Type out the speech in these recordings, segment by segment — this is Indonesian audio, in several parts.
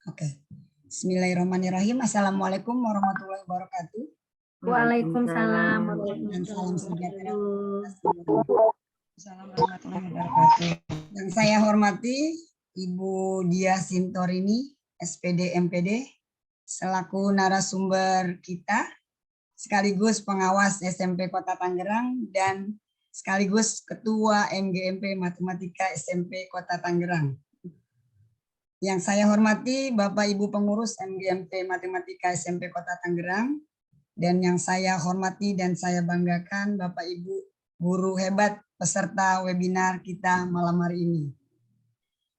Oke. Bismillahirrahmanirrahim. Assalamualaikum warahmatullahi wabarakatuh. Waalaikumsalam Dan salam sejahtera. Assalamualaikum warahmatullahi wabarakatuh. Yang saya hormati Ibu Diah Sintorini, SPD MPD, selaku narasumber kita, sekaligus pengawas SMP Kota Tangerang dan sekaligus Ketua MGMP Matematika SMP Kota Tangerang. Yang saya hormati Bapak Ibu pengurus MGMP Matematika SMP Kota Tangerang, dan yang saya hormati dan saya banggakan Bapak Ibu guru hebat peserta webinar kita malam hari ini.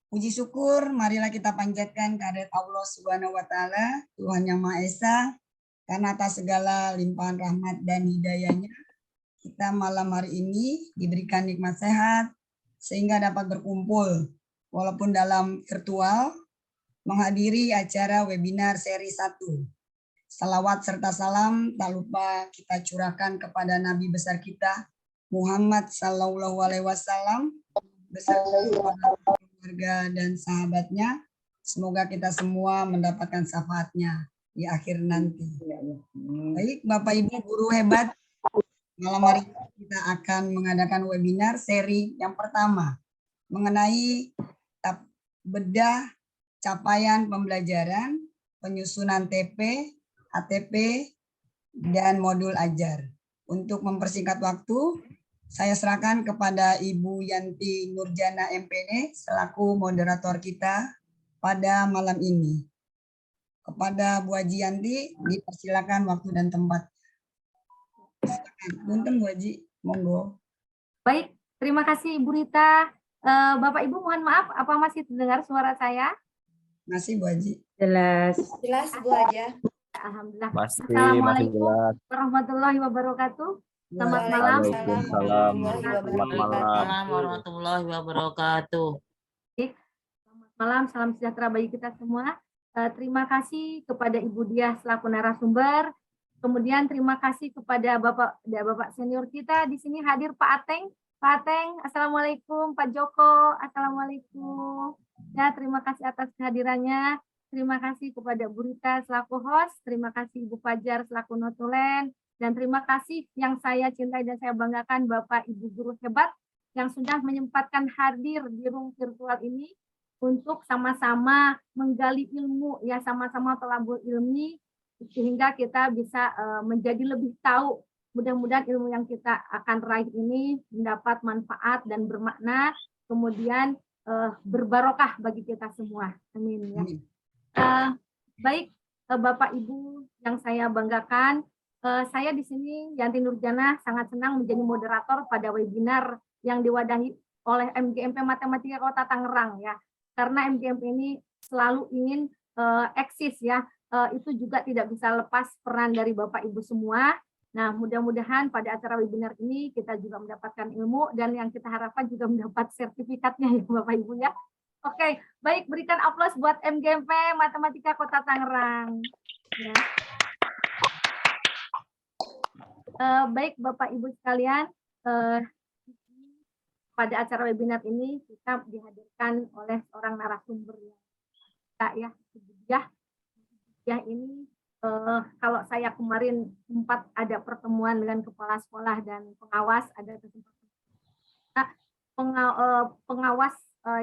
Puji syukur, marilah kita panjatkan kehadirat Allah Subhanahu wa Ta'ala, Tuhan Yang Maha Esa, karena atas segala limpahan rahmat dan hidayahnya, kita malam hari ini diberikan nikmat sehat, sehingga dapat berkumpul, walaupun dalam virtual, menghadiri acara webinar seri 1. Salawat serta salam tak lupa kita curahkan kepada Nabi besar kita, Muhammad Sallallahu Alaihi Wasallam, beserta keluarga dan sahabatnya. Semoga kita semua mendapatkan syafaatnya di akhir nanti. Baik, Bapak Ibu guru hebat, malam hari ini kita akan mengadakan webinar seri yang pertama mengenai bedah capaian pembelajaran, penyusunan TP, ATP, dan modul ajar. Untuk mempersingkat waktu, saya serahkan kepada Ibu Yanti Nurjana MPD selaku moderator kita pada malam ini. Kepada Bu Haji Yanti, dipersilakan waktu dan tempat. Silakan, Bu Haji, monggo. Baik, terima kasih Ibu Rita. Bapak Ibu mohon maaf, apa masih terdengar suara saya? Masih Bu Haji. Jelas. Jelas Bu Haja. Alhamdulillah. Masih Assalamualaikum jelas. warahmatullahi wabarakatuh. Selamat malam. Waalaikumsalam. Selamat malam. Warahmatullahi wabarakatuh. Selamat malam, salam sejahtera bagi kita semua. Terima kasih kepada Ibu Diah selaku narasumber. Kemudian terima kasih kepada Bapak senior kita di sini hadir Pak Ateng. Pak Ateng, Assalamualaikum. Pak Joko, Assalamualaikum. Ya, terima kasih atas kehadirannya. Terima kasih kepada Bu Rita selaku host. Terima kasih Ibu Fajar selaku notulen. Dan terima kasih yang saya cintai dan saya banggakan Bapak Ibu guru hebat yang sudah menyempatkan hadir di room virtual ini untuk sama-sama menggali ilmu, ya sama-sama telabur ilmi sehingga kita bisa menjadi lebih tahu. Mudah-mudahan ilmu yang kita akan raih ini mendapat manfaat dan bermakna, kemudian berbarokah bagi kita semua. Amin ya. Baik Bapak Ibu yang saya banggakan, saya di sini Yanti Nurjana sangat senang menjadi moderator pada webinar yang diwadahi oleh MGMP Matematika Kota Tangerang ya. Karena MGMP ini selalu ingin eksis ya. Itu juga tidak bisa lepas peran dari Bapak Ibu semua. Nah, mudah-mudahan pada acara webinar ini kita juga mendapatkan ilmu dan yang kita harapkan juga mendapat sertifikatnya ya Bapak Ibu ya. Oke, baik, berikan aplaus buat MGMP Matematika Kota Tangerang. Ya. Baik Bapak Ibu sekalian, pada acara webinar ini kita dihadirkan oleh seorang narasumber yang kita ya, Ibu Diah ini kalau saya kemarin sempat ada pertemuan dengan kepala sekolah dan pengawas, ada kesempatan pengawas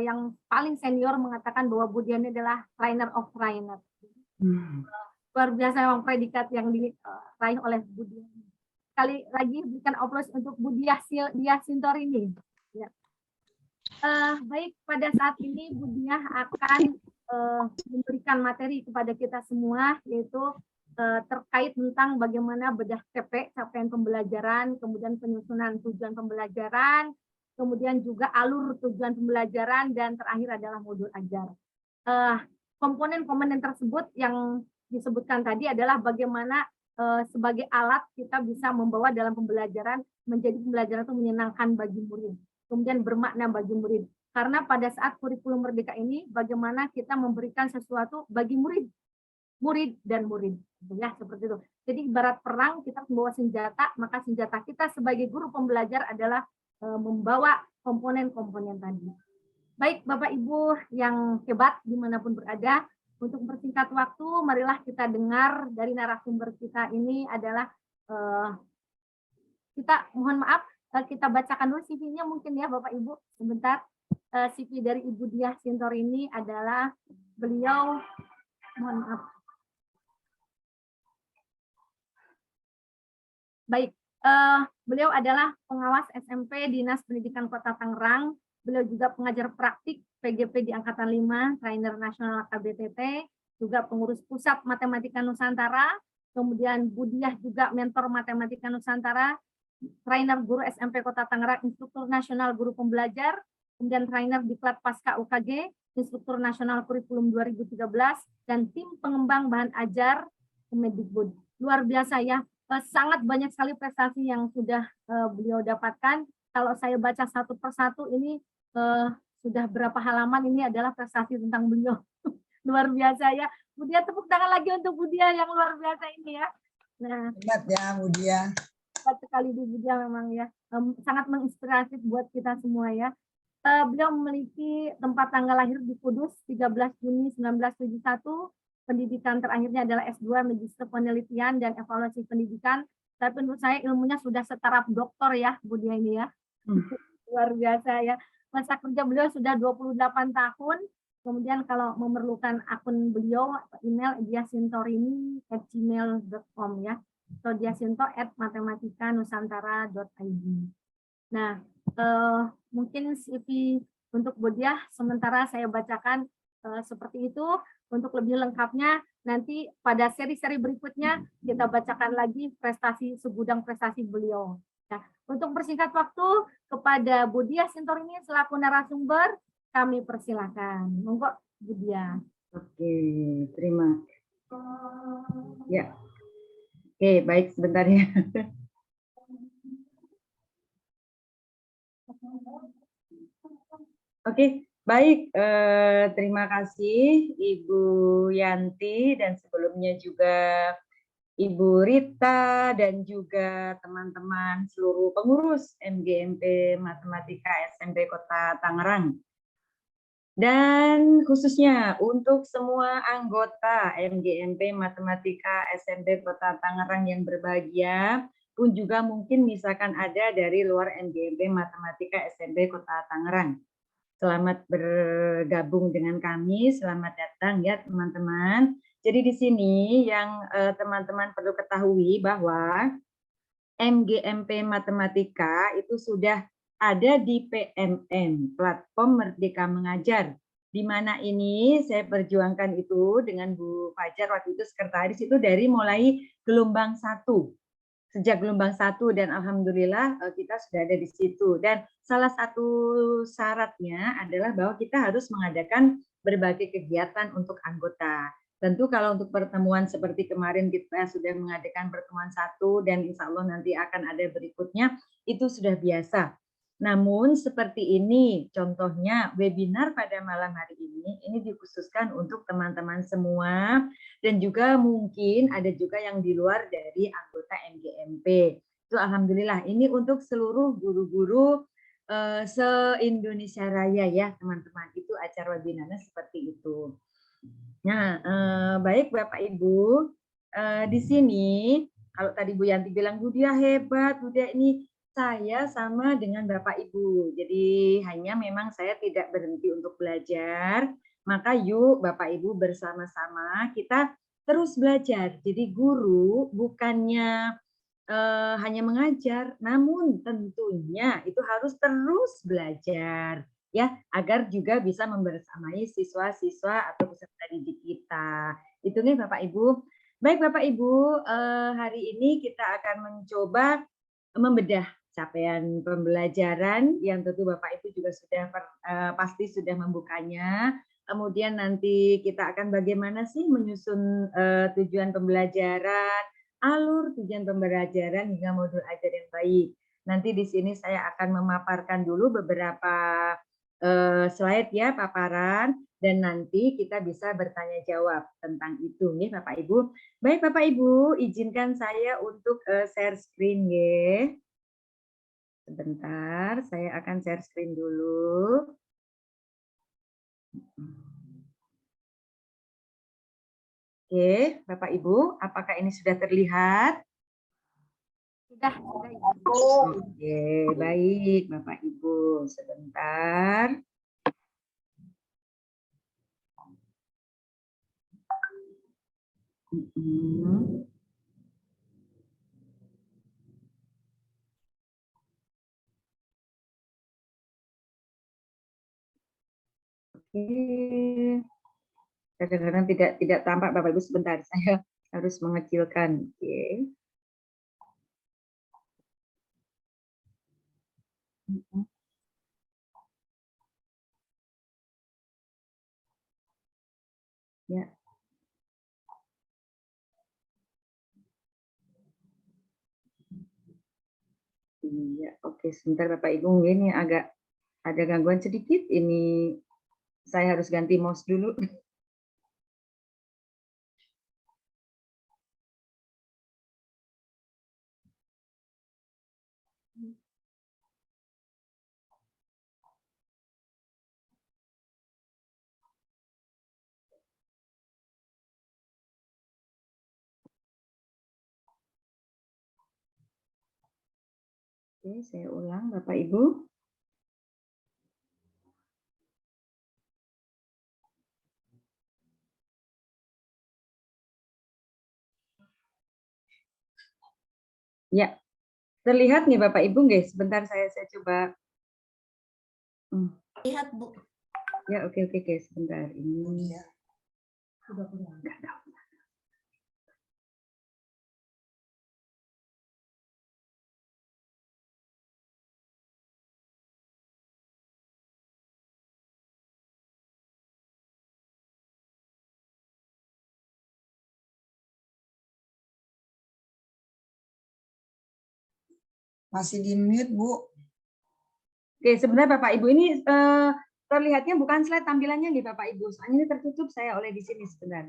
yang paling senior mengatakan bahwa Bu Diah ini adalah trainer of trainer. Luar biasa memang predikat yang diraih oleh Bu Diah. Sekali lagi berikan aplaus untuk Bu Diah Sintorini. Ya. Baik, pada saat ini Bu Diah akan memberikan materi kepada kita semua, yaitu terkait tentang bagaimana bedah TP, capaian pembelajaran, kemudian penyusunan tujuan pembelajaran, kemudian juga alur tujuan pembelajaran, dan terakhir adalah modul ajar. Komponen-komponen tersebut yang disebutkan tadi adalah bagaimana sebagai alat kita bisa membawa dalam pembelajaran, menjadi pembelajaran itu menyenangkan bagi murid, kemudian bermakna bagi murid. Karena pada saat kurikulum merdeka ini, bagaimana kita memberikan sesuatu bagi murid dan murid. Ya, seperti itu. Jadi ibarat perang, kita membawa senjata, maka senjata kita sebagai guru pembelajar adalah membawa komponen-komponen tadi. Baik Bapak Ibu yang hebat dimanapun berada, Untuk mempersingkat waktu, marilah kita dengar dari narasumber kita ini adalah kita mohon maaf kita bacakan dulu CV-nya mungkin ya Bapak Ibu sebentar. CV dari Ibu Diah Sintorini adalah beliau mohon maaf. Baik, beliau adalah pengawas SMP Dinas Pendidikan Kota Tangerang. Beliau juga pengajar praktik PGP di Angkatan 5, trainer nasional KBTT, juga pengurus pusat Matematika Nusantara, kemudian Bu Diah juga mentor Matematika Nusantara, trainer guru SMP Kota Tangerang, instruktur nasional guru pembelajar, kemudian trainer Diklat Pasca UKG, instruktur nasional kurikulum 2013, dan tim pengembang bahan ajar Kemendikbud. Luar biasa ya, sangat banyak sekali prestasi yang sudah beliau dapatkan. Kalau saya baca satu persatu ini sudah berapa halaman, ini adalah prestasi tentang beliau. Luar biasa ya. Bu Diah, tepuk tangan lagi untuk Bu Diah yang luar biasa ini ya. Nah, Hebat ya Bu Diah. hebat sekali di Bu Diah memang ya. Sangat menginspiratif buat kita semua ya. Beliau memiliki tempat tanggal lahir di Kudus 13 Juni 1971. Pendidikan terakhirnya adalah S2 Magister Penelitian dan Evaluasi Pendidikan. Tapi menurut saya ilmunya sudah setaraf doktor ya Bu Diah ini ya. Luar biasa ya. Masa kerja beliau sudah 28 tahun. Kemudian kalau memerlukan akun beliau, email diasintorini@gmail.com ya. Atau diasinto@matematika-nusantara.id. Nah, mungkin CV untuk Bu Diah sementara saya bacakan seperti itu. Untuk lebih lengkapnya nanti pada seri-seri berikutnya kita bacakan lagi segudang prestasi beliau. Nah, untuk persingkat waktu kepada Bu Diah Sintorini selaku narasumber kami persilakan. Monggo Bu Diah. Oke, terima. Ya. Oke, baik sebentar ya. Oke, baik. Terima kasih Ibu Yanti dan sebelumnya juga Ibu Rita dan juga teman-teman seluruh pengurus MGMP Matematika SMP Kota Tangerang. Dan khususnya untuk semua anggota MGMP Matematika SMP Kota Tangerang yang berbahagia, pun juga mungkin misalkan ada dari luar MGMP Matematika SMP Kota Tangerang. Selamat bergabung dengan kami, selamat datang ya teman-teman. Jadi di sini yang teman-teman perlu ketahui bahwa MGMP Matematika itu sudah ada di PMM, Platform Merdeka Mengajar. Di mana ini saya perjuangkan itu dengan Bu Fajar waktu itu sekretaris itu dari mulai gelombang 1. Sejak gelombang 1 dan alhamdulillah kita sudah ada di situ. Dan salah satu syaratnya adalah bahwa kita harus mengadakan berbagai kegiatan untuk anggota. Tentu kalau untuk pertemuan seperti kemarin kita sudah mengadakan pertemuan 1 dan insya Allah nanti akan ada berikutnya, itu sudah biasa. Namun seperti ini, contohnya webinar pada malam hari ini dikhususkan untuk teman-teman semua dan juga mungkin ada juga yang di luar dari anggota MGMP. Itu alhamdulillah ini untuk seluruh guru-guru se-Indonesia Raya ya teman-teman. Itu acara webinarnya seperti itu. Nah, baik Bapak Ibu, di sini kalau tadi Bu Yanti bilang Bu Diah hebat, Bu Diah ini saya sama dengan Bapak Ibu. Jadi hanya memang saya tidak berhenti untuk belajar. Maka yuk Bapak Ibu bersama-sama kita terus belajar. Jadi guru bukannya hanya mengajar, namun tentunya itu harus terus belajar ya agar juga bisa membersamai siswa-siswa atau peserta didik kita. Itu nih Bapak Ibu. Baik Bapak Ibu, hari ini kita akan mencoba membedah capaian pembelajaran yang tentu Bapak Ibu juga sudah pasti sudah membukanya. Kemudian nanti kita akan bagaimana sih menyusun tujuan pembelajaran, alur tujuan pembelajaran hingga modul ajar yang baik. Nanti di sini saya akan memaparkan dulu beberapa slide ya, paparan, dan nanti kita bisa bertanya jawab tentang itu nih Bapak Ibu. Baik Bapak Ibu, izinkan saya untuk share screen ya. Sebentar, saya akan share screen dulu. Oke, Bapak Ibu, apakah ini sudah terlihat? Sudah Ibu. Oke, baik Bapak Ibu. Sebentar. Oke. Kadang-kadang tidak tampak Bapak Ibu, sebentar, saya harus mengecilkan. Oke. Ya. Iya, oke, sebentar Bapak Ibu, ini agak ada gangguan sedikit. Ini saya harus ganti mouse dulu. Oke, saya ulang Bapak Ibu. Ya, terlihat nih Bapak Ibu nggih? Sebentar saya coba. Lihat, Bu. Ya, oke, sebentar. Ini. Ya. Masih di mute, Bu. Oke, sebenarnya Bapak Ibu ini terlihatnya bukan slide tampilannya nih Bapak Ibu. Soalnya ini tertutup saya oleh di sini sebentar.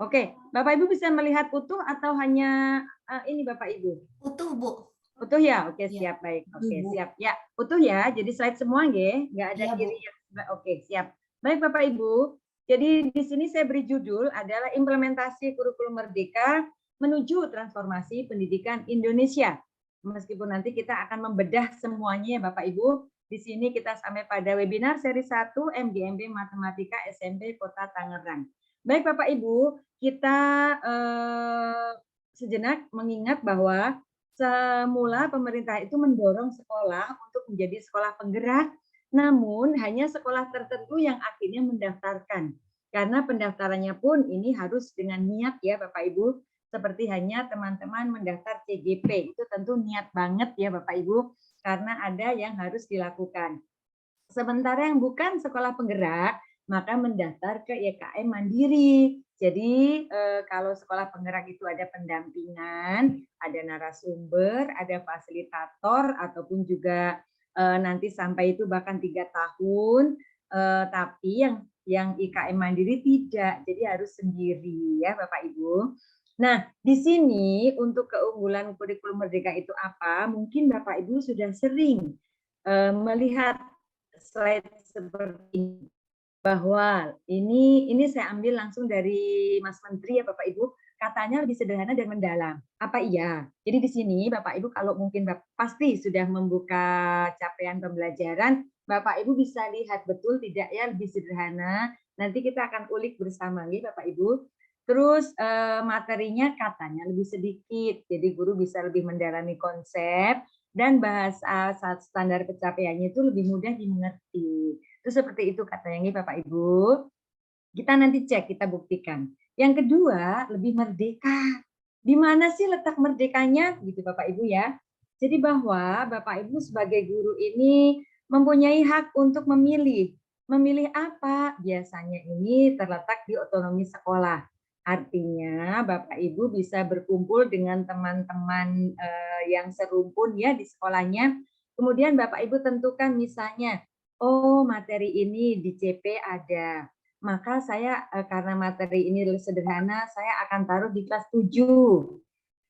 Oke, Bapak Ibu bisa melihat utuh atau hanya ini Bapak Ibu? Utuh, Bu. Utuh ya? Oke, Ya. siap, baik. Oke, Ibu. siap. Ya, utuh ya. Jadi slide semua nggih, nggak ada Iya, Bu. kiri yang sebelah. Oke, siap. Baik Bapak Ibu. Jadi di sini saya beri judul adalah implementasi kurikulum merdeka menuju transformasi pendidikan Indonesia. Meskipun nanti kita akan membedah semuanya ya Bapak Ibu. Di sini kita sampai pada webinar seri 1 MGMB Matematika SMP Kota Tangerang. Baik Bapak Ibu, kita sejenak mengingat bahwa semula pemerintah itu mendorong sekolah untuk menjadi sekolah penggerak, namun hanya sekolah tertentu yang akhirnya mendaftarkan. Karena pendaftarannya pun ini harus dengan niat ya Bapak Ibu, seperti hanya teman-teman mendaftar CGP, itu tentu niat banget ya Bapak Ibu, karena ada yang harus dilakukan. Sementara yang bukan sekolah penggerak, maka mendaftar ke YKM Mandiri. Jadi kalau sekolah penggerak itu ada pendampingan, ada narasumber, ada fasilitator, ataupun juga nanti sampai itu bahkan 3 tahun. Tapi yang IKM Mandiri tidak, jadi harus sendiri ya Bapak Ibu. Nah, di sini untuk keunggulan kurikulum merdeka itu apa? Mungkin Bapak Ibu sudah sering melihat slide seperti ini, bahwa ini saya ambil langsung dari Mas Menteri ya Bapak Ibu, katanya lebih sederhana dan mendalam. Apa iya? Jadi di sini Bapak Ibu kalau mungkin pasti sudah membuka capaian pembelajaran, Bapak Ibu bisa lihat betul tidak ya lebih sederhana. Nanti kita akan ulik bersama nih Bapak Ibu. Terus materinya katanya lebih sedikit, jadi guru bisa lebih mendalami konsep dan bahasa standar pencapaiannya itu lebih mudah dimengerti. Itu seperti itu katanya Bapak Ibu. Kita nanti cek, kita buktikan. Yang kedua, lebih merdeka. Di mana sih letak merdekanya? Gitu Bapak Ibu ya. Jadi bahwa Bapak Ibu sebagai guru ini mempunyai hak untuk memilih. Memilih apa? Biasanya ini terletak di otonomi sekolah. Artinya Bapak Ibu bisa berkumpul dengan teman-teman yang serumpun ya di sekolahnya. Kemudian Bapak Ibu tentukan misalnya, oh materi ini di CP ada, maka saya karena materi ini sederhana, saya akan taruh di kelas 7.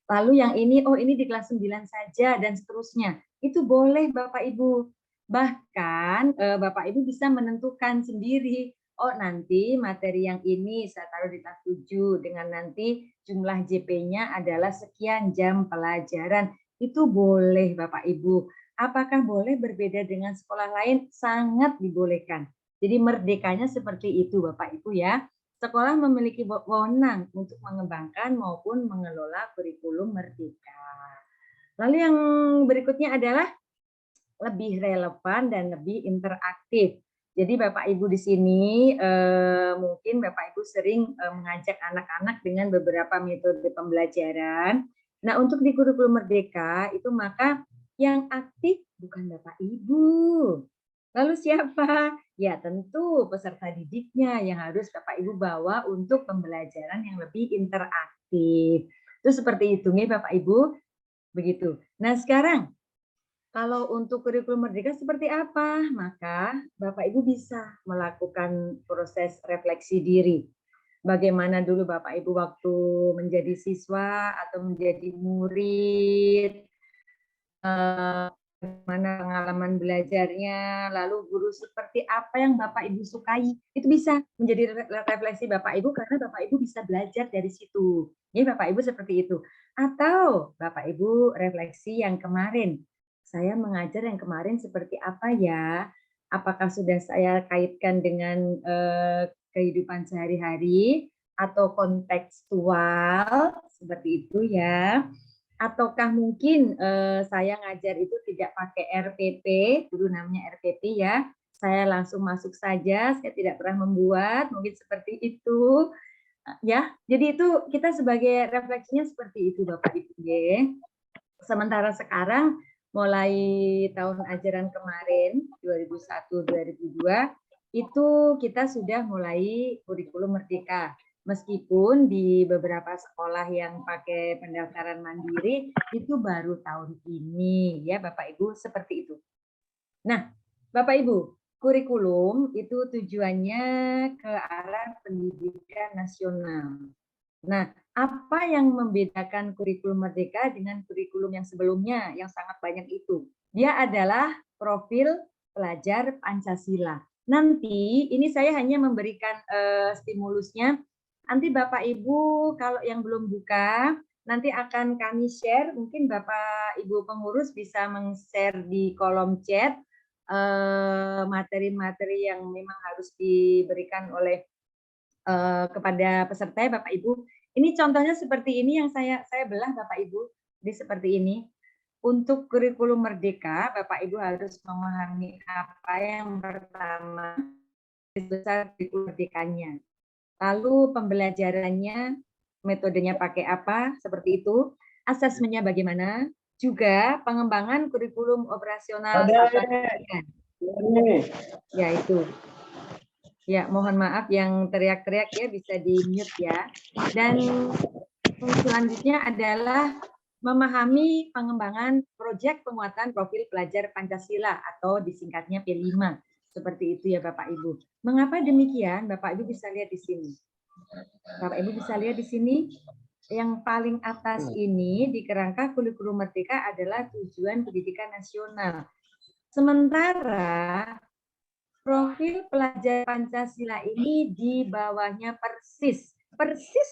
Lalu yang ini, oh ini di kelas 9 saja, dan seterusnya. Itu boleh Bapak Ibu. Bahkan Bapak Ibu bisa menentukan sendiri, oh nanti materi yang ini saya taruh di tas 7 dengan nanti jumlah JP-nya adalah sekian jam pelajaran. Itu boleh Bapak Ibu. Apakah boleh berbeda dengan sekolah lain? Sangat dibolehkan. Jadi merdekanya seperti itu Bapak Ibu ya. Sekolah memiliki wewenang untuk mengembangkan maupun mengelola kurikulum merdeka. Lalu yang berikutnya adalah lebih relevan dan lebih interaktif. Jadi Bapak Ibu di sini mungkin Bapak Ibu sering mengajak anak-anak dengan beberapa metode pembelajaran. Nah, untuk di kurikulum merdeka itu maka yang aktif bukan Bapak Ibu. Lalu siapa? Ya tentu peserta didiknya yang harus Bapak Ibu bawa untuk pembelajaran yang lebih interaktif. Itu seperti itu nih Bapak Ibu. Begitu. Nah, sekarang kalau untuk kurikulum merdeka seperti apa? Maka Bapak Ibu bisa melakukan proses refleksi diri. Bagaimana dulu Bapak Ibu waktu menjadi siswa atau menjadi murid, bagaimana pengalaman belajarnya, lalu guru seperti apa yang Bapak Ibu sukai. Itu bisa menjadi refleksi Bapak Ibu karena Bapak Ibu bisa belajar dari situ. Ya Bapak Ibu seperti itu. Atau Bapak Ibu refleksi yang kemarin. Saya mengajar yang kemarin seperti apa ya? Apakah sudah saya kaitkan dengan kehidupan sehari-hari atau kontekstual seperti itu ya? Ataukah mungkin saya ngajar itu tidak pakai RPP, dulu namanya RPP ya? Saya langsung masuk saja, saya tidak pernah membuat, mungkin seperti itu ya. Jadi itu kita sebagai refleksinya seperti itu Bapak Ibu ya. Sementara sekarang mulai tahun ajaran kemarin 2001-2002 itu kita sudah mulai kurikulum merdeka. Meskipun di beberapa sekolah yang pakai pendaftaran mandiri itu baru tahun ini ya Bapak Ibu seperti itu. Nah, Bapak Ibu, kurikulum itu tujuannya ke arah pendidikan nasional. Nah, apa yang membedakan kurikulum merdeka dengan kurikulum yang sebelumnya yang sangat banyak itu? Dia adalah profil pelajar Pancasila. Nanti ini saya hanya memberikan stimulusnya. Nanti Bapak Ibu kalau yang belum buka, nanti akan kami share. Mungkin Bapak Ibu pengurus bisa meng-share di kolom chat materi-materi yang memang harus diberikan oleh kepada peserta ya Bapak Ibu. Ini contohnya seperti ini yang saya belah Bapak Ibu. Jadi seperti ini. Untuk kurikulum merdeka, Bapak Ibu harus memahami apa yang pertama besar kurikulum merdekanya. Lalu pembelajarannya, metodenya pakai apa, seperti itu. Asesmennya bagaimana. Juga pengembangan kurikulum operasional satuan pendidikan. Ya itu. Ya, mohon maaf yang teriak-teriak ya bisa di-mute ya. Dan selanjutnya adalah memahami pengembangan proyek penguatan profil pelajar Pancasila atau disingkatnya P5. Seperti itu ya Bapak Ibu. Mengapa demikian? Bapak Ibu bisa lihat di sini. Bapak Ibu bisa lihat di sini. Yang paling atas ini di kerangka kurikulum merdeka adalah tujuan pendidikan nasional. Sementara profil pelajar Pancasila ini di bawahnya persis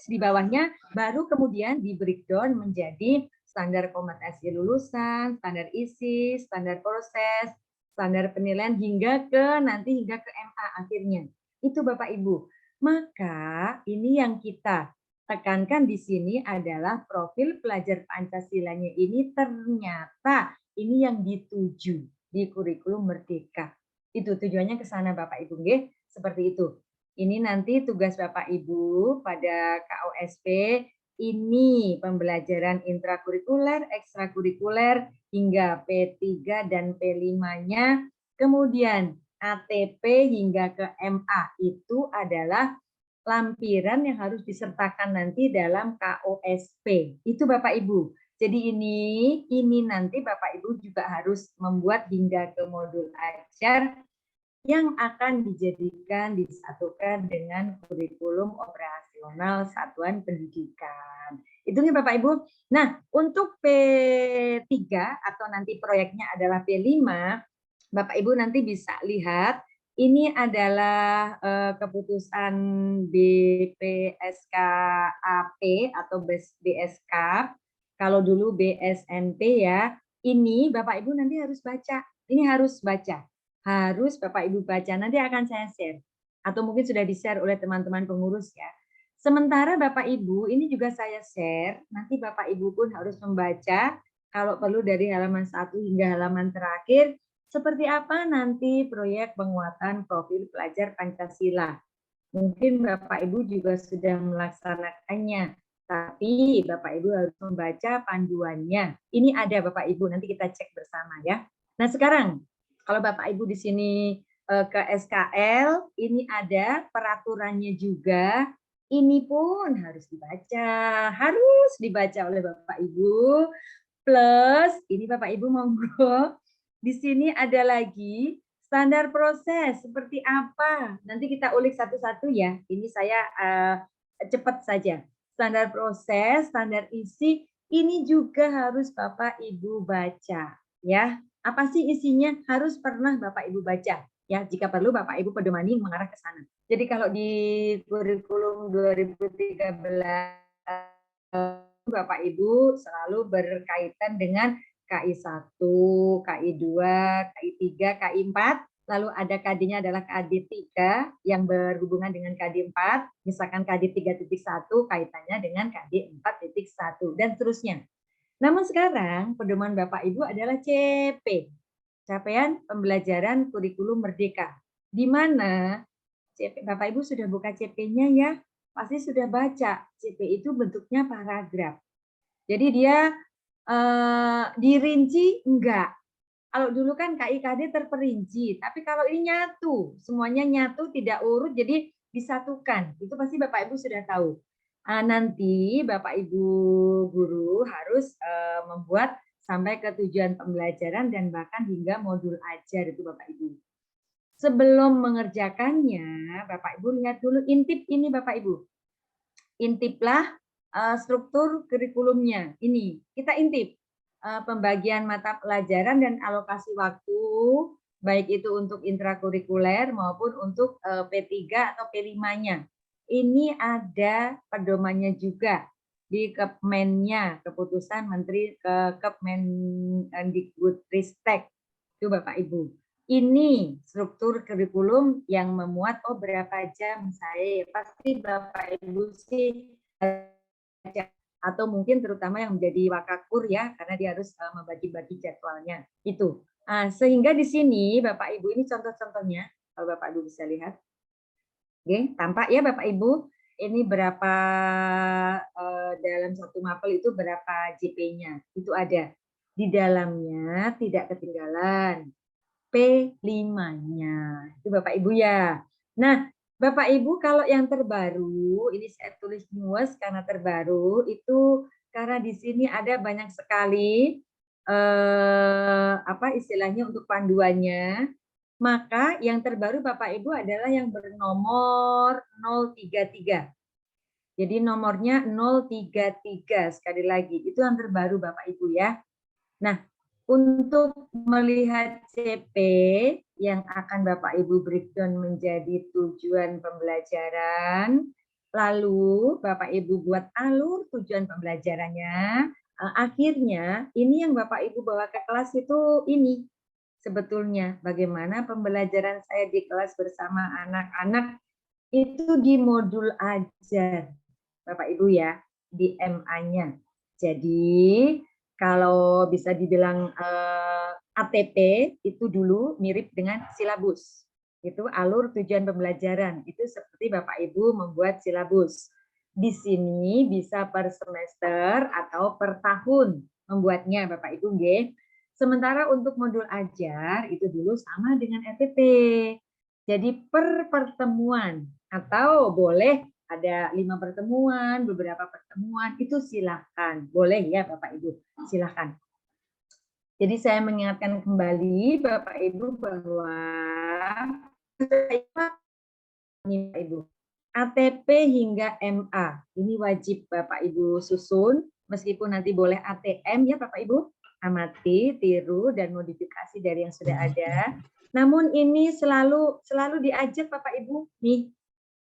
di bawahnya baru kemudian di breakdown menjadi standar kompetensi lulusan, standar isi, standar proses, standar penilaian hingga ke MA akhirnya. Itu Bapak Ibu. Maka ini yang kita tekankan di sini adalah profil pelajar Pancasilanya ini ternyata ini yang dituju di kurikulum merdeka. Itu tujuannya ke sana Bapak Ibu, nggih. Seperti itu. Ini nanti tugas Bapak Ibu pada KOSP, ini pembelajaran intrakurikuler, ekstrakurikuler, hingga P3 dan P5-nya, kemudian ATP hingga ke MA, itu adalah lampiran yang harus disertakan nanti dalam KOSP. Itu Bapak Ibu. Jadi ini nanti Bapak Ibu juga harus membuat hingga ke modul ajar yang akan disatukan dengan kurikulum operasional satuan pendidikan. Itu nih Bapak Ibu. Nah, untuk P3 atau nanti proyeknya adalah P5, Bapak Ibu nanti bisa lihat Ini adalah keputusan BPSKAP atau BSK. Kalau dulu BSNP ya. Ini Bapak Ibu nanti harus baca. Ini harus baca. Harus Bapak Ibu baca. Nanti akan saya share. Atau mungkin sudah di-share oleh teman-teman pengurus ya. Sementara Bapak Ibu, ini juga saya share. Nanti Bapak Ibu pun harus membaca. Kalau perlu dari halaman 1 hingga halaman terakhir. Seperti apa nanti proyek penguatan profil pelajar Pancasila. Mungkin Bapak Ibu juga sudah melaksanakannya, tapi Bapak Ibu harus membaca panduannya. Ini ada Bapak Ibu, nanti kita cek bersama ya. Nah sekarang, kalau Bapak Ibu di sini ke SKL, ini ada peraturannya juga. Ini pun harus dibaca oleh Bapak Ibu. Plus, ini Bapak Ibu monggo. Di sini ada lagi standar proses seperti apa. Nanti kita ulik satu-satu ya. Ini saya cepat saja. Standar proses, standar isi, ini juga harus Bapak Ibu baca. Ya, apa sih isinya? Harus pernah Bapak Ibu baca. Ya, jika perlu Bapak Ibu pedomani mengarah ke sana. Jadi kalau di kurikulum 2013 Bapak Ibu selalu berkaitan dengan KI 1, KI 2, KI 3, KI 4, lalu ada KD-nya adalah KD 3 yang berhubungan dengan KD 4, misalkan KD 3.1 kaitannya dengan KD 4.1 dan seterusnya. Namun sekarang pedoman Bapak Ibu adalah CP, Capaian Pembelajaran Kurikulum Merdeka. Di mana Bapak Ibu sudah buka CP-nya ya, pasti sudah baca. CP itu bentuknya paragraf. Jadi dia dirinci enggak. Kalau dulu kan KIKD terperinci, tapi kalau ini nyatu, semuanya nyatu, tidak urut, jadi disatukan. Itu pasti Bapak Ibu sudah tahu. Nanti Bapak Ibu guru harus membuat sampai ke tujuan pembelajaran dan bahkan hingga modul ajar itu Bapak Ibu. Sebelum mengerjakannya, Bapak Ibu lihat dulu intip ini Bapak Ibu. Intiplah struktur kurikulumnya. Ini kita intip pembagian mata pelajaran dan alokasi waktu, baik itu untuk intrakurikuler maupun untuk P3 atau P5-nya. Ini ada pedomannya juga di Kepmennya, keputusan Menteri Kemendikbudristek. Itu Bapak Ibu. Ini struktur kurikulum yang memuat berapa jam saya pasti Bapak Ibu sih atau mungkin terutama yang menjadi wakakur ya karena dia harus membagi-bagi jadwalnya itu. Sehingga di sini Bapak Ibu ini contoh-contohnya kalau Bapak Ibu bisa lihat. Oke, tampak ya Bapak Ibu ini berapa dalam satu mapel itu berapa JP-nya. Itu ada. Di dalamnya tidak ketinggalan P5-nya. Itu Bapak Ibu ya. Nah, Bapak Ibu kalau yang terbaru, ini saya tulis nuas karena terbaru, itu karena di sini ada banyak sekali apa istilahnya untuk panduannya. Maka yang terbaru Bapak Ibu adalah yang bernomor 033. Jadi nomornya 033 sekali lagi. Itu yang terbaru Bapak Ibu ya. Nah, untuk melihat CP yang akan Bapak Ibu breakdown menjadi tujuan pembelajaran, lalu Bapak Ibu buat alur tujuan pembelajarannya, akhirnya ini yang Bapak Ibu bawa ke kelas itu ini. Sebetulnya bagaimana pembelajaran saya di kelas bersama anak-anak itu di modul ajar, Bapak Ibu ya, di MA-nya. Jadi kalau bisa dibilang ATP itu dulu mirip dengan silabus. Itu alur tujuan pembelajaran. Itu seperti Bapak Ibu membuat silabus. Di sini bisa per semester atau per tahun membuatnya Bapak Ibu nggih. Sementara untuk modul ajar itu dulu sama dengan RTP. Jadi per pertemuan atau boleh ada 5 pertemuan, beberapa pertemuan, itu silahkan. Boleh ya Bapak Ibu, silahkan. Jadi saya mengingatkan kembali Bapak Ibu bahwa ini Bapak Ibu, ATP hingga MA, ini wajib Bapak Ibu susun, meskipun nanti boleh ATM ya Bapak Ibu, amati, tiru, dan modifikasi dari yang sudah ada. Namun ini selalu diajak Bapak Ibu nih,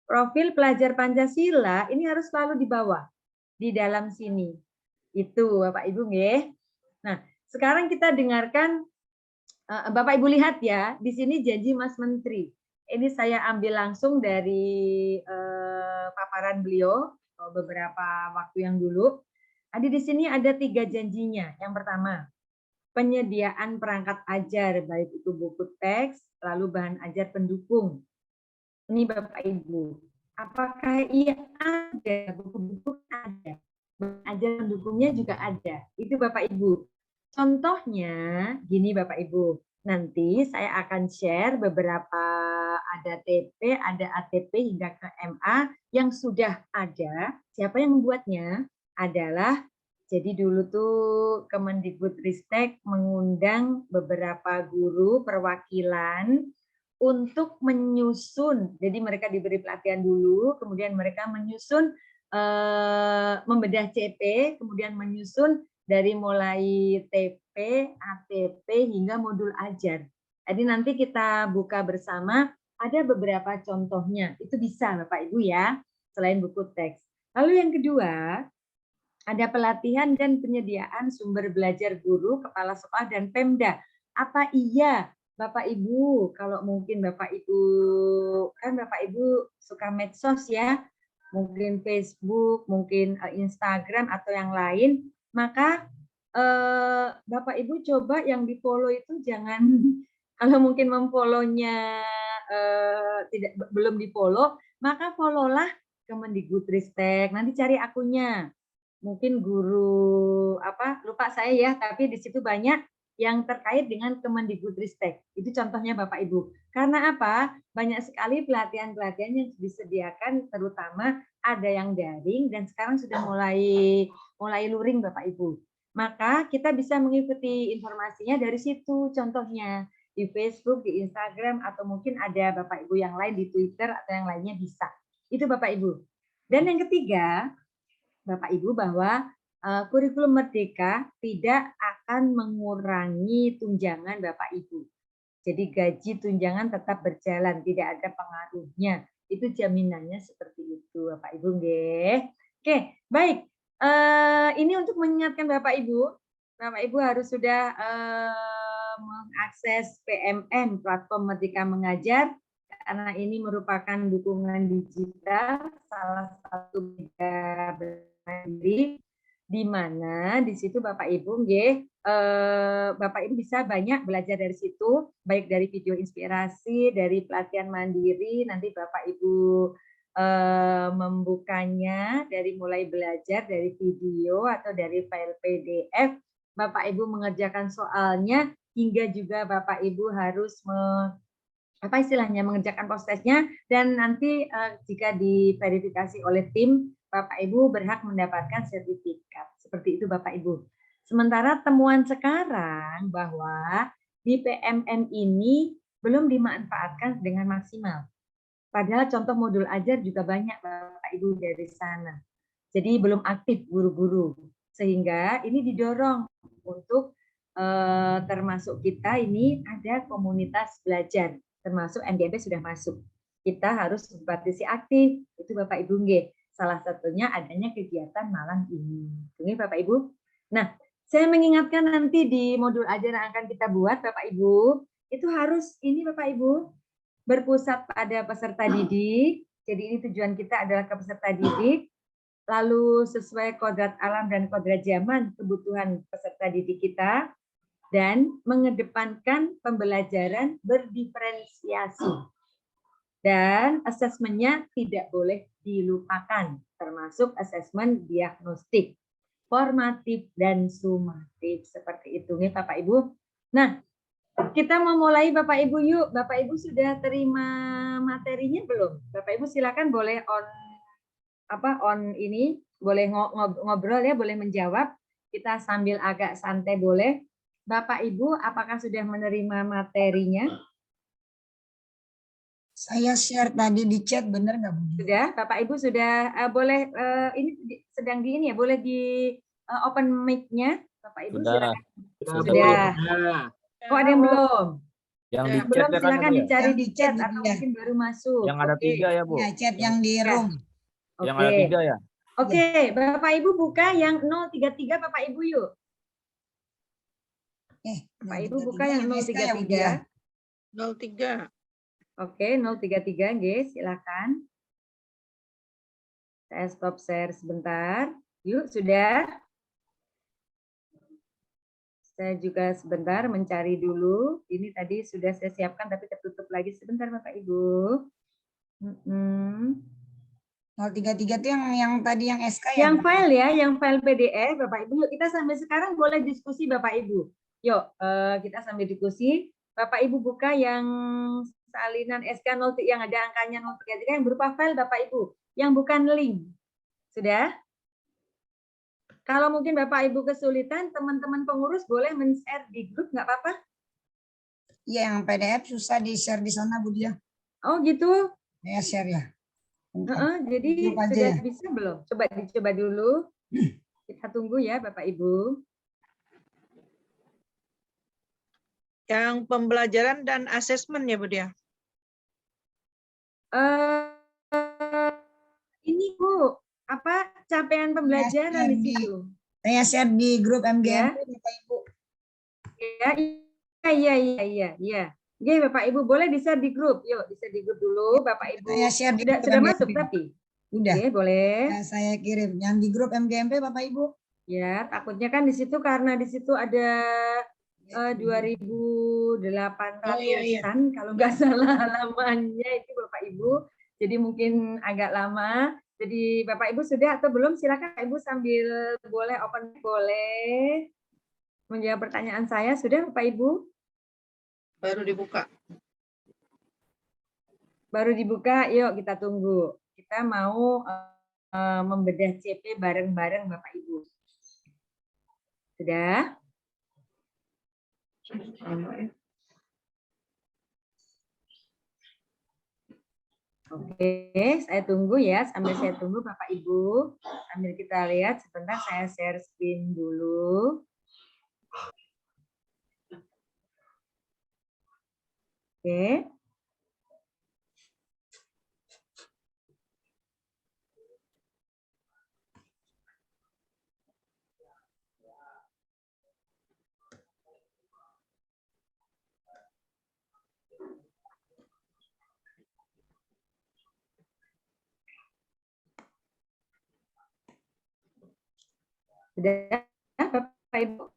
profil pelajar Pancasila ini harus selalu dibawa di dalam sini. Itu Bapak Ibu nggih. Nah, sekarang kita dengarkan Bapak Ibu lihat ya, di sini janji Mas Menteri. Ini saya ambil langsung dari paparan beliau beberapa waktu yang dulu. Di sini ada 3 janjinya. Yang pertama, penyediaan perangkat ajar, baik itu buku teks, lalu bahan ajar pendukung. Ini Bapak Ibu, apakah iya ada, buku-buku ada, bahan ajar pendukungnya juga ada. Itu Bapak Ibu. Contohnya, gini Bapak Ibu, nanti saya akan share beberapa, ada TP, ada ATP hingga ke MA yang sudah ada. Siapa yang membuatnya? Adalah, jadi dulu tuh Kemendikbudristek mengundang beberapa guru perwakilan untuk menyusun. Jadi mereka diberi pelatihan dulu, kemudian mereka menyusun, membedah CP, kemudian menyusun dari mulai TP, ATP hingga modul ajar. Jadi nanti kita buka bersama, ada beberapa contohnya. Itu bisa Bapak Ibu ya, selain buku teks. Lalu yang kedua, ada pelatihan dan penyediaan sumber belajar guru, kepala sekolah, dan Pemda. Apa iya Bapak Ibu, kalau mungkin Bapak Ibu, kan Bapak Ibu suka medsos ya, mungkin Facebook, mungkin Instagram atau yang lain, maka Bapak Ibu coba yang di follow itu jangan, kalau mungkin memfollow-nya belum di follow, maka follow-lah Kemendikbudristek, nanti cari akunnya. Mungkin guru lupa saya ya, tapi di situ banyak yang terkait dengan Kemendikbudristek. Itu contohnya Bapak Ibu. Karena apa? Banyak sekali pelatihan-pelatihan yang disediakan, terutama ada yang daring dan sekarang sudah mulai luring Bapak Ibu. Maka kita bisa mengikuti informasinya dari situ, contohnya di Facebook, di Instagram, atau mungkin ada Bapak Ibu yang lain di Twitter atau yang lainnya bisa. Itu Bapak Ibu. Dan yang ketiga, Bapak Ibu, bahwa kurikulum Merdeka tidak akan mengurangi tunjangan Bapak Ibu. Jadi gaji tunjangan tetap berjalan, tidak ada pengaruhnya. Itu jaminannya seperti itu Bapak Ibu nggih. Oke, baik. Ini untuk mengingatkan Bapak Ibu. Bapak Ibu harus sudah mengakses PMM, Platform Merdeka Mengajar, karena ini merupakan dukungan digital, salah satu media mandiri, di mana di situ Bapak Ibu Bapak Ibu bisa banyak belajar dari situ, baik dari video inspirasi, dari pelatihan mandiri, nanti Bapak Ibu membukanya dari mulai belajar dari video atau dari file PDF, Bapak Ibu mengerjakan soalnya, hingga juga Bapak Ibu harus mengerjakan prosesnya, dan nanti jika diverifikasi oleh tim, Bapak Ibu berhak mendapatkan sertifikat. Seperti itu Bapak Ibu. Sementara temuan sekarang bahwa di PMM ini belum dimanfaatkan dengan maksimal. Padahal contoh modul ajar juga banyak Bapak Ibu dari sana. Jadi belum aktif guru-guru. Sehingga ini didorong untuk termasuk kita ini ada komunitas belajar. Termasuk MDMP sudah masuk. Kita harus berpartisipasi aktif. Itu Bapak Ibu nggih. Salah satunya adanya kegiatan malam ini. Ini Bapak Ibu. Nah, saya mengingatkan nanti di modul ajar yang akan kita buat Bapak Ibu, itu harus ini Bapak Ibu berpusat pada peserta didik. Jadi ini tujuan kita adalah ke peserta didik. Lalu sesuai kodrat alam dan kodrat zaman kebutuhan peserta didik kita, dan mengedepankan pembelajaran berdiferensiasi. Dan asesmennya tidak boleh dilupakan, termasuk asesmen diagnostik, formatif, dan sumatif. Seperti itu nih Bapak Ibu. Nah, kita mau mulai Bapak Ibu yuk. Bapak Ibu sudah terima materinya belum? Bapak Ibu silakan boleh on ini, boleh ngobrol ya, boleh menjawab. Kita sambil agak santai boleh. Bapak Ibu apakah sudah menerima materinya? Saya share tadi di chat, bener nggak Bu? Sudah, Bapak Ibu sudah boleh ini sedang di ini ya, boleh di open mic-nya, Bapak Ibu Sudah. silakan. Sudah. Kok ada yang belum? Yang di Belum, chat ya kan silakan tadi ya? dicari Yang di di chat chat Bu atau Dia. mungkin baru masuk. Yang ada Oke. 3 ya Bu? Ya, chat yang di room. Yang Oke. ada 3 ya? Oke, Bapak Ibu buka yang 033 Bapak Ibu yuk. Bapak Ibu buka yang SK ya Bu Dia. 033. Oke, 033 guys, silakan. Saya stop share sebentar. Yuk, sudah. Saya juga sebentar mencari dulu. Ini tadi sudah saya siapkan tapi tertutup lagi sebentar Bapak Ibu. 033 itu yang tadi yang SK ya. Yang Bu? file ya, yang file PDF Bapak Ibu. Yuk kita sampai sekarang boleh diskusi Bapak Ibu. Yuk kita sambil diskusi. Bapak Ibu buka yang salinan SK 03 yang ada angkanya 033 yang berupa file Bapak Ibu, yang bukan link. Sudah? Kalau mungkin Bapak Ibu kesulitan, teman-teman pengurus boleh men-share di grup, nggak apa-apa? Iya, yang PDF susah di-share di sana Bu Dia. Oh gitu? Saya share ya. Jadi Grup aja sudah ya. bisa belum? Coba dicoba dulu. Kita tunggu ya Bapak Ibu. Yang pembelajaran dan asesmen ya Bu Dia? Ini Bu, apa capaian pembelajaran di share situ? Saya share di grup MGMP Ya. Bapak Ibu. Ya, iya. Oke, Bapak Ibu boleh di-share di grup. Yuk, di-share di grup dulu Bapak Ibu. Saya share di grup Sudah MGMP. masuk tapi? Udah. Oke, boleh. Ya, saya kirim yang di grup MGMP Bapak Ibu. Ya, takutnya kan di situ karena di situ ada 2.800-an kalau nggak salah halamannya itu Bapak Ibu. Jadi mungkin agak lama. Jadi Bapak Ibu sudah atau belum? Silakan Bapak Ibu sambil boleh open boleh menjawab pertanyaan saya. Sudah Bapak Ibu? Baru dibuka. Baru dibuka. Yuk kita tunggu. Kita mau membedah CP bareng-bareng Bapak Ibu. Sudah? Oke, saya tunggu ya. Sambil saya tunggu Bapak Ibu. Sambil kita lihat sebentar saya share screen dulu. Oke. Sudah Bapak Ibu?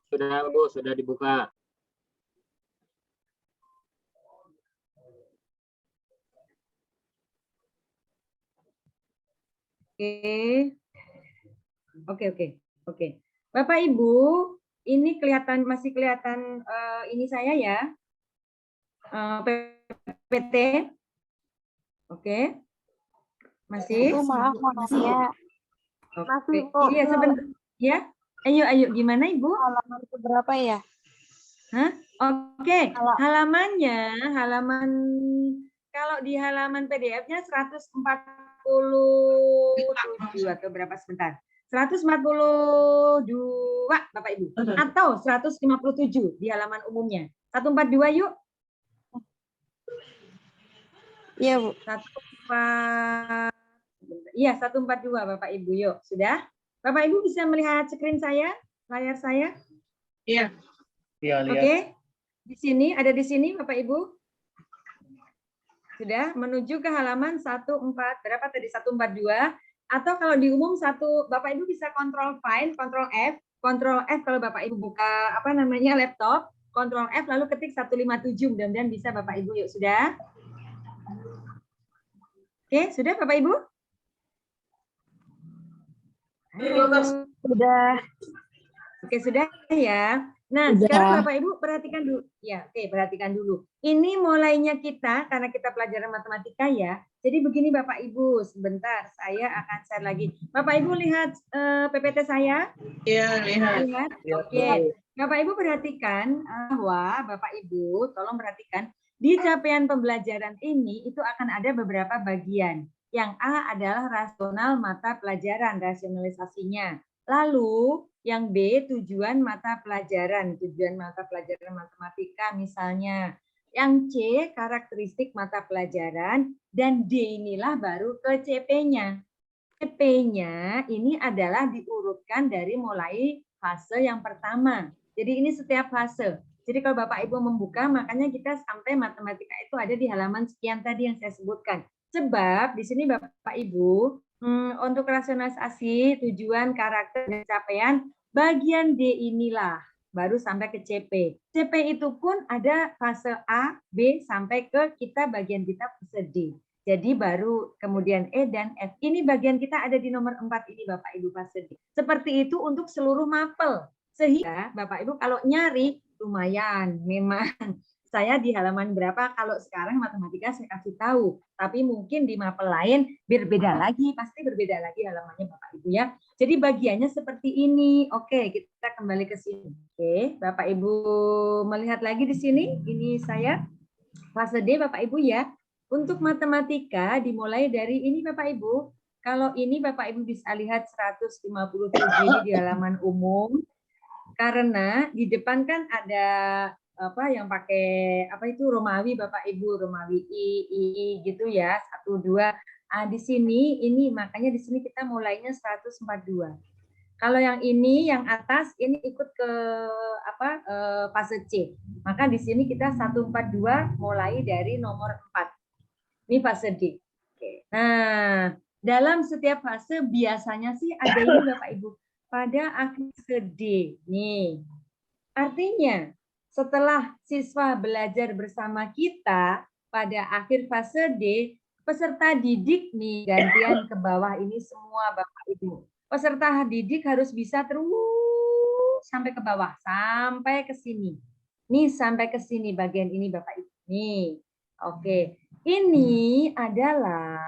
Sudah Bu, sudah dibuka. Oke. Bapak Ibu, ini masih kelihatan ini saya ya. PPT. Oke. Masih? Maaf ya. Oke. Iya, sebentar. Ya. Ayo gimana Ibu? Halaman berapa ya? Hah? Oke. Halaman kalau di halaman PDF-nya 147 atau berapa sebentar? 142 Bapak Ibu atau 157 di halaman umumnya. 142 yuk. Iya, Bu. 142 Bapak Ibu yuk. Sudah? Bapak Ibu bisa melihat screen saya, layar saya? Iya. Iya, lihat. Oke. Di sini ada di sini Bapak Ibu. Sudah menuju ke halaman 14 berapa tadi 142 atau kalau di umum Bapak Ibu bisa kontrol find, kontrol F kalau Bapak Ibu buka laptop, kontrol F lalu ketik 157 mudah-mudahan bisa Bapak Ibu yuk sudah. Oke, sudah Bapak Ibu? Sudah. Oke, sudah ya. Nah, Sudah. sekarang Bapak Ibu perhatikan dulu. Ya, oke, perhatikan dulu. Ini mulainya kita karena kita pelajaran matematika ya. Jadi begini Bapak Ibu, sebentar saya akan share lagi. Bapak Ibu lihat PPT saya? Iya, lihat. Lihat. Oke. Bapak Ibu perhatikan bahwa Bapak Ibu tolong perhatikan di capaian pembelajaran ini itu akan ada beberapa bagian. Yang A adalah rasional mata pelajaran, rasionalisasinya. Lalu Yang B, tujuan mata pelajaran. Tujuan mata pelajaran matematika misalnya. Yang C, karakteristik mata pelajaran. Dan D inilah baru ke CP-nya. CP-nya ini adalah diurutkan dari mulai fase yang pertama. Jadi ini setiap fase. Jadi kalau Bapak Ibu membuka, makanya kita sampai matematika itu ada di halaman sekian tadi yang saya sebutkan. Sebab di sini Bapak Ibu, untuk rasionalisasi, tujuan, karakter, dan capaian, bagian D inilah baru sampai ke CP. CP itu pun ada fase A, B, sampai ke kita bagian kita fase D. Jadi baru kemudian E dan F. Ini bagian kita ada di nomor 4 ini Bapak Ibu fase D. Seperti itu untuk seluruh mapel. Sehingga Bapak Ibu kalau nyari lumayan memang saya di halaman berapa kalau sekarang matematika saya kasih tahu. Tapi mungkin di mapel lain berbeda lagi. Pasti berbeda lagi halamannya Bapak Ibu ya. Jadi bagiannya seperti ini. Oke, kita kembali ke sini. Oke, Bapak Ibu melihat lagi di sini. Ini saya fase D Bapak Ibu ya. Untuk matematika dimulai dari ini Bapak Ibu. Kalau ini Bapak Ibu bisa lihat 157 ini di halaman umum. Karena di depan kan ada apa yang pakai apa itu Romawi Bapak Ibu, Romawi I gitu ya. 1 2. Di sini ini makanya di sini kita mulainya 142. Kalau yang ini yang atas ini ikut ke apa fase C. Maka di sini kita 142 mulai dari nomor 4. Ini fase D. Oke. Nah, dalam setiap fase biasanya sih ada ini Bapak Ibu. Pada akhir fase D. Nih. Artinya setelah siswa belajar bersama kita pada akhir fase D, peserta didik nih gantian ke bawah ini semua Bapak Ibu. Peserta didik harus bisa terus sampai ke bawah, sampai ke sini. Nih sampai ke sini bagian ini Bapak Ibu. Nih. Oke. Ini adalah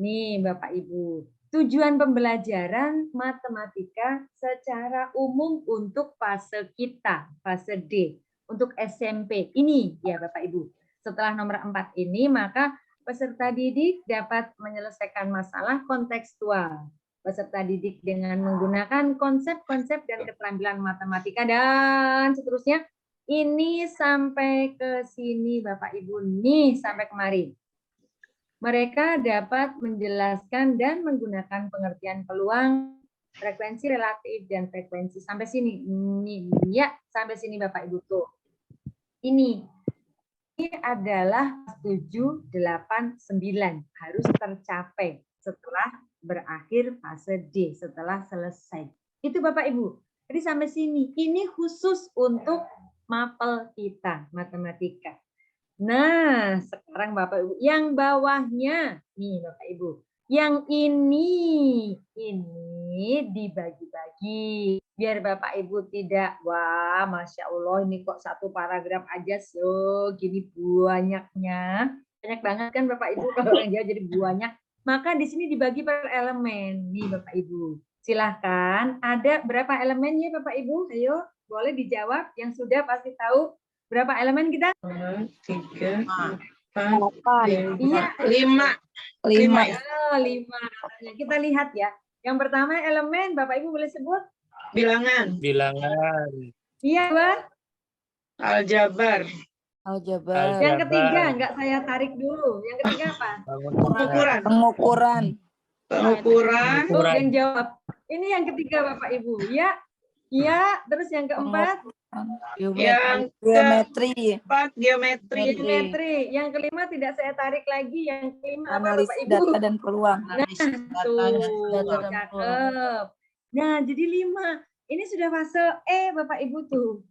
nih Bapak Ibu. Tujuan pembelajaran matematika secara umum untuk fase kita, fase D, untuk SMP. Ini ya Bapak Ibu. Setelah nomor 4 ini, maka peserta didik dapat menyelesaikan masalah kontekstual. Peserta didik dengan menggunakan konsep-konsep dan keterampilan matematika dan seterusnya. Ini sampai ke sini Bapak Ibu, nih sampai kemari. Mereka dapat menjelaskan dan menggunakan pengertian peluang, frekuensi relatif, dan frekuensi. Sampai sini. Ini, ya, sampai sini Bapak Ibu tuh. Ini adalah 7, 8, 9. Harus tercapai setelah berakhir fase D, setelah selesai. Itu Bapak Ibu. Jadi sampai sini. Ini khusus untuk mapel kita, matematika. Nah, sekarang Bapak Ibu, yang bawahnya, nih Bapak Ibu, yang ini dibagi-bagi. Biar Bapak Ibu tidak, wah Masya Allah ini kok satu paragraf aja segini banyaknya. Banyak banget kan Bapak Ibu, kalau orang Jawa jadi banyak. Maka di sini dibagi per elemen, nih Bapak Ibu. Silahkan, ada berapa elemennya Bapak Ibu? Ayo, boleh dijawab, yang sudah pasti tahu. Berapa elemen kita? 3, 4, 8. Iya. 5. 5. ya? 5. Kita lihat ya. Yang pertama elemen, Bapak Ibu boleh sebut? Bilangan. Bilangan. Iya, Pak. Aljabar. Aljabar. Yang ketiga, enggak saya tarik dulu. Yang ketiga apa? Pengukuran. Pengukuran. Pengukuran. Oh, yang jawab. Ini yang ketiga, Bapak Ibu. Ya. Iya, terus yang keempat? Yang Geometri. keempat geometri. Geometri. Yang kelima tidak saya tarik lagi. Yang kelima apa, Analisis Bapak Ibu? data dan peluang. Tuh, cakep. Nah, jadi 5. Ini sudah fase E, Bapak Ibu tuh.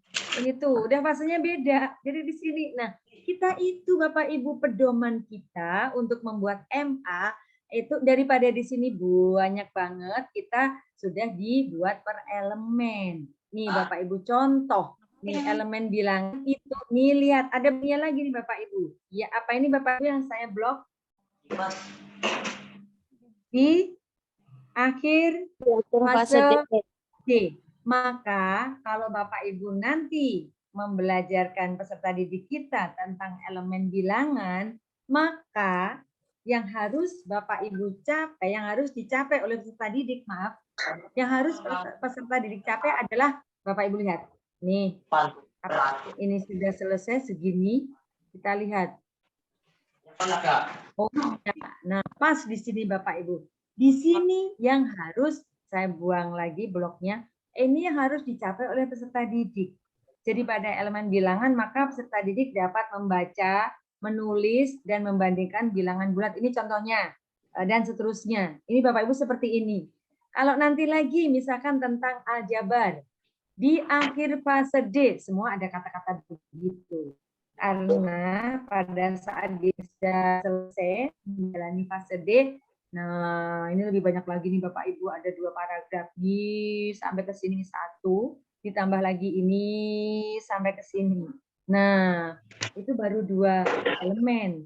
Ini tuh, udah fasenya beda. Jadi di sini. Nah, kita itu Bapak Ibu pedoman kita untuk membuat MA itu daripada di sini banyak banget, kita sudah dibuat per elemen. Nih Bapak Ibu contoh. Nih elemen bilang itu. Nih lihat, ada punya lagi nih Bapak Ibu. Ya, apa ini Bapak Ibu yang saya blok? Di akhir fase D. Maka kalau Bapak Ibu nanti membelajarkan peserta didik kita tentang elemen bilangan, maka yang harus Bapak Ibu capai, yang harus dicapai oleh peserta didik, maaf, Yang harus peserta didik capai adalah Bapak Ibu lihat. Nih, ini sudah selesai segini. Kita lihat. Oh, ya. Nah, pas di sini Bapak Ibu. Di sini yang harus saya buang lagi bloknya. Ini yang harus dicapai oleh peserta didik. Jadi pada elemen bilangan maka peserta didik dapat membaca, menulis, dan membandingkan bilangan bulat. Ini contohnya. Dan seterusnya. Ini Bapak Ibu seperti ini. Kalau nanti lagi misalkan tentang aljabar. Di akhir fase D, semua ada kata-kata begitu. Karena pada saat dia sudah selesai menjalani fase D, nah ini lebih banyak lagi nih Bapak Ibu, ada 2 paragraf nih sampai ke sini 1, ditambah lagi ini sampai ke sini. Nah, itu baru 2 elemen.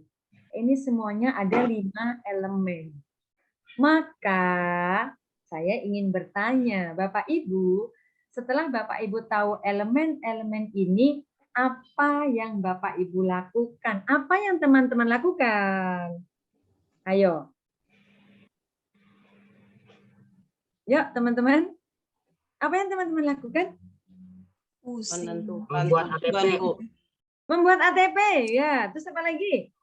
Ini semuanya ada 5 elemen. Maka saya ingin bertanya, Bapak Ibu, setelah Bapak Ibu tahu elemen-elemen ini, apa yang Bapak Ibu lakukan? Apa yang teman-teman lakukan? Ayo. Yuk, teman-teman. Apa yang teman-teman lakukan? Membuat ATP. Membuat ATP, ya. Terus apa lagi?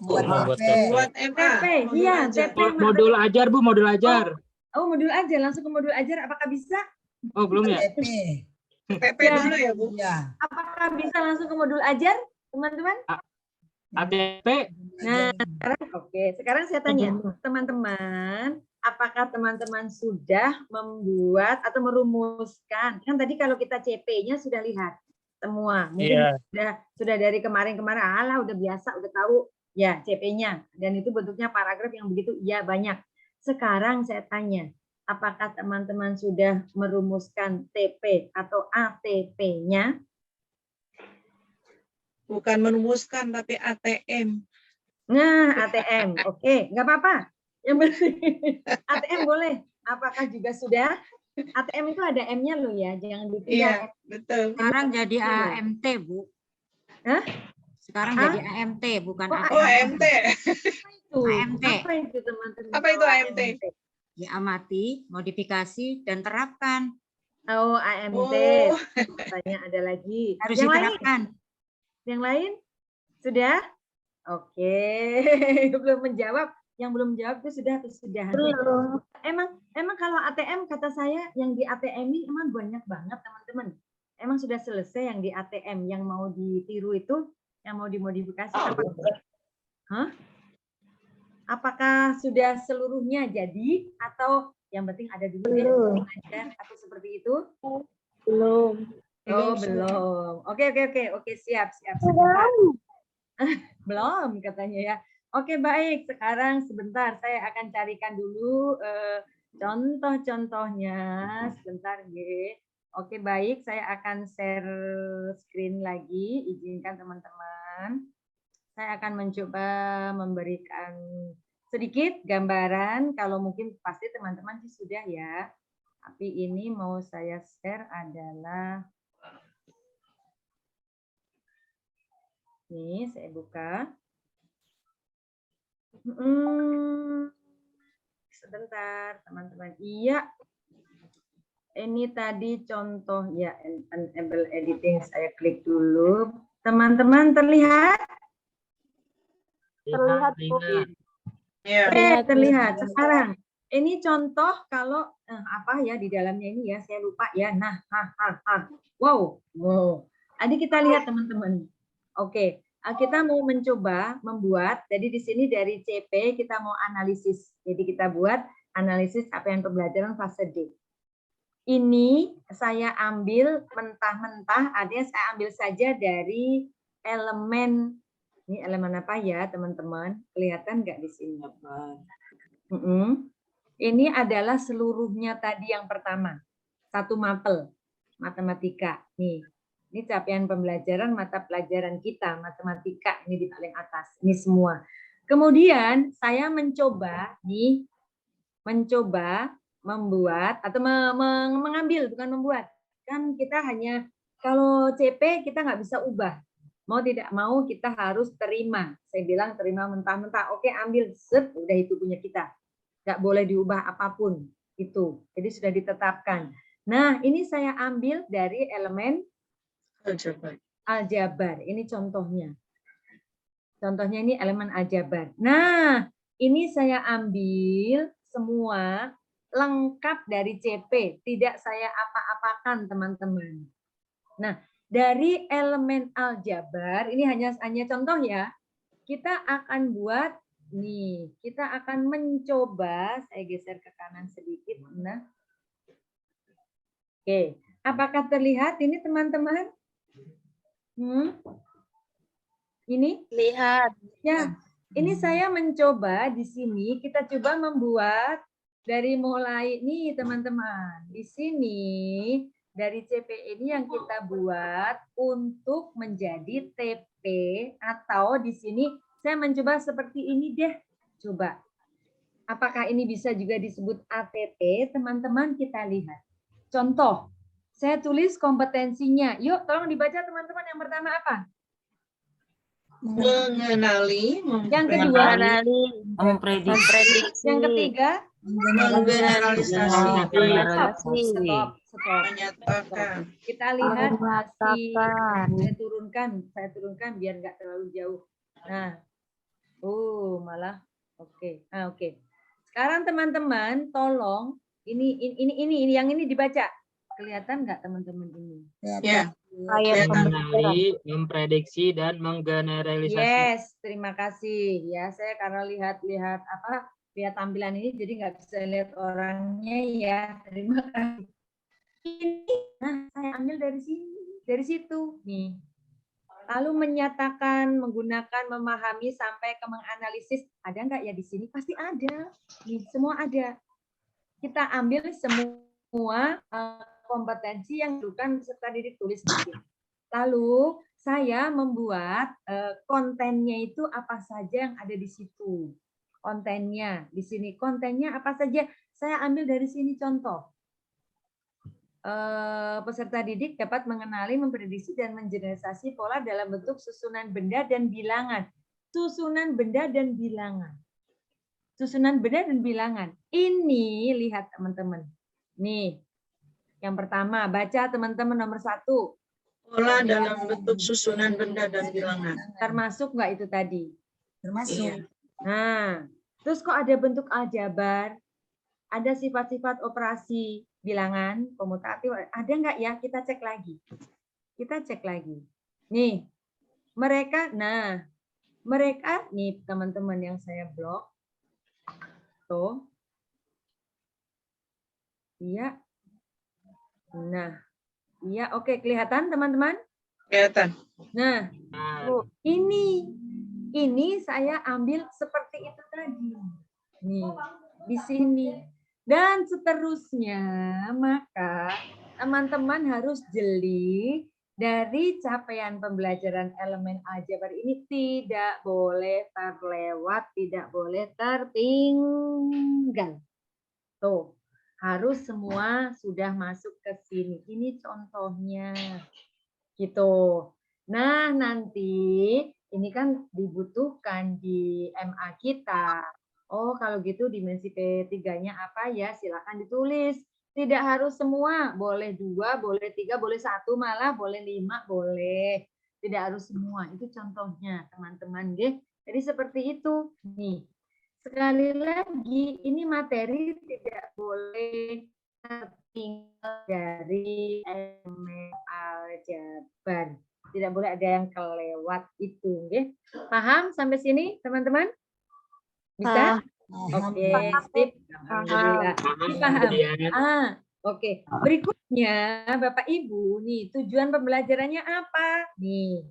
Buat TP. Buat MA. TP, iya. TP. Modul ajar, Bu, modul ajar. Oh, modul ajar. Langsung ke modul ajar. Apakah bisa? Oh, belum ya? TP. PP Ya. dulu ya, Bu. Ya. Apakah bisa langsung ke modul ajar, teman-teman? ATP. Nah, sekarang saya tanya, teman-teman, apakah teman-teman sudah membuat atau merumuskan? Kan tadi kalau kita CP-nya sudah lihat semua. Mungkin sudah dari kemarin-kemarin, alah udah biasa, udah tahu ya CP-nya. Dan itu bentuknya paragraf yang begitu, iya banyak. Sekarang saya tanya, apakah teman-teman sudah merumuskan TP atau ATP-nya? Bukan merumuskan, tapi ATM. Nah, ATM. Oke, nggak apa-apa. Yang penting ATM boleh. Apakah juga sudah? ATM itu ada M-nya loh ya, jangan dikira. Iya, betul. Sekarang jadi AMT, Bu. Hah? Sekarang jadi AMT, bukan Oh, ATM. Oh, AMT. Itu. AMT. Apa itu teman-teman? Apa itu AMT? Diamati, modifikasi, dan terapkan. Oh, AMT. Oh. Tanya ada lagi. Harus Yang lain? diterapkan. Yang lain? Sudah? Oke. Belum menjawab. Yang belum menjawab itu sudah atau sudah? Belum. Emang kalau ATM kata saya yang di ATM ini emang banyak banget teman-teman. Emang sudah selesai yang di ATM, yang mau ditiru itu, yang mau dimodifikasi apa? Hah? Apakah sudah seluruhnya jadi atau yang penting ada dulu deh, atau seperti itu? Belum. Oh, belum. Oke, siap. Belum katanya ya. Oke, baik. Sekarang sebentar saya akan carikan dulu contoh-contohnya. Sebentar, nggih. Oke, baik. Saya akan share screen lagi. Izinkan teman-teman. Saya akan mencoba memberikan sedikit gambaran. Kalau mungkin pasti teman-teman sih sudah ya. Tapi ini mau saya share adalah nih, saya buka. Sebentar, teman-teman. Iya. Ini tadi contoh ya, enable editing. Saya klik dulu. Teman-teman terlihat? Terlihat, Bu. Iya. Oke, terlihat. Sekarang ini contoh kalau apa ya di dalamnya ini ya, saya lupa ya. Nah, wow. Adik kita lihat teman-teman. Oke, kita mau mencoba membuat. Jadi di sini dari CP kita mau analisis. Jadi kita buat analisis capaian pembelajaran fase D. Ini saya ambil mentah-mentah. Artinya saya ambil saja dari elemen. Ini elemen apa ya teman-teman? Kelihatan nggak di sini? Ini adalah seluruhnya tadi yang pertama. Satu mapel, matematika. Nih, ini capaian pembelajaran mata pelajaran kita, matematika. Ini di paling atas. Ini semua. Kemudian saya mencoba membuat atau mengambil, bukan membuat. Kan kita hanya, kalau CP kita nggak bisa ubah. Mau tidak mau kita harus terima. Saya bilang terima mentah-mentah. Oke, ambil, set, udah itu punya kita. Nggak boleh diubah apapun. Itu. Jadi sudah ditetapkan. Nah, ini saya ambil dari elemen aljabar. Ini contohnya. Contohnya ini elemen aljabar. Nah, ini saya ambil semua lengkap dari CP. Tidak saya apa-apakan, teman-teman. Nah, dari elemen aljabar, ini hanya contoh ya. Kita akan buat, nih, kita akan mencoba, saya geser ke kanan sedikit. Nah, oke. Apakah terlihat ini, teman-teman? Ini? Lihat. Ya, ini saya mencoba di sini, kita coba membuat dari mulai, nih teman-teman, di sini, dari CP ini yang kita buat untuk menjadi TP, atau di sini saya mencoba seperti ini deh. Coba. Apakah ini bisa juga disebut ATP? Teman-teman kita lihat. Contoh, saya tulis kompetensinya. Yuk, tolong dibaca teman-teman. Yang pertama apa? Mengenali, Yang kedua, Memprediksi. yang ketiga, menggeneralisasi, stop. menyatakan. Kita lihat saya turunkan biar nggak terlalu jauh. Nah, malah oke. Nah, oke. Sekarang teman-teman, tolong ini yang ini dibaca. Kelihatan nggak teman-teman ini? Ya. Mengenali, memprediksi, dan menggeneralisasi. Yes, terima kasih. Ya, saya karena lihat tampilan ini jadi nggak bisa lihat orangnya ya. Terima kasih. Ini, nah saya ambil dari sini, dari situ nih. Lalu menyatakan, menggunakan, memahami sampai ke menganalisis. Ada nggak ya di sini? Pasti ada. Nih, semua ada. Kita ambil semua kompetensi yang bukan peserta didik tulis di sini. Lalu saya membuat kontennya itu apa saja yang ada di situ. Kontennya di sini, kontennya apa saja? Saya ambil dari sini contoh. Peserta didik dapat mengenali, memprediksi, dan mengeneralisasi pola dalam bentuk susunan benda dan bilangan. Susunan benda dan bilangan. Susunan benda dan bilangan. Ini lihat teman-teman. Nih, yang pertama baca teman-teman nomor 1. Pola dalam bentuk susunan benda dan bilangan. Termasuk nggak itu tadi? Termasuk. Iya. Nah, terus kok ada bentuk aljabar? Ada sifat-sifat operasi bilangan, komutatif, ada nggak ya? Kita cek lagi. Kita cek lagi. Nih, mereka nih teman-teman yang saya blok. Tuh. Iya. Nah, iya, oke, kelihatan teman-teman? Kelihatan. Nah, ini saya ambil seperti itu tadi. Nih, di sini. Dan seterusnya, maka teman-teman harus jeli dari capaian pembelajaran elemen aljabar ini tidak boleh terlewat, tidak boleh tertinggal. Tuh, harus semua sudah masuk ke sini. Ini contohnya. Gitu. Nah, nanti ini kan dibutuhkan di MA kita. Oh, kalau gitu dimensi P3-nya apa ya? Silakan ditulis. Tidak harus semua. Boleh 2, boleh 3, boleh 1, malah boleh 5, boleh. Tidak harus semua. Itu contohnya, teman-teman. Jadi seperti itu. Nih. Sekali lagi, ini materi tidak boleh tertinggal dari elemen aljabar. Tidak boleh ada yang kelewat itu. Paham sampai sini, teman-teman? Bisa? Oke, sip. Alhamdulillah. Paham. Oke. Berikutnya, Bapak Ibu, nih tujuan pembelajarannya apa? Nih.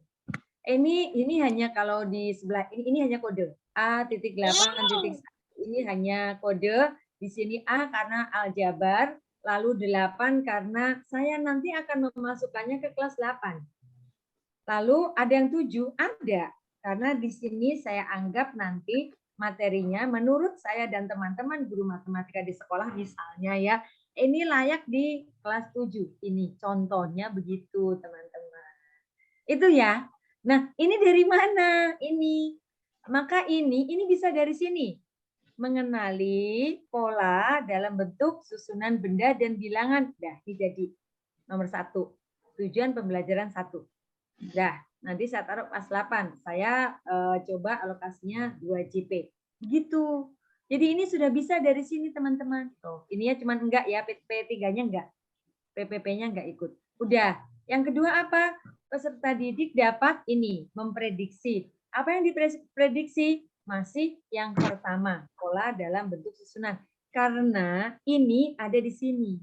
Ini hanya kalau di sebelah ini hanya kode A.8.1. Ini hanya kode. Di sini A karena aljabar, lalu 8 karena saya nanti akan memasukkannya ke kelas 8. Lalu ada yang 7? Ada. Karena di sini saya anggap nanti materinya menurut saya dan teman-teman guru matematika di sekolah misalnya ya, ini layak di kelas 7. Ini contohnya begitu, teman-teman. Itu ya. Nah, ini dari mana? Ini. Maka ini bisa dari sini. mengenali pola dalam bentuk susunan benda dan bilangan. Dah, ini jadi nomor 1. Tujuan pembelajaran 1. Dah, nanti saya taruh pas 8. Saya coba alokasinya 2 JP. Begitu. Jadi ini sudah bisa dari sini teman-teman. Tuh, ini ya cuman enggak ya, P3-nya enggak. PPP-nya enggak ikut. Udah. Yang kedua apa? Peserta didik dapat ini, memprediksi. Apa yang diprediksi? Masih yang pertama, pola dalam bentuk susunan. Karena ini ada di sini.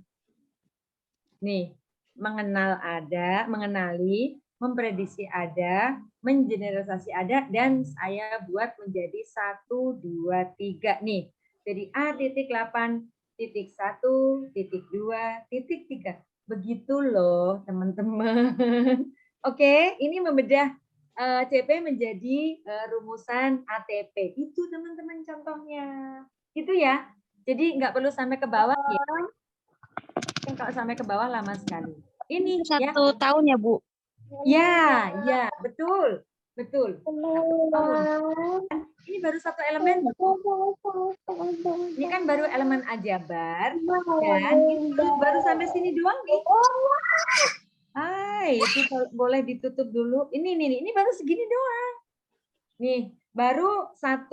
Nih, mengenali, memprediksi ada, mengeneralisasi ada, dan saya buat menjadi 1, 2, 3. Nih, jadi A.8.1.2.3. Begitu loh, teman-teman. Oke, ini membedah CP menjadi rumusan ATP. Itu teman-teman contohnya. Itu ya. Jadi nggak perlu sampai ke bawah ya. Kalau sampai ke bawah lama sekali. Ini ya. 1 tahun ya, Bu? Ya, betul. Betul. 1 tahun. Ini baru 1 elemen. Ini kan baru elemen aljabar dan itu baru sampai sini doang nih. Itu boleh ditutup dulu. Ini baru segini doang. Nih, baru 1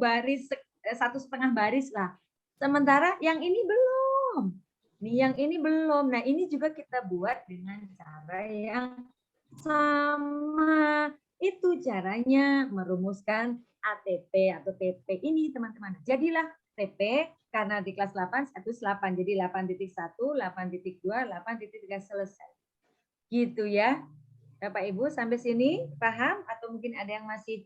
baris, 1,5 baris lah. Sementara yang ini belum. Nih, yang ini belum. Nah, ini juga kita buat dengan cara yang sama. Itu caranya merumuskan ATP atau TP ini, teman-teman. Jadilah TP karena di kelas 8, 8. Jadi 8.1, 8.2, 8.3 selesai. Gitu ya. Bapak Ibu sampai sini paham atau mungkin ada yang masih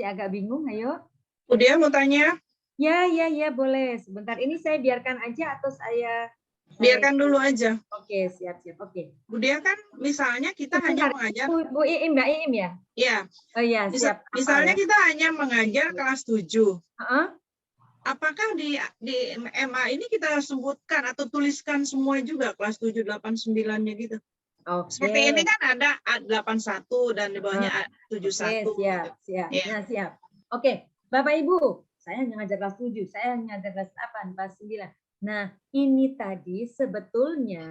agak bingung? Ayo. Bu Dia mau tanya? Ya, boleh. Sebentar ini saya biarkan aja atau saya Biarkan dulu aja. Oke, siap. Oke. Bu Dia kan misalnya kita hanya mengajar. Bu Iim, Mbak Iim ya? Iya. Oh iya, siap. Misalnya kita hanya mengajar kelas 7. Apakah di MA ini kita sebutkan atau tuliskan semua juga kelas 7, 8, 9-nya gitu? Oke. Seperti ini kan ada 81 dan di bawahnya 71. Siap. Ya. Nah, siap. Oke, Bapak Ibu, saya ngajar kelas 7, saya ngajar kelas 8, kelas 9. Nah, ini tadi sebetulnya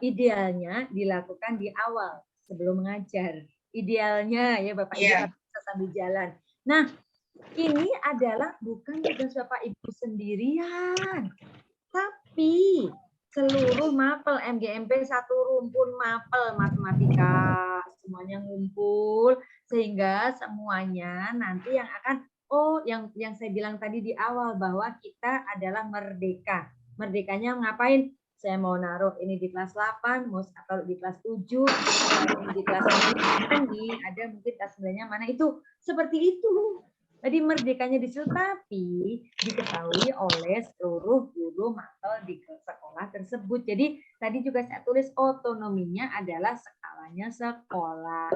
idealnya dilakukan di awal sebelum mengajar. Idealnya ya Bapak Ibu bisa sambil jalan. Nah, ini adalah bukan tugas Bapak Ibu sendirian, tapi seluruh mapel MGMP satu rumpun mapel matematika semuanya ngumpul sehingga semuanya nanti yang akan yang saya bilang tadi di awal bahwa kita adalah merdeka. Merdekanya ngapain? Saya mau naruh ini di kelas 8, mau atau di kelas 7, ini di kelas 9, ada mungkin kelas 9-nya mana itu. Seperti itu. Jadi merdekanya di situ, tapi diketahui oleh seluruh guru mapel di sekolah tersebut. Jadi tadi juga saya tulis otonominya adalah skalanya sekolah.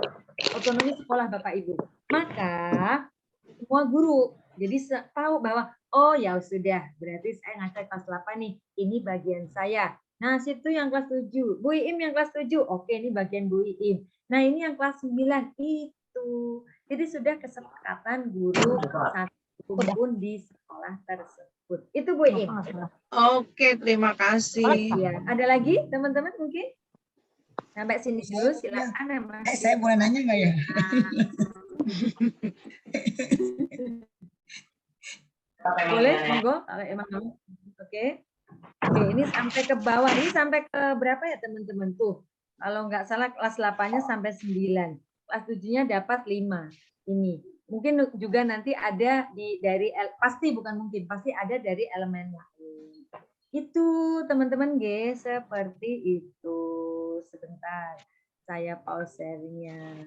Otonomi sekolah Bapak Ibu. Maka semua guru jadi tahu bahwa ya sudah berarti saya ngajar kelas 8 nih. Ini bagian saya. Nah, situ yang kelas 7. Bu Iim yang kelas 7. Oke, ini bagian Bu Iim. Nah, ini yang kelas 9 itu. Jadi sudah kesepakatan guru satu pun di sekolah tersebut. Itu Bu Iim. Oke, terima kasih. Ya. Ada lagi teman-teman mungkin? Sampai sini dulu silakan. Saya boleh nanya nggak ya? Boleh, monggo kalau emang mau. Oke. Oke, ini sampai ke bawah. Ini sampai ke berapa ya teman-teman tuh? Kalau nggak salah kelas 8-nya sampai 9. Kelas 7-nya dapat 5. Ini. Mungkin juga nanti ada pasti ada dari elemen lain. Itu teman-teman G, seperti itu. Sebentar. Saya pause share-nya.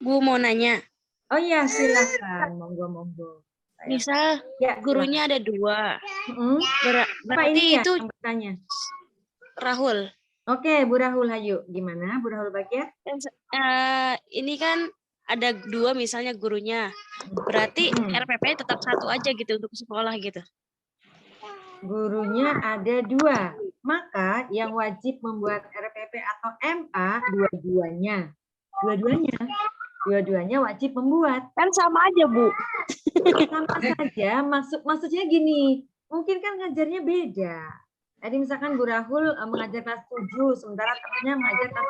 Bu mau nanya. Oh iya, silakan. Monggo. Misal gurunya ada 2. Berarti itu tanya. Rahul. Oke, Bu Rahul, ayo. Gimana Bu Rahul Bagia? Ini kan ada 2 misalnya gurunya. Berarti RPP tetap 1 aja gitu untuk sekolah gitu. Gurunya ada 2. Maka yang wajib membuat RPP atau MA dua-duanya. Dua-duanya wajib membuat. Kan sama aja, Bu. Sama saja, maksudnya gini, mungkin kan ngajarnya beda. Jadi misalkan Bu Rahul mengajar kelas 7, sementara temannya mengajar kelas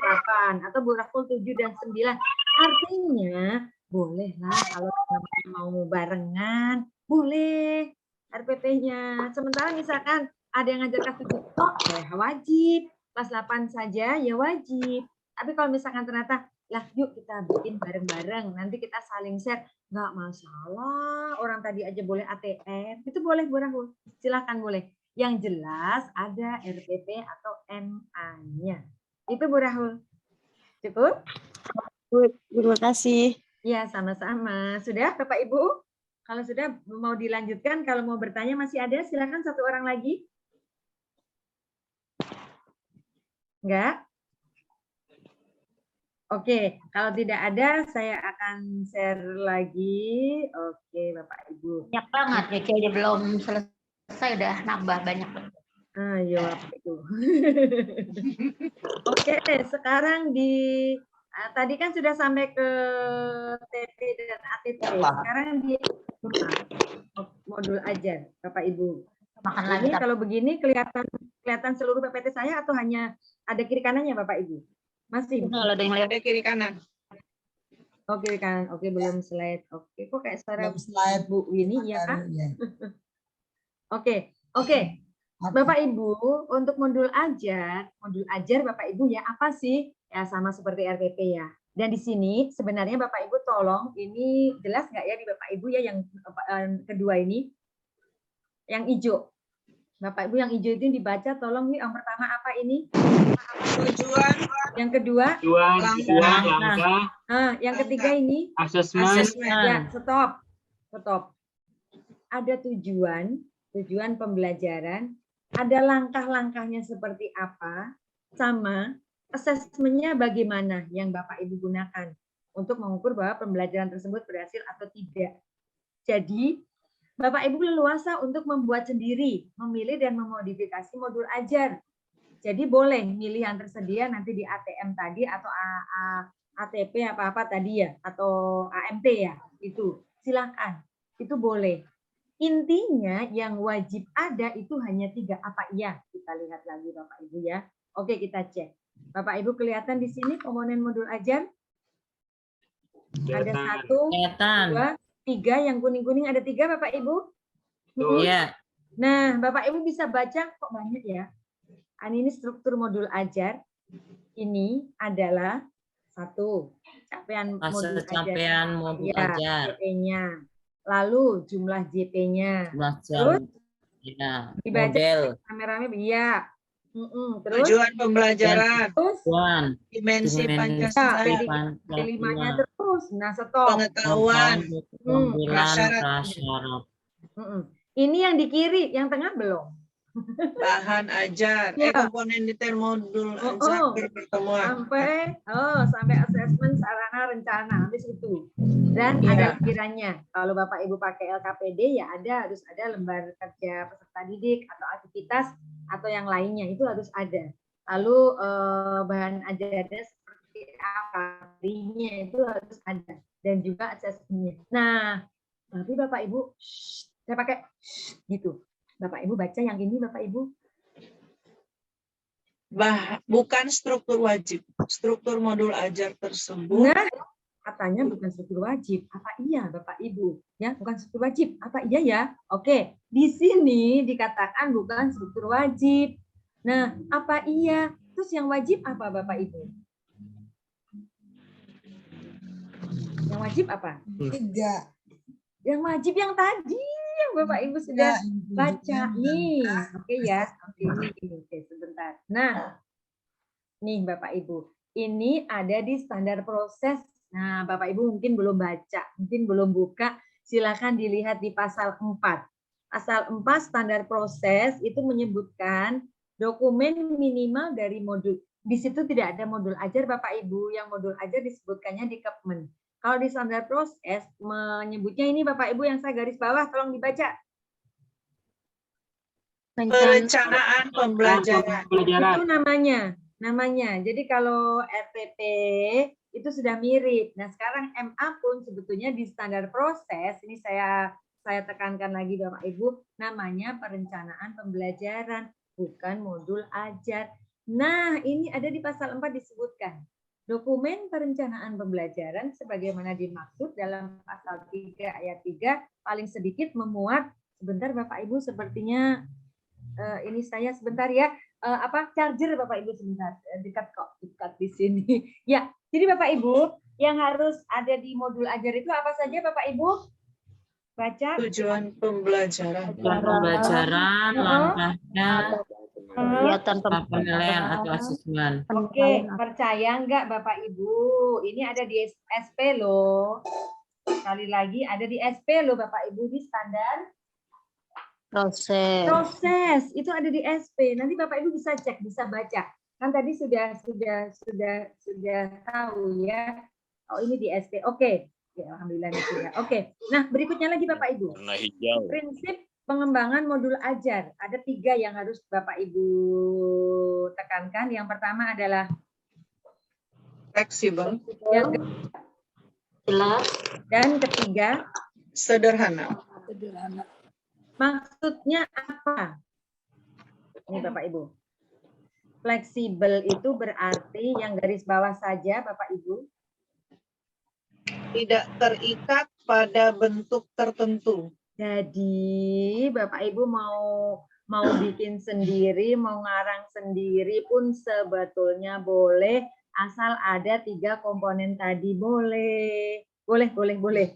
8, atau Bu Rahul 7 dan 9. Artinya, bolehlah kalau namanya mau barengan, boleh RPP-nya. Sementara misalkan ada yang ngajar kelas 7, oh ya wajib. Kelas 8 saja ya wajib. Tapi kalau misalkan ternyata, lah yuk kita bikin bareng-bareng, nanti kita saling share, nggak masalah, orang tadi aja boleh ATM, itu boleh Bu Rahul, silakan boleh. Yang jelas ada RPP atau MA-nya. Itu Bu Rahul. Cukup? Terima kasih. Ya, sama-sama. Sudah Bapak Ibu? Kalau sudah mau dilanjutkan, kalau mau bertanya masih ada, silakan satu orang lagi. Enggak? Oke, kalau tidak ada, saya akan share lagi. Oke, Bapak Ibu. Banyak banget ya, aja belum selesai udah nambah banyak. Ayo, Bapak Ibu. Oke, sekarang tadi kan sudah sampai ke TP dan ATP. Sekarang di modul ajar, Bapak Ibu. Makan Ini lagi. kalau begini kelihatan seluruh PPT saya atau hanya ada kiri kanannya, Bapak Ibu? Masih. Kalau ada yang lewat. Ada kiri kanan. Oke kan, oke belum slide. Oke, kok kayak suara Belum slide. Bu Winnie ya Baru, kan? ya. Oke. Bapak Ibu, untuk modul ajar Bapak Ibu ya apa sih? Ya sama seperti RPP ya. Dan di sini sebenarnya Bapak Ibu tolong ini jelas nggak ya di Bapak Ibu ya yang kedua ini? Yang hijau. Bapak Ibu yang hijau itu dibaca tolong nih yang pertama apa ini? Tujuan, Yang kedua? Tujuan, Langkah. langkah, Yang ketiga ini? asesmen, Ya, stop. Ada tujuan pembelajaran, ada langkah-langkahnya seperti apa, sama asesmennya bagaimana yang Bapak Ibu gunakan untuk mengukur bahwa pembelajaran tersebut berhasil atau tidak. Jadi, Bapak Ibu leluasa untuk membuat sendiri, memilih dan memodifikasi modul ajar. Jadi boleh milih yang tersedia nanti di ATM tadi atau ATP apa-apa tadi ya, atau AMT ya, itu silakan, itu boleh. Intinya yang wajib ada itu hanya 3 apa iya, kita lihat lagi Bapak Ibu ya. Oke, kita cek. Bapak Ibu kelihatan di sini komponen modul ajar? Ada 1, 2, 3, yang kuning-kuning ada 3 Bapak Ibu? Iya. Nah, Bapak Ibu bisa baca kok banyak ya. Ini struktur modul ajar. Ini adalah 1, capaian modul ajar. JP-nya. Lalu jumlah JP-nya. Terus dibaca rame-rame ya. Terus tujuan pembelajaran, terus dimensi Pancasila, P5-nya terus. Nah, stop. pengetahuan, prasyarat. Ini yang di kiri, yang tengah belum. bahan ajar, Ya. komponen detail modul ajar pertemuan. Sampai asesmen sarana rencana habis itu. Dan ada lampirannya. Kalau Bapak Ibu pakai LKPD ya harus ada lembar kerja peserta didik atau aktivitas atau yang lainnya itu harus ada. Lalu bahan ajarnya seperti apa, itu harus ada dan juga asesmennya. Nah, tapi Bapak Ibu saya pakai gitu. Bapak Ibu baca yang ini Bapak Ibu. Bukan struktur wajib, struktur modul ajar tersebut. Nah, katanya bukan struktur wajib. Apa iya Bapak Ibu? Ya, bukan struktur wajib. Apa iya ya? Oke, di sini dikatakan bukan struktur wajib. Nah, apa iya? Terus yang wajib apa Bapak Ibu? Yang wajib apa? 3. Yang wajib yang tadi yang Bapak Ibu sudah baca nih. Oke ya. Oke, sebentar. Nah, nih Bapak Ibu, ini ada di standar proses. Nah, Bapak Ibu mungkin belum baca, mungkin belum buka, silakan dilihat di pasal 4. Pasal 4 standar proses itu menyebutkan dokumen minimal dari modul. Di situ tidak ada modul ajar Bapak Ibu, yang modul ajar disebutkannya di Kepmen. Kalau di standar proses menyebutnya ini Bapak Ibu yang saya garis bawah, tolong dibaca. Perencanaan pembelajaran. Itu namanya. namanya. Jadi kalau RPP itu sudah mirip. Nah, sekarang MA pun sebetulnya di standar proses, ini saya tekankan lagi Bapak Ibu, namanya perencanaan pembelajaran, bukan modul ajar. Nah, ini ada di pasal 4 disebutkan. Dokumen perencanaan pembelajaran sebagaimana dimaksud dalam pasal 3 ayat 3 paling sedikit memuat, sebentar Bapak Ibu sepertinya ini saya sebentar ya, charger Bapak Ibu sebentar, dekat kok, dekat di sini. Ya, jadi Bapak Ibu yang harus ada di modul ajar itu apa saja Bapak Ibu? Baca. Tujuan pembelajaran. Tujuan pembelajaran, langkahnya, Kegiatan penilaian atau asesmen. Oke, percaya enggak Bapak Ibu? Ini ada di SP loh. Sekali lagi ada di SP loh Bapak Ibu, di standar proses. Itu ada di SP. Nanti Bapak Ibu bisa cek, bisa baca. Kan tadi sudah tahu ya. Oh, ini di SP. Oke. Ya, alhamdulillah ya. Oke. Nah, berikutnya lagi Bapak Ibu. Prinsip pengembangan modul ajar. Ada 3 yang harus Bapak Ibu tekankan. Yang pertama adalah Fleksibel. yang jelas, dan ketiga Sederhana. Sederhana. maksudnya apa? Ini Bapak Ibu. Fleksibel itu berarti yang garis bawah saja Bapak Ibu. Tidak terikat pada bentuk tertentu. Jadi Bapak Ibu mau bikin sendiri, mau ngarang sendiri pun sebetulnya boleh, asal ada 3 komponen tadi boleh. Boleh.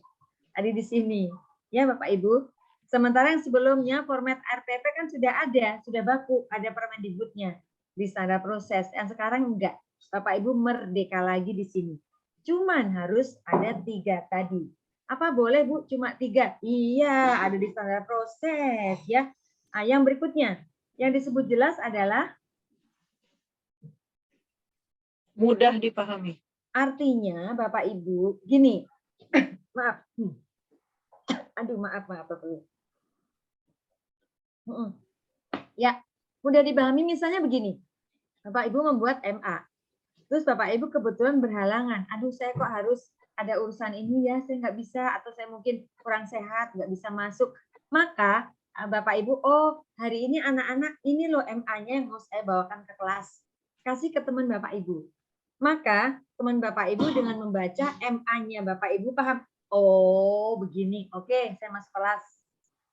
Ada di sini. Ya Bapak Ibu. Sementara yang sebelumnya format RPP kan sudah ada, sudah baku, ada Permendikbudnya di standar proses. Yang sekarang enggak. Bapak Ibu merdeka lagi di sini. Cuman harus ada 3 tadi. Apa boleh Bu cuma 3? Iya, ada di standar proses ya. Nah, yang berikutnya yang disebut jelas adalah Mudah dipahami. artinya Bapak Ibu gini. Maaf. Aduh, maaf Bapak Ibu. Ya, mudah dipahami misalnya begini. Bapak Ibu membuat MA. Terus Bapak Ibu kebetulan berhalangan. Aduh, saya kok harus ada urusan ini ya, saya nggak bisa, atau saya mungkin kurang sehat, nggak bisa masuk. Maka Bapak Ibu, oh hari ini anak-anak ini loh MA-nya yang mau saya bawakan ke kelas. Kasih ke teman Bapak Ibu. Maka teman Bapak Ibu dengan membaca MA-nya Bapak Ibu paham, oh begini, oke saya masuk kelas.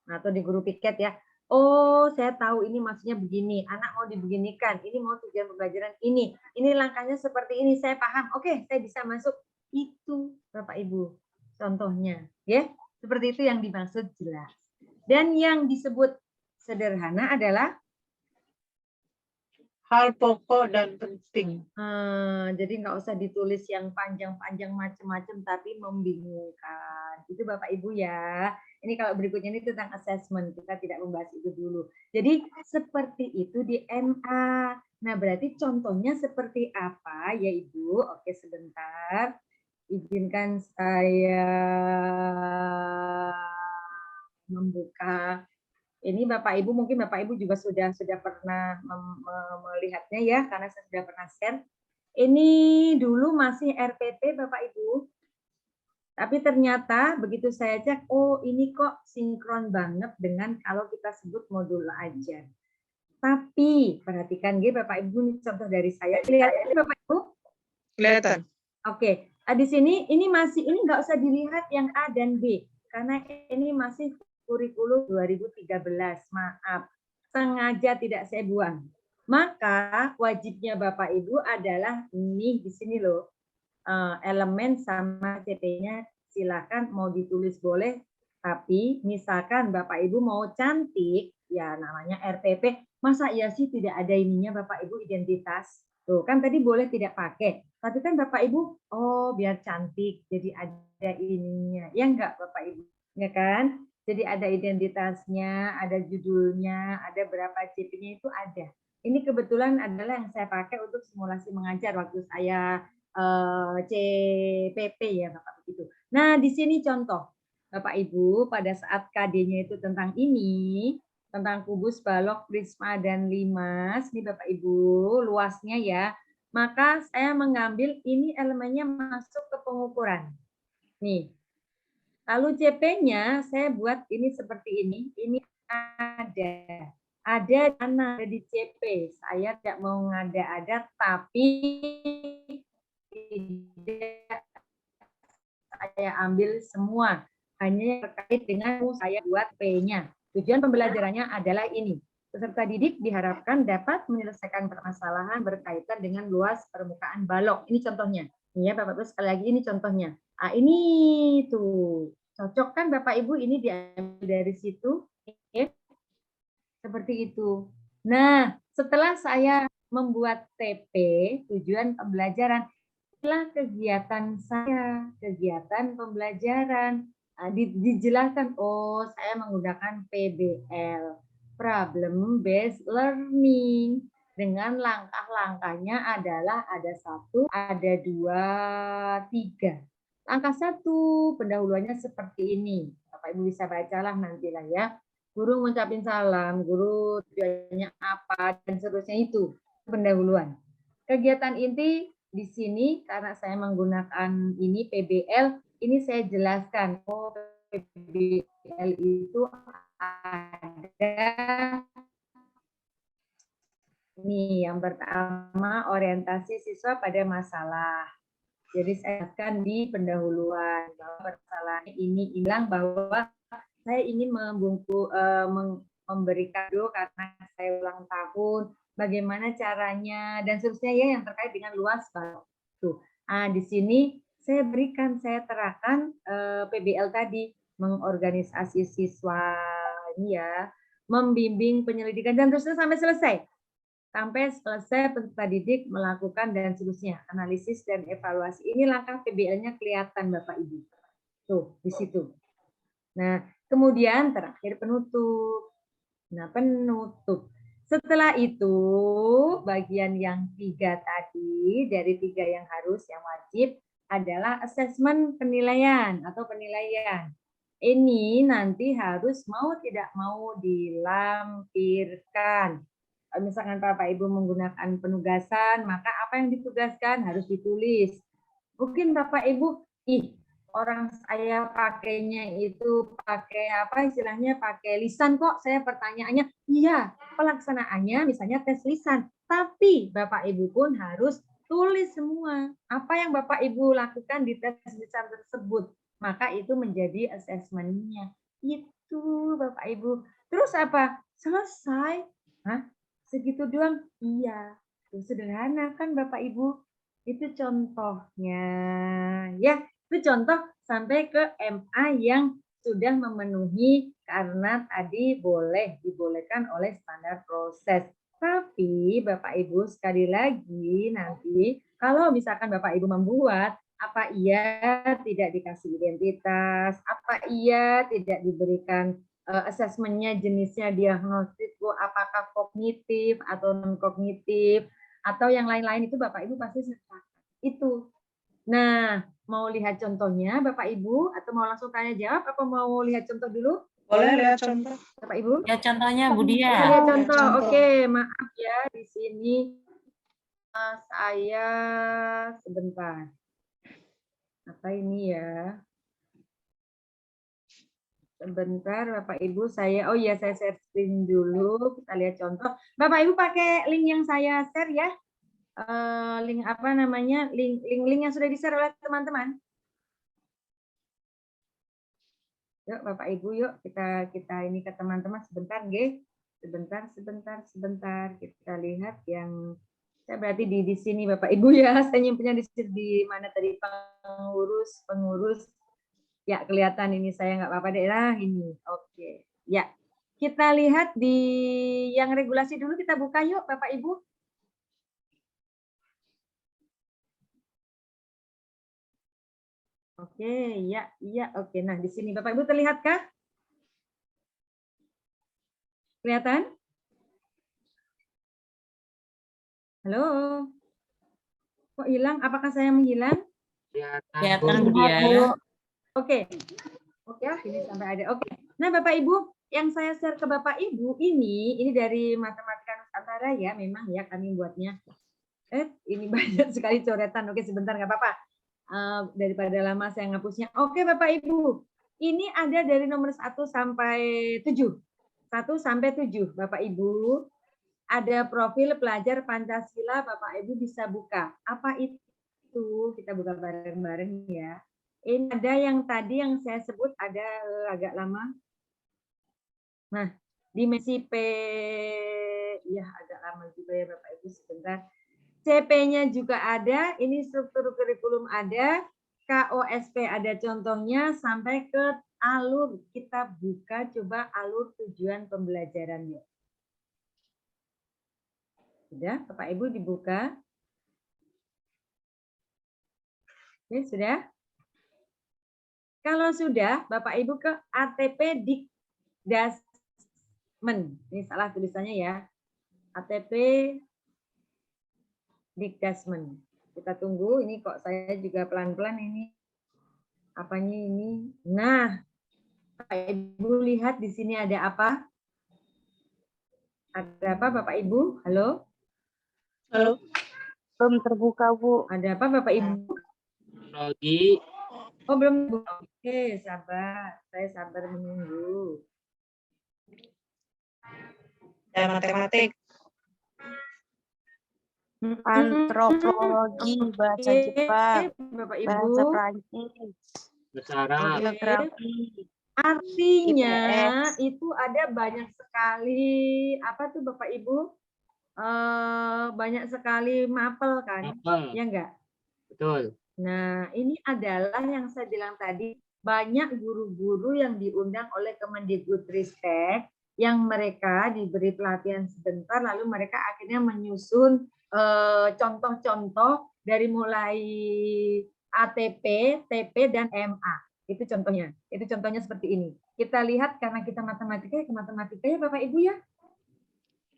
Nah, atau di guru piket ya. Oh, saya tahu ini maksudnya begini. Anak mau dibeginikan. Ini mau tujuan pembelajaran ini. Ini langkahnya seperti ini. Saya paham. Oke, saya bisa masuk. Itu, Bapak Ibu. Contohnya. Ya, seperti itu yang dimaksud jelas. Dan yang disebut sederhana adalah Hal pokok dan penting. jadi nggak usah ditulis yang panjang-panjang macam-macam tapi membingungkan. Itu Bapak Ibu ya. Ini kalau berikutnya ini tentang assessment. Kita tidak membahas itu dulu. Jadi seperti itu di MA. Nah, berarti contohnya seperti apa ya Ibu? Oke, sebentar. Izinkan saya membuka. Ini Bapak Ibu, mungkin Bapak Ibu juga sudah pernah melihatnya ya, karena saya sudah pernah share. Ini dulu masih RPP Bapak Ibu. Tapi ternyata begitu saya cek, oh ini kok sinkron banget dengan kalau kita sebut modul ajar. Tapi perhatikan Bapak Ibu, ini contoh dari saya. Lihat ini Bapak Ibu. Kelihatan. Oke, di sini ini nggak usah dilihat yang A dan B karena ini masih kurikulum 2013. Maaf, sengaja tidak saya buang. Maka wajibnya Bapak Ibu adalah ini di sini loh. Elemen sama CP-nya silakan mau ditulis boleh, tapi misalkan Bapak Ibu mau cantik, ya namanya RPP, masa iya sih tidak ada ininya Bapak Ibu identitas? Tuh kan tadi boleh tidak pakai, tapi kan Bapak Ibu, oh biar cantik, jadi ada ininya, ya enggak Bapak Ibu, ya kan? Jadi ada identitasnya, ada judulnya, ada berapa CP-nya itu ada. Ini kebetulan adalah yang saya pakai untuk simulasi mengajar waktu saya CPP ya Bapak begitu. Nah di sini contoh Bapak Ibu pada saat KD-nya itu tentang ini, tentang kubus, balok, prisma, dan limas. Ini Bapak Ibu, luasnya ya. Maka saya mengambil ini elemennya masuk ke pengukuran. Nih. Lalu CP-nya saya buat ini seperti ini. Ini ada dana di CP. Saya tidak mau ngada-ada, tapi tidak saya ambil semua. Hanya terkait dengan saya buat P-nya. Tujuan pembelajarannya adalah ini. Peserta didik diharapkan dapat menyelesaikan permasalahan berkaitan dengan luas permukaan balok. Ini contohnya. Ini ya Bapak Ibu, sekali lagi ini contohnya. Ah, ini tuh. Cocok kan Bapak Ibu, ini diambil dari situ. Ya. Seperti itu. Nah, setelah saya membuat TP, tujuan pembelajaran, inilah kegiatan saya, kegiatan pembelajaran. Dijelaskan, oh saya menggunakan PBL, Problem Based Learning. Dengan langkah-langkahnya adalah ada 1, ada 2, 3. Langkah 1, pendahuluannya seperti ini. Bapak Ibu bisa bacalah nantilah ya. Guru ngucapin salam, guru tujuannya apa, dan seterusnya itu. Pendahuluan. Kegiatan inti di sini, karena saya menggunakan ini PBL, ini saya jelaskan. Oh, PBL itu ada ini yang pertama, orientasi siswa pada masalah. Jadi saya jelaskan di pendahuluan bahwa masalah ini bilang bahwa saya ingin memberikan kado karena saya ulang tahun, bagaimana caranya dan seterusnya ya yang terkait dengan luas balok. Tuh. Nah, di sini saya terahkan PBL tadi, mengorganisasi siswa ini ya, membimbing penyelidikan dan terusnya sampai selesai. Sampai selesai peserta didik melakukan dan seterusnya, analisis dan evaluasi. Ini langkah PBL-nya kelihatan Bapak Ibu. Tuh, di situ. Nah, kemudian terakhir penutup. Nah, penutup. Setelah itu, bagian yang 3 tadi, dari 3 yang harus, yang wajib, adalah asesmen penilaian atau penilaian. Ini nanti harus mau tidak mau dilampirkan. Misalkan Bapak Ibu menggunakan penugasan, maka apa yang ditugaskan harus ditulis. Mungkin Bapak Ibu, orang saya pakainya itu pakai apa istilahnya, pakai lisan kok, saya pertanyaannya, iya, pelaksanaannya misalnya tes lisan. Tapi Bapak Ibu pun harus tulis semua. Apa yang Bapak Ibu lakukan di tes lisan tersebut. Maka itu menjadi asesmennya. Itu Bapak Ibu. Terus apa? Selesai. Hah? Segitu doang? Iya. Sederhana kan Bapak Ibu? Itu contohnya. Ya, itu contoh sampai ke MA yang sudah memenuhi karena tadi dibolehkan oleh standar proses. Tapi Bapak Ibu sekali lagi nanti kalau misalkan Bapak Ibu membuat, apa iya tidak dikasih identitas, apa iya tidak diberikan asesmennya jenisnya diagnostik, apakah kognitif atau non kognitif atau yang lain-lain itu Bapak Ibu pasti sepakat itu. Nah, mau lihat contohnya Bapak Ibu atau mau langsung tanya jawab apa mau lihat contoh dulu? Boleh lihat contoh. Bapak Ibu? Ya contohnya Bu Dia. Lihat contoh. Oke, maaf ya di sini saya sebentar. Apa ini ya? Sebentar Bapak Ibu, saya share screen dulu, kita lihat contoh. Bapak Ibu pakai link yang saya share ya. Link apa namanya? Link yang sudah di-share oleh teman-teman. Yuk Bapak Ibu, yuk kita ini ke teman-teman sebentar, nggih. Sebentar. Kita lihat yang saya berarti di sini Bapak Ibu ya. Saya nyimpennya di mana tadi pengurus. Ya, kelihatan ini saya nggak apa-apa deh lah ini. Oke. Ya. Kita lihat di yang regulasi dulu, kita buka yuk Bapak Ibu. Oke, iya, oke. Nah, di sini Bapak Ibu terlihatkah? Kelihatan? Halo? Kok hilang? Apakah saya menghilang? Kelihatan Bu Dia. Oke. Oke, ini sampai ada. Oke. Nah, Bapak Ibu, yang saya share ke Bapak Ibu ini dari Matematika Nusantara ya, memang ya kami buatnya. Ini banyak sekali coretan. Oke, sebentar nggak apa-apa. Daripada lama saya ngapusnya. Oke, Bapak Ibu. Ini ada dari nomor 1 sampai 7. 1 sampai 7, Bapak Ibu. Ada profil pelajar Pancasila, Bapak Ibu bisa buka. Apa itu? Kita buka bareng-bareng ya. Ini ada yang tadi yang saya sebut ada agak lama. Nah, dimensi P, ya agak lama juga ya Bapak Ibu, sebentar. CP-nya juga ada, ini struktur kurikulum ada, KOSP ada contohnya, sampai ke alur. Kita buka coba alur tujuan pembelajarannya. Sudah, Bapak Ibu dibuka. Oke, sudah? Kalau sudah, Bapak Ibu ke ATP Dikdasmen. Ini salah tulisannya ya. ATP Dikdasmen. Kita tunggu, ini kok saya juga pelan-pelan ini. Apanya ini? Nah, Bapak Ibu lihat di sini ada apa? Ada apa Bapak Ibu? Halo? Halo. Belum terbuka, Bu. Ada apa Bapak Ibu? Lagi. Oh, belum. Oke, sabar. Saya sabar menunggu. Ya, matematik. Antropologi, bahasa Jepang, Bapak Ibu. bahasa Prancis, Bahasa Arab. geografi. Artinya IPS. itu ada banyak sekali apa tuh Bapak Ibu? Banyak sekali mapel kan? Mapel. Ya enggak? Betul. Nah, ini adalah yang saya bilang tadi, banyak guru-guru yang diundang oleh Kemendikbudristek yang mereka diberi pelatihan sebentar, lalu mereka akhirnya menyusun contoh-contoh dari mulai ATP, TP, dan MA. Itu contohnya. Itu contohnya seperti ini. Kita lihat karena kita matematika ya Bapak Ibu ya?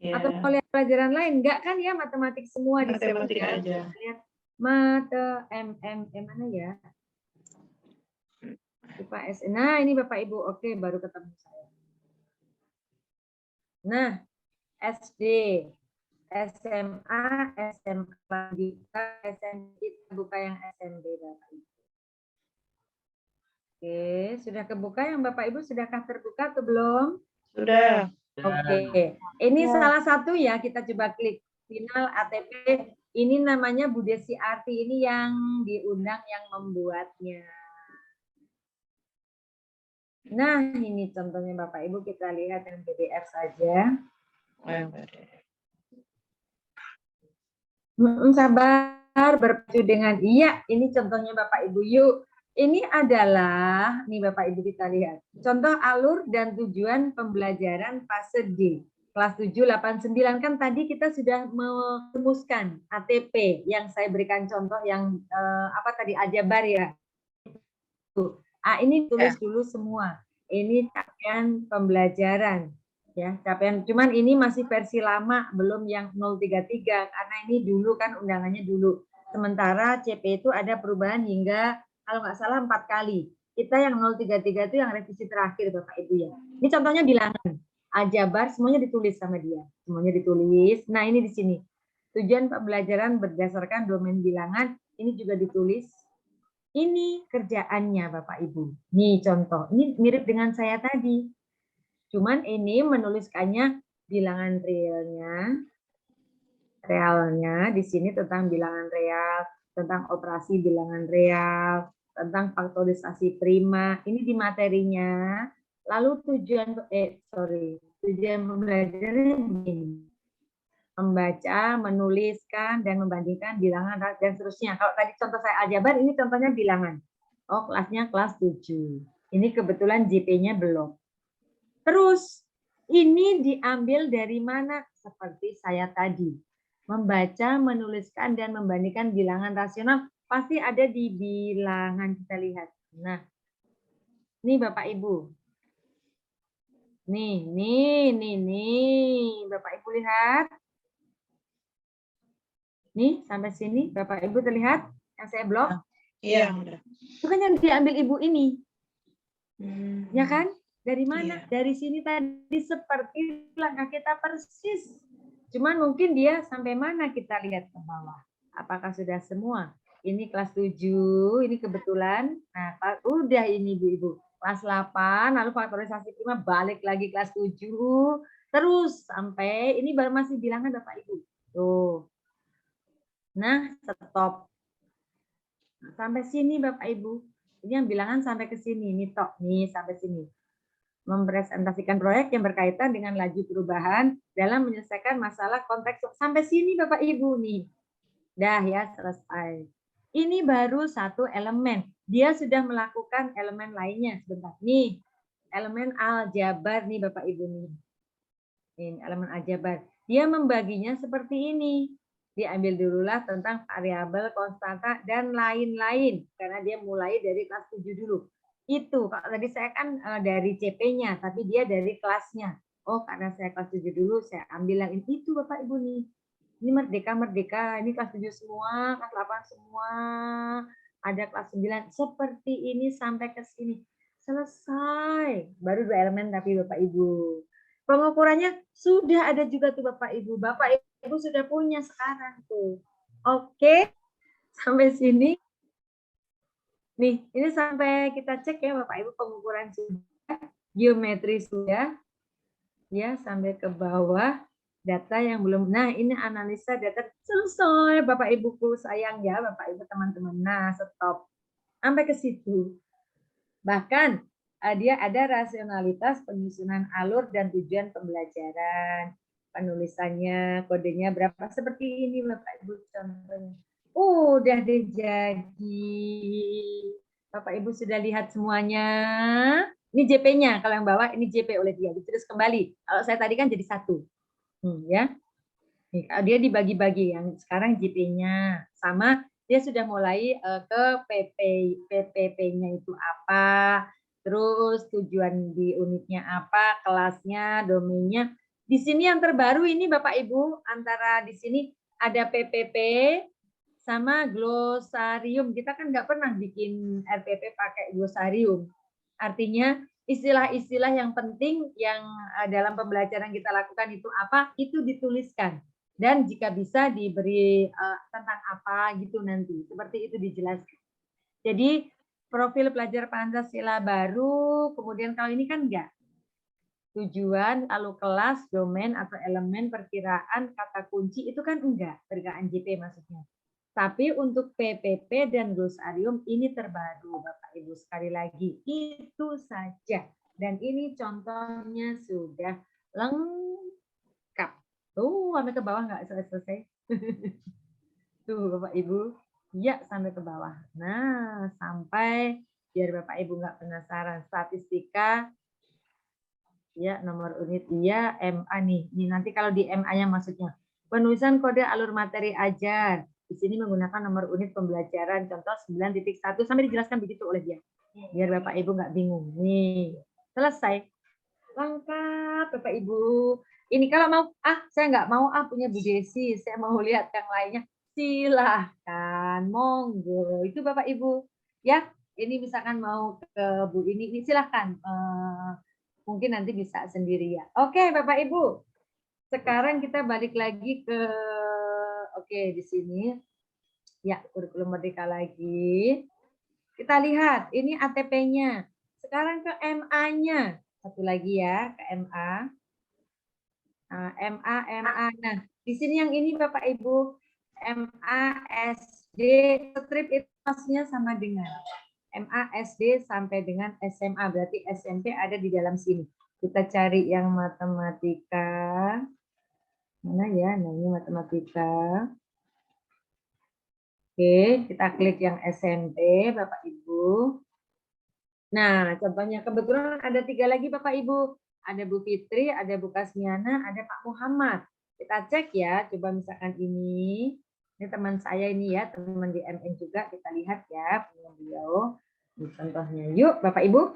Atau mau lihat pelajaran lain? Enggak kan ya matematik semua di sini. Matematika aja. Lihat mata mana ya? IPS. Nah, ini Bapak Ibu. Oke, baru ketemu saya. Nah, SD, SMA, SMA lanjutan, SMP, kita buka yang SMP Bapak Ibu. Oke, sudah kebuka yang Bapak Ibu? Sudahkah terbuka atau belum? Sudah. Oke, ini salah satu ya, kita coba klik final ATP. Ini namanya Bu Desi Arti, ini yang diundang yang membuatnya. Nah, ini contohnya Bapak Ibu, kita lihat yang PDF saja. Sabar, berpacu dengan iya, ini contohnya Bapak Ibu. Yuk, ini adalah, nih Bapak Ibu kita lihat. Contoh alur dan tujuan pembelajaran fase D. Kelas 7, 8, 9 kan tadi kita sudah merumuskan ATP yang saya berikan contoh yang apa tadi aljabar ya. Ini tulis dulu semua. Ini capaian pembelajaran ya, capaian. Cuman ini masih versi lama, belum yang 033 karena ini dulu kan undangannya dulu. Sementara CP itu ada perubahan hingga kalau nggak salah 4 kali. Kita yang 033 itu yang revisi terakhir Bapak Ibu ya. Ini contohnya bilangan. Aljabar semuanya ditulis sama dia. Semuanya ditulis. Nah, ini di sini. Tujuan pembelajaran berdasarkan domain bilangan, ini juga ditulis. Ini kerjaannya Bapak Ibu. Nih contoh. Ini mirip dengan saya tadi. Cuman ini menuliskannya bilangan realnya di sini tentang bilangan real, tentang operasi bilangan real, tentang faktorisasi prima. Ini di materinya. Lalu tujuan pembelajarannya begini. Membaca, menuliskan, dan membandingkan bilangan dan seterusnya. Kalau tadi contoh saya aljabar, ini contohnya bilangan. Oh, kelasnya kelas 7. Ini kebetulan JP-nya belum. Terus, ini diambil dari mana? Seperti saya tadi. Membaca, menuliskan, dan membandingkan bilangan rasional pasti ada di bilangan, kita lihat. Nah, ini Bapak Ibu. Nih, Bapak Ibu lihat. Nih, sampai sini Bapak Ibu terlihat yang saya blok? Iya, udah. Itu kan yang diambil Ibu ini. Ya kan? Dari mana? Iya. Dari sini tadi seperti langkah kita persis. Cuman mungkin dia sampai mana kita lihat ke bawah. Apakah sudah semua? Ini kelas 7, ini kebetulan. Nah, udah ini Ibu-ibu. Kelas 8, lalu faktorisasi prima balik lagi kelas 7. Terus sampai, ini baru masih bilangan Bapak Ibu. Tuh. Nah, stop. Nah, sampai sini Bapak Ibu. Ini yang bilangan sampai ke sini. Ini tok, nih sampai sini. Mempresentasikan proyek yang berkaitan dengan laju perubahan dalam menyelesaikan masalah konteks sampai sini Bapak Ibu nih. Dah ya, selesai. Ini baru satu elemen. Dia sudah melakukan elemen lainnya sebentar. Nih, elemen aljabar nih Bapak Ibu nih. Ini elemen aljabar. Dia membaginya seperti ini. Diambil dululah tentang variabel, konstanta dan lain-lain karena dia mulai dari kelas 7 dulu. Itu, kalau tadi saya kan dari CP-nya, tapi dia dari kelasnya. Oh, karena saya kelas 7 dulu, saya ambil yang ini. Itu Bapak Ibu nih. Ini merdeka-merdeka, ini kelas 7 semua, kelas 8 semua, ada kelas 9. Seperti ini sampai ke sini. Selesai. Baru 2 elemen tapi Bapak Ibu. Pengukurannya sudah ada juga tuh Bapak Ibu. Bapak Ibu sudah punya sekarang tuh. Oke, sampai sini. Nih, ini sampai kita cek ya Bapak Ibu, pengukuran sudah, geometri sudah, ya sampai ke bawah, data yang belum. Nah, ini analisa data selesai Bapak Ibuku sayang ya Bapak Ibu teman-teman. Nah, stop. Sampai ke situ. Bahkan dia ada rasionalitas penyusunan alur dan tujuan pembelajaran. Penulisannya, kodenya berapa, seperti ini Bapak Ibu contohnya. Udah deh jadi. Bapak Ibu sudah lihat semuanya. Ini JP-nya, kalau yang bawah ini JP oleh dia. Ditulis kembali. Kalau saya tadi kan jadi 1. Ya. Nih, kalau dia dibagi-bagi, yang sekarang JP-nya. Sama, dia sudah mulai ke PPP-nya itu apa, terus tujuan di unitnya apa, kelasnya, domainnya. Di sini yang terbaru ini Bapak Ibu, antara di sini ada PPP sama glosarium. Kita kan nggak pernah bikin RPP pakai glosarium. Artinya istilah-istilah yang penting yang dalam pembelajaran kita lakukan itu apa, itu dituliskan. Dan jika bisa diberi tentang apa gitu nanti. Seperti itu dijelaskan. Jadi profil pelajar Pancasila baru, kemudian kalau ini kan enggak. Tujuan, lalu kelas, domain atau elemen, perkiraan, kata kunci itu kan enggak, perkiraan JP maksudnya. Tapi untuk PPP dan glosarium ini terbaru Bapak Ibu, sekali lagi itu saja. Dan ini contohnya sudah lengkap. Tuh sampai ke bawah nggak selesai. Tuh Bapak Ibu, ya sampai ke bawah. Nah sampai biar Bapak Ibu nggak penasaran, statistika. Ya, nomor unit dia MA nih. Ini nanti kalau di MA-nya maksudnya. Penulisan kode alur materi ajar. Di sini menggunakan nomor unit pembelajaran. Contoh 9.1 sampai dijelaskan begitu oleh dia. Biar Bapak Ibu nggak bingung. Nih, selesai. Lengkap Bapak Ibu. Ini kalau mau, saya nggak mau punya Bu Desi. Saya mau lihat yang lainnya. Silahkan, monggo. Itu Bapak Ibu. Ya, ini misalkan mau ke Bu ini silahkan. Mungkin nanti bisa sendiri ya. Oke, Bapak Ibu. Sekarang kita balik lagi ke di sini. Ya, kurikulum merdeka lagi. Kita lihat, ini ATP-nya. Sekarang ke MA-nya. Satu lagi ya, ke MA. Nah, MA. Nah, di sini yang ini Bapak Ibu, MA, SD, strip itu maksudnya sama dengan MA, SD sampai dengan SMA, berarti SMP ada di dalam sini. Kita cari yang matematika. Mana ya? Nah, ini matematika. Oke, kita klik yang SMP, Bapak Ibu. Nah, contohnya kebetulan ada 3 lagi Bapak Ibu. Ada Bu Fitri, ada Bu Kasmiana, ada Pak Muhammad. Kita cek ya, coba misalkan ini. Ini teman saya ini ya, teman di MN juga. Kita lihat ya, punya beliau. Contohnya, yuk Bapak Ibu.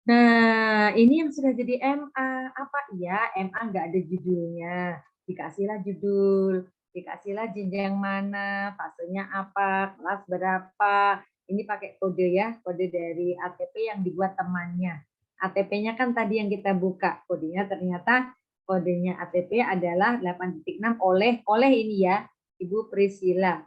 Nah, ini yang sudah jadi MA. Apa? Ya, MA nggak ada judulnya. Dikasihlah judul, dikasihlah jenjang mana, fasenya apa, kelas berapa. Ini pakai kode ya, kode dari ATP yang dibuat temannya. ATP-nya kan tadi yang kita buka kodenya, ternyata kodenya ATP adalah 8.6 oleh ini ya Ibu Priscilia.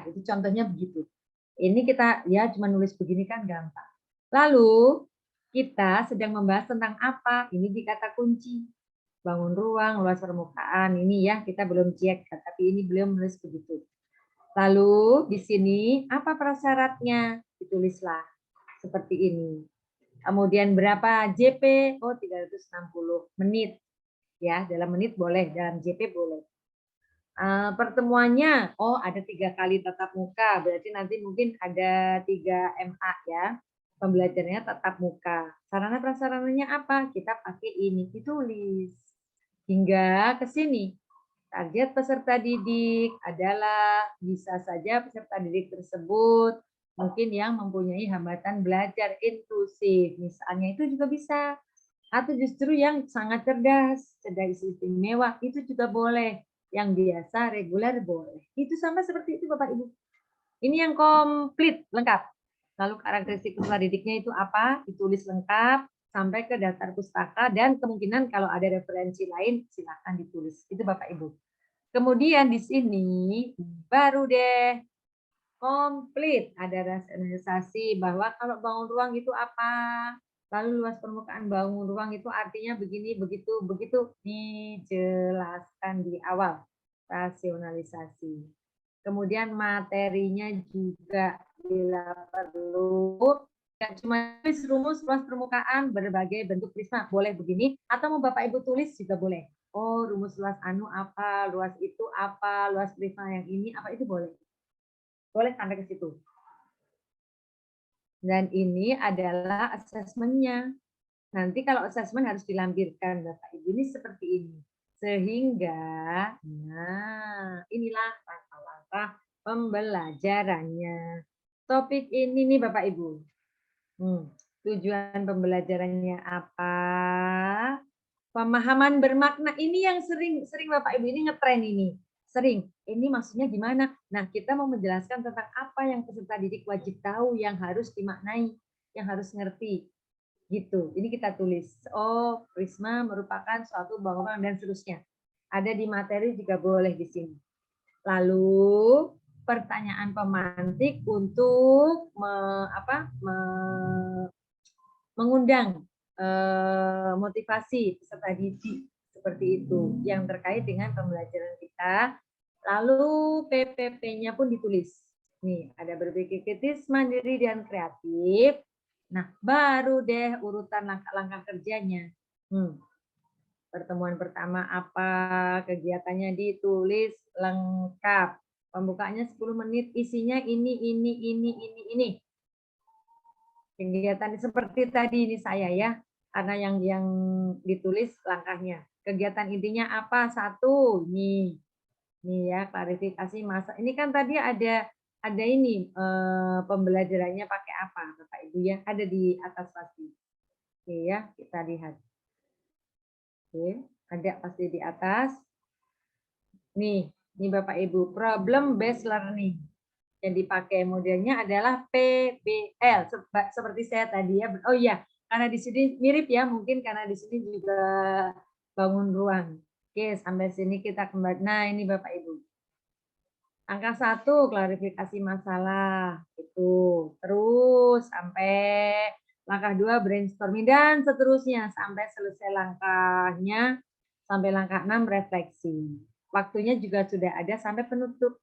Itu contohnya begitu. Ini kita ya cuma nulis begini kan gampang. Lalu kita sedang membahas tentang apa? Ini di kata kunci. Bangun ruang, luas permukaan. Ini ya kita belum cek, tapi ini belum nulis begitu. Lalu di sini apa prasyaratnya? Ditulislah seperti ini. Kemudian berapa JP? Oh, 360 menit. Ya, dalam menit boleh, dalam JP boleh. Pertemuannya, oh ada 3 kali tatap muka, berarti nanti mungkin ada 3 MA ya. Pembelajarannya tatap muka. Sarana prasarananya apa? Kita pakai ini, ditulis. Hingga ke sini. Target peserta didik adalah bisa saja peserta didik tersebut mungkin yang mempunyai hambatan belajar inklusif, misalnya itu juga bisa. Atau justru yang sangat cerdas istimewa, itu juga boleh. Yang biasa, reguler boleh. Itu sama seperti itu Bapak Ibu. Ini yang komplit, lengkap. Lalu karakteristik peserta didiknya itu apa? Ditulis lengkap sampai ke daftar pustaka dan kemungkinan kalau ada referensi lain silakan ditulis. Itu Bapak Ibu. Kemudian di sini baru deh komplit ada rasionalisasi bahwa kalau bangun ruang itu apa, lalu luas permukaan bangun ruang itu artinya begini, begitu, dijelaskan di awal rasionalisasi. Kemudian materinya juga bila perlu, tidak cuma tulis rumus luas permukaan berbagai bentuk prisma, boleh begini, atau mau Bapak Ibu tulis juga boleh. Oh, rumus luas anu apa, luas itu apa, luas prisma yang ini apa, itu boleh. Boleh sampai ke situ. Dan ini adalah asesmennya. Nanti kalau asesmen harus dilampirkan Bapak Ibu ini seperti ini. Sehingga, nah inilah langkah-langkah pembelajarannya. Topik ini nih Bapak Ibu. Tujuan pembelajarannya apa? Pemahaman bermakna ini yang sering Bapak Ibu ini ngetren ini. Sering. Ini maksudnya gimana? Nah, kita mau menjelaskan tentang apa yang peserta didik wajib tahu, yang harus dimaknai, yang harus ngerti. Gitu. Ini kita tulis. Oh, prisma merupakan suatu bangunan dan seterusnya. Ada di materi juga boleh di sini. Lalu pertanyaan pemantik untuk mengundang motivasi peserta didik seperti itu yang terkait dengan pembelajaran kita. Lalu PPP-nya pun ditulis. Nih, ada berpikir kritis, mandiri, dan kreatif. Nah, baru deh urutan langkah-langkah kerjanya. Pertemuan pertama apa, kegiatannya ditulis lengkap. Pembukaannya 10 menit, isinya ini. Kegiatan seperti tadi ini saya ya, karena yang ditulis langkahnya. Kegiatan intinya apa? 1, nih ya klarifikasi masa. Ini kan tadi ada ini pembelajarannya pakai apa Bapak Ibu ya? Ada di atas pasti. Oke ya, kita lihat. Oke, ada pasti di atas. Nih Bapak Ibu, problem based learning. Yang dipakai modelnya adalah PBL seperti saya tadi ya. Oh iya, karena di sini mirip ya, mungkin karena di sini juga bangun ruang. Oke, sampai sini kita kembali. Nah, ini Bapak Ibu. Angka 1 klarifikasi masalah itu. Terus sampai langkah 2 brainstorming dan seterusnya sampai selesai langkahnya, sampai langkah 6 refleksi. Waktunya juga sudah ada sampai penutup.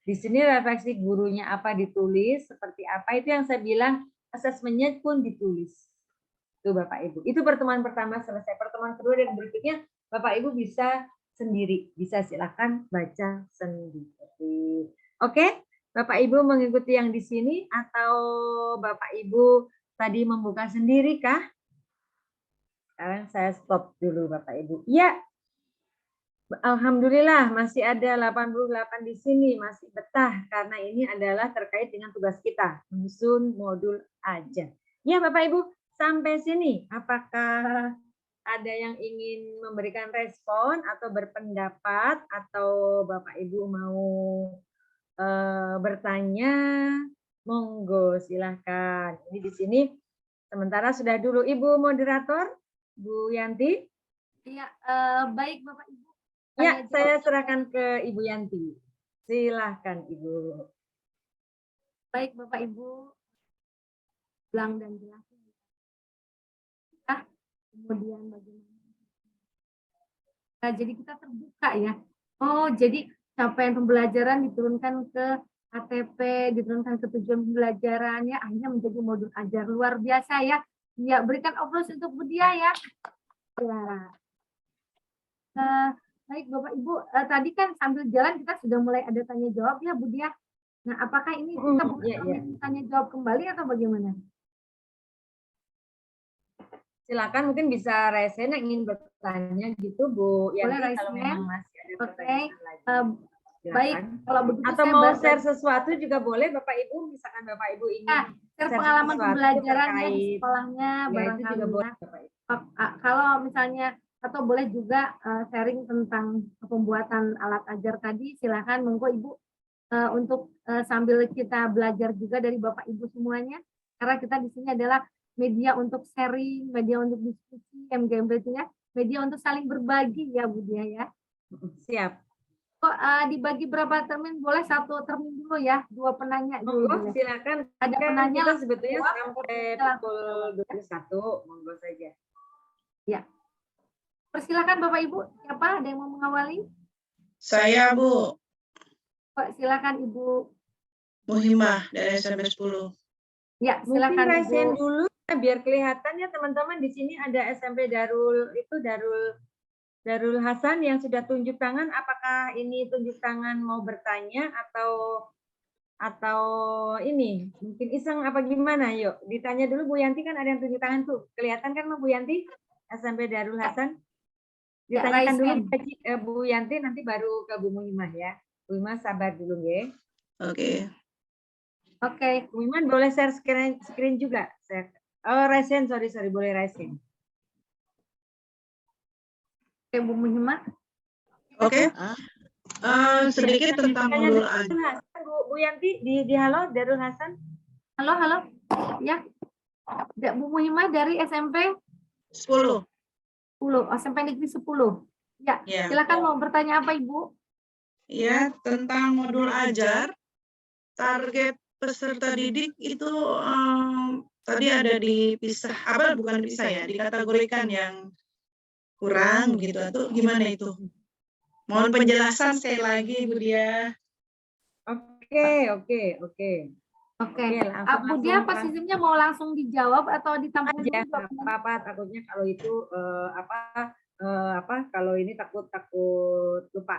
Di sini refleksi gurunya apa ditulis, seperti apa, itu yang saya bilang asesmennya pun ditulis. Itu Bapak Ibu. Itu pertemuan pertama selesai. Pertemuan kedua dan berikutnya Bapak Ibu bisa sendiri. Bisa silakan baca sendiri. Oke, Bapak Ibu mengikuti yang di sini atau Bapak Ibu tadi membuka sendiri kah? Sekarang saya stop dulu Bapak Ibu. Ya. Alhamdulillah masih ada 88 di sini, masih betah karena ini adalah terkait dengan tugas kita, menyusun modul aja. Ya Bapak Ibu, sampai sini apakah ada yang ingin memberikan respon atau berpendapat atau Bapak Ibu mau bertanya? Monggo silahkan. Ini di sini Sementara sudah dulu Ibu moderator, Bu Yanti. Iya, baik Bapak Ibu. Ya, Tanya jawab. saya serahkan ke Ibu Yanti. Silahkan Ibu. Baik Bapak Ibu, ulang dan jelaskan. Kemudian bagaimana? Nah, jadi kita terbuka ya. Oh, jadi capaian pembelajaran diturunkan ke ATP, diturunkan ke tujuan pembelajarannya, akhirnya menjadi modul ajar. Luar biasa ya. Ya, berikan aplaus untuk Budia ya. Ya. Baik Bapak Ibu, tadi kan sambil jalan kita sudah mulai ada tanya jawab ya Budia. Nah, apakah ini kita bukan tanya jawab kembali atau bagaimana? Silakan mungkin bisa Resen yang ingin bertanya gitu Bu Yanti, Boleh, kalau Resen. memang masih ada Oke. pertanyaan lagi. Baik, Silakan. kalau begitu Atau saya mau ber- share sesuatu juga boleh Bapak Ibu, misalkan Bapak Ibu ingin Nah, share share pengalaman sesuatu pembelajarannya di terkait- sekolahnya ya itu barangkali juga ya. boleh Bapak Ibu. Kalau misalnya atau boleh juga sharing tentang pembuatan alat ajar tadi, silakan monggo Ibu untuk sambil kita belajar juga dari Bapak Ibu semuanya, karena kita di sini adalah media untuk sharing, media untuk diskusi, MGMB-nya, media untuk saling berbagi ya Bu Dia ya. Siap. Kok dibagi berapa termin? Boleh satu termin dulu ya, 2 penanya dulu. Monggo boleh. silakan. Ada Kan penanya kita langsung sebetulnya jawab, sampai kita langsung pukul jawab, ya. 21, monggo saja. Ya. Persilakan Bapak Ibu, siapa ada yang mau mengawali? Saya Bu Silakan Ibu. Muhimah dari SMP 10. Ya, Mungkin silakan Resen Ibu. dulu ya, biar kelihatan ya teman-teman di sini ada SMP Darul itu Darul Hasan yang sudah tunjuk tangan. Apakah ini tunjuk tangan mau bertanya atau ini mungkin iseng apa gimana? Yuk ditanya dulu Bu Yanti, kan ada yang tunjuk tangan tuh. Kelihatan kan Bu Yanti SMP Darul Hasan? Ya, Ditanyakan raise dulu hand. Bu Yanti, nanti baru ke Bu Muhimah ya. Bu Muhimah sabar dulu ya. Oke. Oke, Bu Muhimah boleh share screen juga. Oh, Resen, sorry boleh Resen. Oke Bu Muhimah. Oke. Sedikit tentang modul ajar. Bu Yanti di halo Darul Hasan. Halo. Ya. Bu Muhimah dari SMP 10. 10, SMP Negeri 10. Ya, Ya. silakan mau bertanya apa Ibu? Ya, tentang modul ajar, target peserta didik itu tadi ada dipisah, bukan dipisah ya, dikategorikan yang kurang gitu, atau gimana itu? Mohon penjelasan sekali lagi Bu Dia. Oke. Oke. langsung Bu Dia posisinya mau langsung dijawab atau ditampung aja, dulu? nggak apa-apa, takutnya kalau itu kalau ini takut lupa.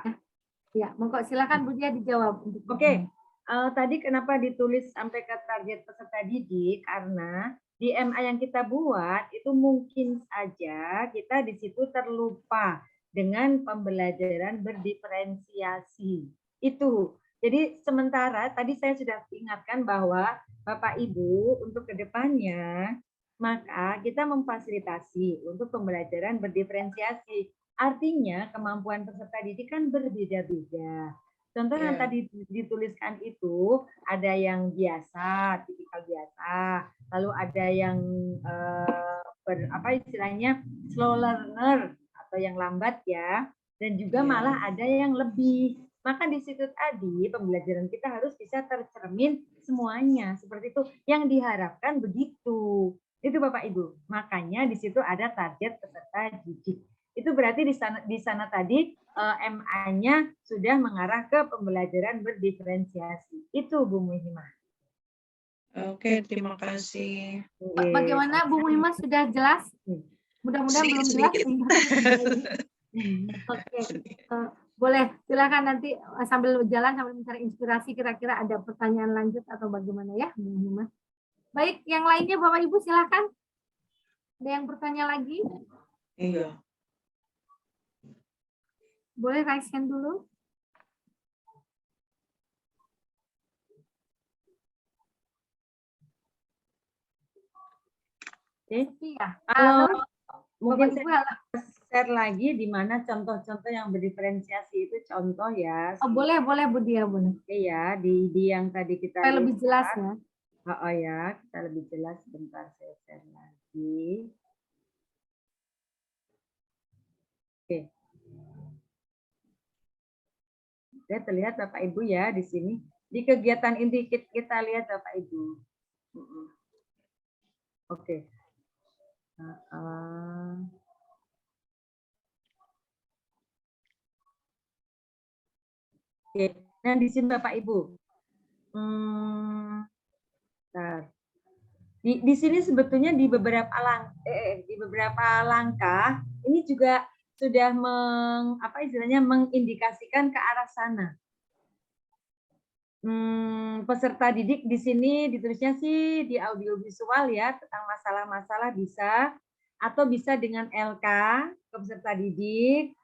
Ya, monggo silakan Bu Dia dijawab. Oke. Tadi kenapa ditulis sampai ke target peserta didik? Karena di MA yang kita buat itu mungkin saja kita di situ terlupa dengan pembelajaran berdiferensiasi. Itu. Jadi sementara tadi saya sudah ingatkan bahwa Bapak Ibu untuk kedepannya maka kita memfasilitasi untuk pembelajaran berdiferensiasi. Artinya kemampuan peserta didik kan berbeda-beda. Contoh yang tadi dituliskan itu ada yang biasa, tipikal biasa, lalu ada yang istilahnya slow learner atau yang lambat ya, dan juga malah ada yang lebih. Maka di situ tadi pembelajaran kita harus bisa tercermin semuanya seperti itu. Yang diharapkan begitu. Itu Bapak Ibu. Makanya di situ ada target peserta didik. Itu berarti di sana tadi MA-nya sudah mengarah ke pembelajaran berdiferensiasi. Itu Bu Muhimah. Oke, terima kasih. Bagaimana Bu Muhimah, sudah jelas? Mudah-mudahan belum jelas. Oke. Boleh, silakan nanti sambil jalan sambil mencari inspirasi kira-kira ada pertanyaan lanjut atau bagaimana ya Bu Muhimah. Baik, yang lainnya Bapak Ibu silakan. Ada yang bertanya lagi? Iya. Boleh raise hand dulu. Oke. Halo. Mungkin Bapak Ibu, saya share lagi di mana contoh-contoh yang berdiferensiasi itu contoh ya. boleh Bu Dia, boleh. Oke ya, di yang tadi kita Supaya lebih jelas lihat. ya. Oh ya, kita lebih jelas sebentar saya share lagi. Oke. Oke, terlihat Bapak Ibu ya di sini. Di kegiatan inti kita lihat Bapak Ibu. Oke. Oke. Nah, di sini Bapak Ibu. Bentar. Di sini sebetulnya di beberapa langkah ini juga sudah mengindikasikan ke arah sana. Peserta didik di sini ditulisnya sih di audiovisual ya, tentang masalah-masalah bisa, atau bisa dengan LK ke peserta didik,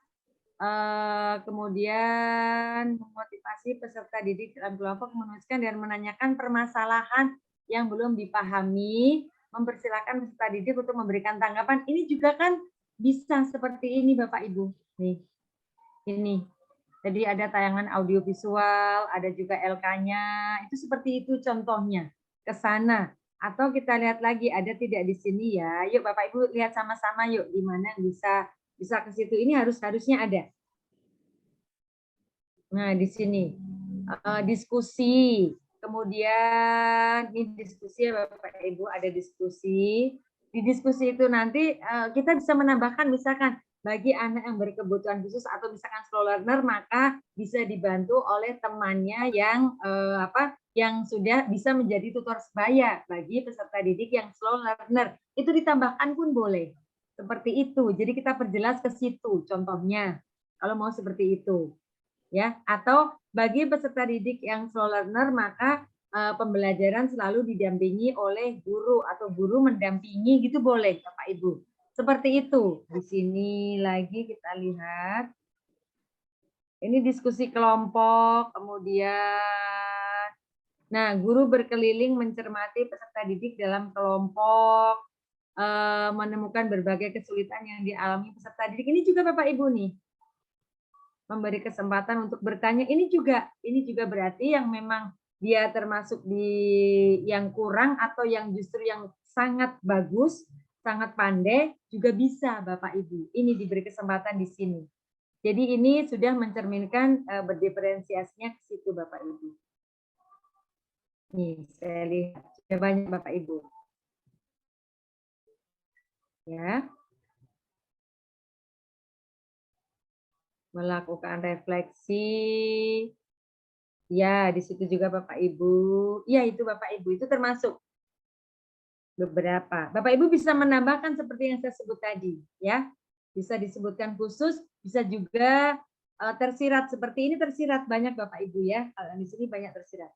kemudian memotivasi peserta didik dalam kelompok menuliskan dan menanyakan permasalahan yang belum dipahami, mempersilakan peserta didik untuk memberikan tanggapan. Ini juga kan bisa seperti ini Bapak Ibu. Nih, ini. Jadi ada tayangan audiovisual, ada juga LK-nya, itu seperti itu contohnya, ke sana. Atau kita lihat lagi, ada tidak di sini ya. Yuk Bapak Ibu lihat sama-sama yuk, di mana bisa ke situ. Ini harusnya ada. Nah, di sini diskusi. Kemudian ini diskusi ya Bapak Ibu, ada diskusi. Di diskusi itu nanti kita bisa menambahkan misalkan bagi anak yang berkebutuhan khusus atau misalkan slow learner maka bisa dibantu oleh temannya yang yang sudah bisa menjadi tutor sebaya bagi peserta didik yang slow learner. Itu ditambahkan pun boleh. Seperti itu. Jadi kita perjelas ke situ contohnya. Kalau mau seperti itu. Ya, atau bagi peserta didik yang slow learner maka pembelajaran selalu didampingi oleh guru atau guru mendampingi gitu boleh Bapak Ibu. Seperti itu. Di sini lagi kita lihat. Ini diskusi kelompok, kemudian nah, guru berkeliling mencermati peserta didik dalam kelompok, menemukan berbagai kesulitan yang dialami peserta didik. Ini juga Bapak Ibu nih. Memberi kesempatan untuk bertanya, ini juga berarti yang memang dia termasuk di yang kurang atau yang justru yang sangat bagus, sangat pandai juga bisa Bapak Ibu. Ini diberi kesempatan di sini. Jadi ini sudah mencerminkan berdiferensiasinya ke situ Bapak Ibu. Nih, saya lihat sudah banyak Bapak Ibu. Ya. Melakukan refleksi. Ya, di situ juga Bapak Ibu. Ya, itu Bapak Ibu, itu termasuk beberapa. Bapak Ibu bisa menambahkan seperti yang saya sebut tadi, ya. Bisa disebutkan khusus, bisa juga tersirat seperti ini, tersirat banyak Bapak Ibu ya. Kalau di sini banyak tersirat.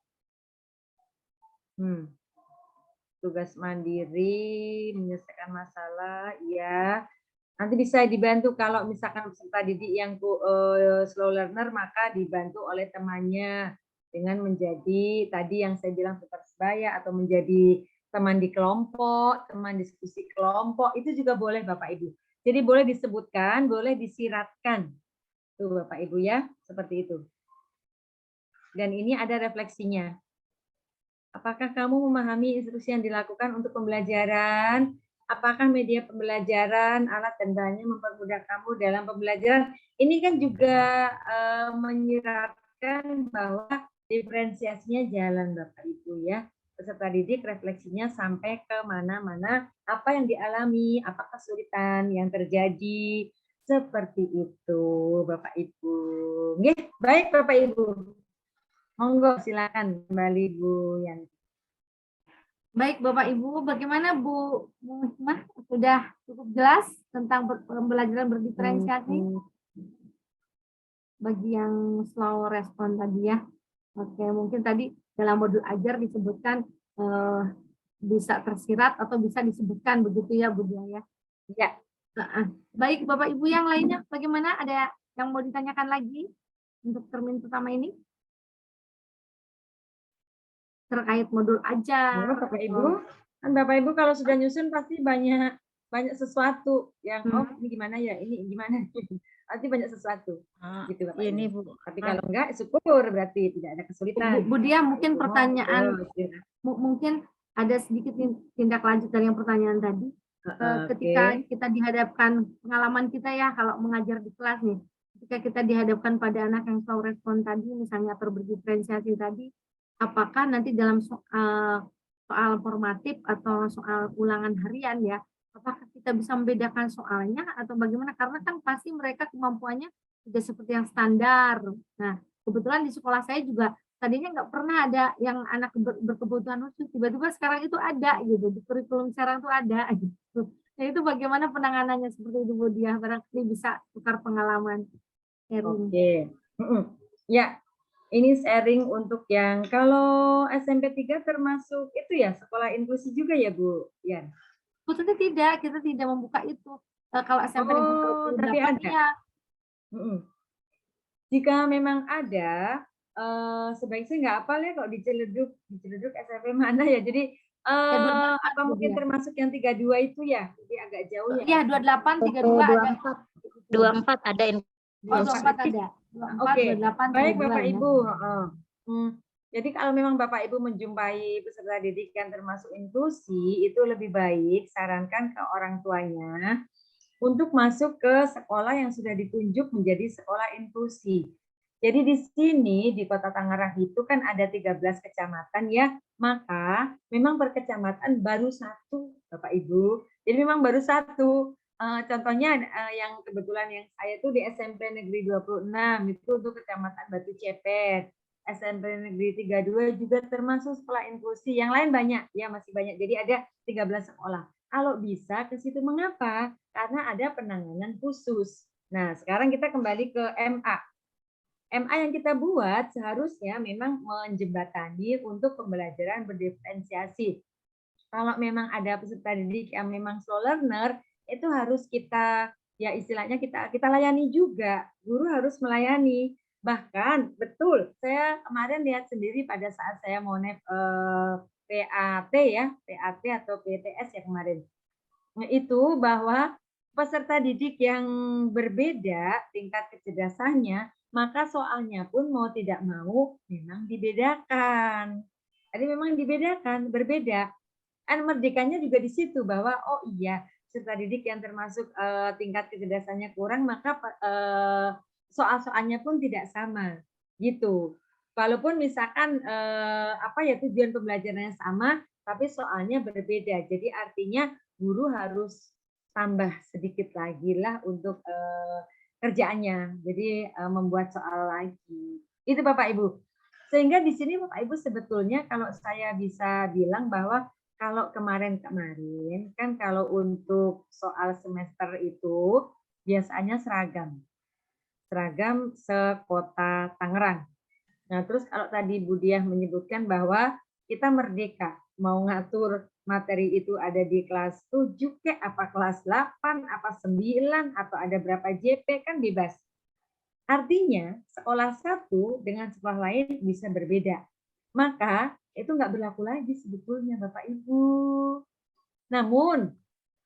Tugas mandiri, menyelesaikan masalah, ya. Nanti bisa dibantu kalau misalkan peserta didik yang slow learner maka dibantu oleh temannya dengan menjadi tadi yang saya bilang tutor sebaya atau menjadi teman di kelompok, teman diskusi kelompok, itu juga boleh Bapak Ibu. Jadi boleh disebutkan, boleh disiratkan. Tuh Bapak Ibu ya, seperti itu. Dan ini ada refleksinya. Apakah kamu memahami instruksi yang dilakukan untuk pembelajaran? Apakah media pembelajaran, alat dan bahannya mempermudah kamu dalam pembelajaran? Ini kan juga menyiratkan bahwa diferensiasinya jalan Bapak Ibu ya. Peserta didik refleksinya sampai ke mana-mana, apa yang dialami, apa kesulitan yang terjadi, seperti itu Bapak Ibu. Nggih, baik Bapak Ibu. Monggo silakan kembali Bu Yanti. Baik Bapak Ibu, bagaimana Bu Hikmah? Sudah cukup jelas tentang pembelajaran berdiferensiasi bagi yang slow respon tadi ya. Oke, mungkin tadi dalam modul ajar disebutkan bisa tersirat atau bisa disebutkan begitu ya Bu Dia ya. Ya. Baik Bapak Ibu yang lainnya, bagaimana? Ada yang mau ditanyakan lagi untuk termin pertama ini? Terkait modul ajar. Bapak Ibu, kan Bapak Ibu kalau sudah nyusun pasti banyak banyak sesuatu yang oh Hmm. ini gimana ya, ini gimana. Nanti banyak sesuatu gitu Bapak Ini Ibu. Bu. Tapi kalau enggak syukur berarti tidak ada kesulitan. Bu Dia, mungkin pertanyaan, Monggo, mungkin ada sedikit tindak lanjut dari yang pertanyaan tadi. Ketika Oke. kita dihadapkan pengalaman kita ya kalau mengajar di kelas nih, ketika kita dihadapkan pada anak yang slow respon tadi, misalnya atau berdiferensiasi tadi, apakah nanti dalam soal formatif atau soal ulangan harian ya, apakah kita bisa membedakan soalnya atau bagaimana? Karena kan pasti mereka kemampuannya tidak seperti yang standar. Nah, kebetulan di sekolah saya juga tadinya nggak pernah ada yang anak berkebutuhan khusus, tiba-tiba sekarang itu ada gitu, di kurikulum sekarang itu ada gitu. Nah, itu bagaimana penanganannya seperti itu Bu Diah, barangkali bisa tukar pengalaman sharing. Oke. Ya, ini sharing untuk yang kalau SMP 3 termasuk itu ya sekolah inklusi juga ya Bu Yan? Sebetulnya tidak, kita tidak membuka itu. Kalau SMP Negeri Oh, tapi 28 ada. ya. Jika memang ada, sebaiknya nggak hafal ya kalau di Ciledug SMP mana ya. Jadi apa mungkin termasuk yang 32 itu ya? Jadi agak jauh ya. Iya, 28, 32 ada. 24 ada Oh, 24 ada. 24, Oke, 28, baik 32 Bapak ya. Ibu. Jadi kalau memang Bapak Ibu menjumpai peserta didik yang termasuk inklusi, itu lebih baik sarankan ke orang tuanya untuk masuk ke sekolah yang sudah ditunjuk menjadi sekolah inklusi. Jadi di sini di Kota Tangerang itu kan ada 13 kecamatan ya, maka memang per kecamatan baru satu Bapak Ibu. Jadi memang baru satu. Contohnya yang kebetulan yang saya itu di SMP Negeri 26 itu untuk kecamatan Batu Cepet. SMP Negeri 32 juga termasuk sekolah inklusi. Yang lain banyak ya, masih banyak. Jadi ada 13 sekolah. Kalau bisa ke situ mengapa? Karena ada penanganan khusus. Nah, sekarang kita kembali ke MA. MA yang kita buat seharusnya memang menjembatani untuk pembelajaran berdiferensiasi. Kalau memang ada peserta didik yang memang slow learner, itu harus kita ya istilahnya kita layani juga. Guru harus melayani. Bahkan betul, saya kemarin lihat sendiri pada saat saya mau PAT ya, PAT atau PTS ya kemarin. Itu bahwa peserta didik yang berbeda tingkat kecerdasannya, maka soalnya pun mau tidak mau memang dibedakan. Jadi memang dibedakan, berbeda. Dan merdekanya juga di situ bahwa oh iya peserta didik yang termasuk tingkat kecerdasannya kurang, maka soal-soalnya pun tidak sama, gitu. Walaupun misalkan apa ya tujuan pembelajarannya sama, tapi soalnya berbeda. Jadi artinya guru harus tambah sedikit lagi lah untuk kerjaannya. Jadi membuat soal lagi. Itu Bapak Ibu. Sehingga di sini Bapak Ibu sebetulnya kalau saya bisa bilang bahwa kalau kemarin-kemarin kan kalau untuk soal semester itu biasanya seragam sekota Tangerang. Nah, terus kalau tadi Bu Diah menyebutkan bahwa kita merdeka mau ngatur materi itu ada di kelas 7 ke apa kelas 8 apa 9 atau ada berapa JP kan bebas. Artinya sekolah satu dengan sekolah lain bisa berbeda. Maka itu nggak berlaku lagi sebetulnya Bapak Ibu. Namun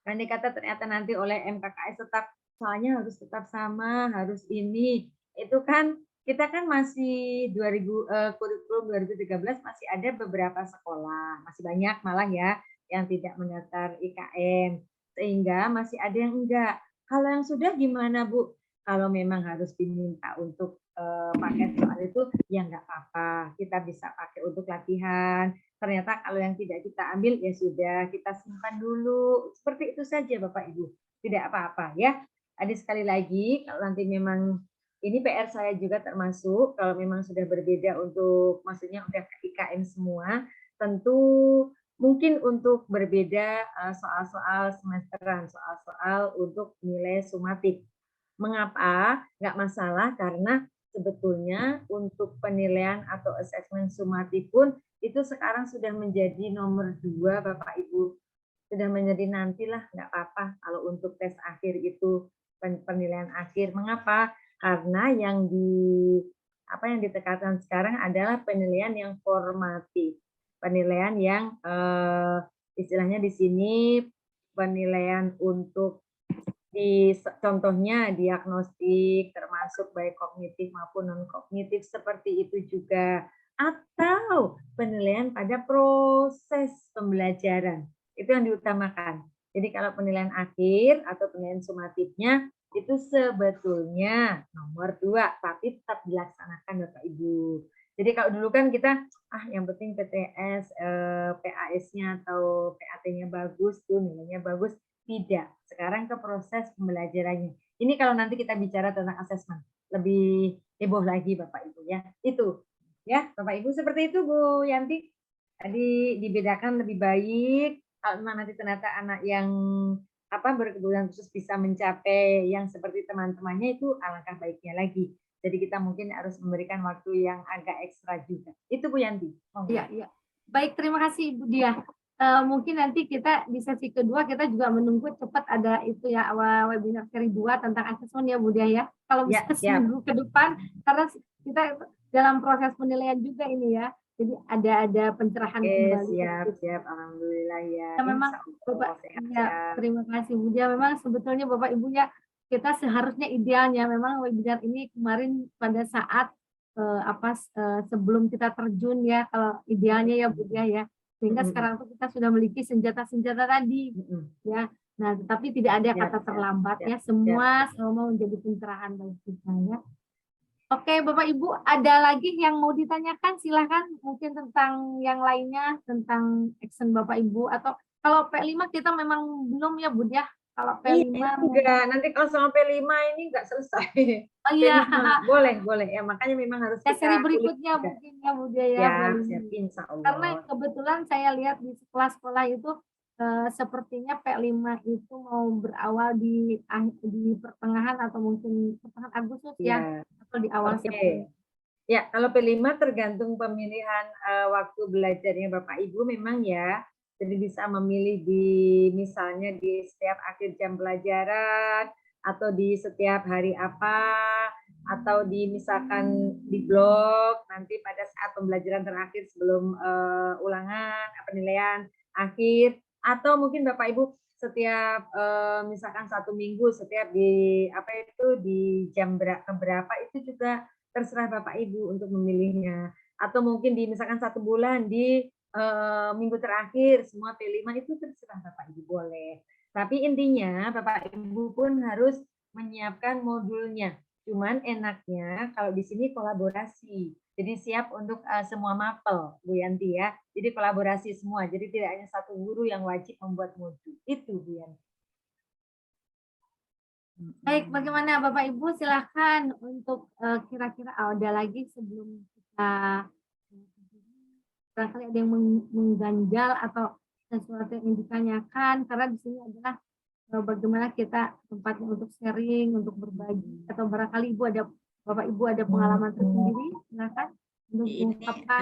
andai kata ternyata nanti oleh MKKS tetap soalnya harus tetap sama, harus ini. Itu kan kita kan masih kurikulum 2013 masih ada beberapa sekolah, masih banyak malah ya yang tidak mendaftar IKN. Sehingga masih ada yang enggak. Kalau yang sudah gimana Bu? Kalau memang harus diminta untuk pakai soal itu ya enggak apa-apa. Kita bisa pakai untuk latihan. Ternyata kalau yang tidak kita ambil ya sudah kita simpan dulu. Seperti itu saja Bapak Ibu. Tidak apa-apa ya. Ada sekali lagi kalau nanti memang ini PR saya juga termasuk kalau memang sudah berbeda untuk maksudnya udah ke IKN semua, tentu mungkin untuk berbeda soal-soal semesteran, soal-soal untuk nilai sumatif. Mengapa? Nggak masalah karena sebetulnya untuk penilaian atau asesmen sumatif pun itu sekarang sudah menjadi nomor 2 Bapak Ibu. Sudah menjadi nantilah nggak apa-apa kalau untuk tes akhir itu penilaian akhir. Mengapa? Karena yang ditekankan sekarang adalah penilaian yang formatif. Penilaian yang istilahnya di sini penilaian untuk contohnya diagnostik termasuk baik kognitif maupun non kognitif seperti itu juga, atau penilaian pada proses pembelajaran itu yang diutamakan. Jadi kalau penilaian akhir atau penilaian sumatifnya itu sebetulnya nomor 2, tapi tetap dilaksanakan Bapak Ibu. Jadi kalau dulu kan kita yang penting PTS, PAS-nya atau PAT-nya bagus tuh, nilainya bagus. Tidak. Sekarang ke proses pembelajarannya. Ini kalau nanti kita bicara tentang asesmen, lebih heboh lagi Bapak Ibu ya. Itu ya Bapak Ibu, seperti itu Bu Yanti. Tadi dibedakan lebih baik kalau memang nanti ternyata anak yang berkebutuhan khusus bisa mencapai yang seperti teman-temannya, itu alangkah baiknya lagi. Jadi kita mungkin harus memberikan waktu yang agak ekstra juga. Itu Bu Yanti. Iya, iya. Baik, terima kasih Ibu Diah. Mungkin nanti kita di sesi kedua kita juga menunggu cepat ada itu ya, webinar seri 2 tentang asesmen ya Bu Diah ya. Kalau bisa seminggu ke depan, karena kita dalam proses penilaian juga ini ya. Jadi ada pencerahan kembali. Siap. Alhamdulillah ya. Memang Bapak, ya, terima kasih Bu Diah. Memang sebetulnya Bapak Ibu ya, kita seharusnya idealnya memang webinar ini kemarin pada saat sebelum kita terjun ya, kalau idealnya ya Bu Diah ya. Sehingga sekarang tuh kita sudah memiliki senjata-senjata tadi ya. Nah, tetapi tidak ada kata terlambat ya. Semua mau menjadi pencerahan bagi kita ya. Oke, Bapak Ibu, ada lagi yang mau ditanyakan? Silahkan, mungkin tentang yang lainnya, tentang action Bapak Ibu, atau kalau P5 kita memang belum ya Bu Diah. Kalau P5 enggak, nanti kalau sama P5 ini enggak selesai. Oh iya, boleh ya, makanya memang harus ya, seri berikutnya mungkin ya Bu Diah ya. Siap, insya Allah. Karena kebetulan saya lihat di sekolah-sekolah itu sepertinya P5 itu mau berawal di pertengahan atau mungkin pertengahan Agustus ya, atau di awal September. Ya, kalau P5 tergantung pemilihan waktu belajarnya Bapak Ibu memang ya. Jadi bisa memilih misalnya di setiap akhir jam pelajaran, atau di setiap hari apa, atau misalkan di blok nanti pada saat pembelajaran terakhir sebelum ulangan penilaian akhir, atau mungkin Bapak Ibu setiap misalkan 1 minggu setiap di jam berapa itu juga terserah Bapak Ibu untuk memilihnya, atau mungkin misalkan 1 bulan di minggu terakhir semua P5 itu terserah Bapak Ibu boleh. Tapi intinya Bapak Ibu pun harus menyiapkan modulnya. Cuman enaknya kalau di sini kolaborasi. Jadi siap untuk semua mapel Bu Yanti ya. Jadi kolaborasi semua. Jadi tidak hanya satu guru yang wajib membuat modul. Itu Bu Yanti. Baik, bagaimana Bapak Ibu, silahkan untuk kira-kira ada lagi sebelum kita barangkali ada yang mengganjal atau sesuatu yang ingin ditanyakan, karena di sini adalah bagaimana kita tempatnya untuk sharing, untuk berbagi, atau barangkali Bapak Ibu ada pengalaman tersendiri, silakan untuk mengungkapkan.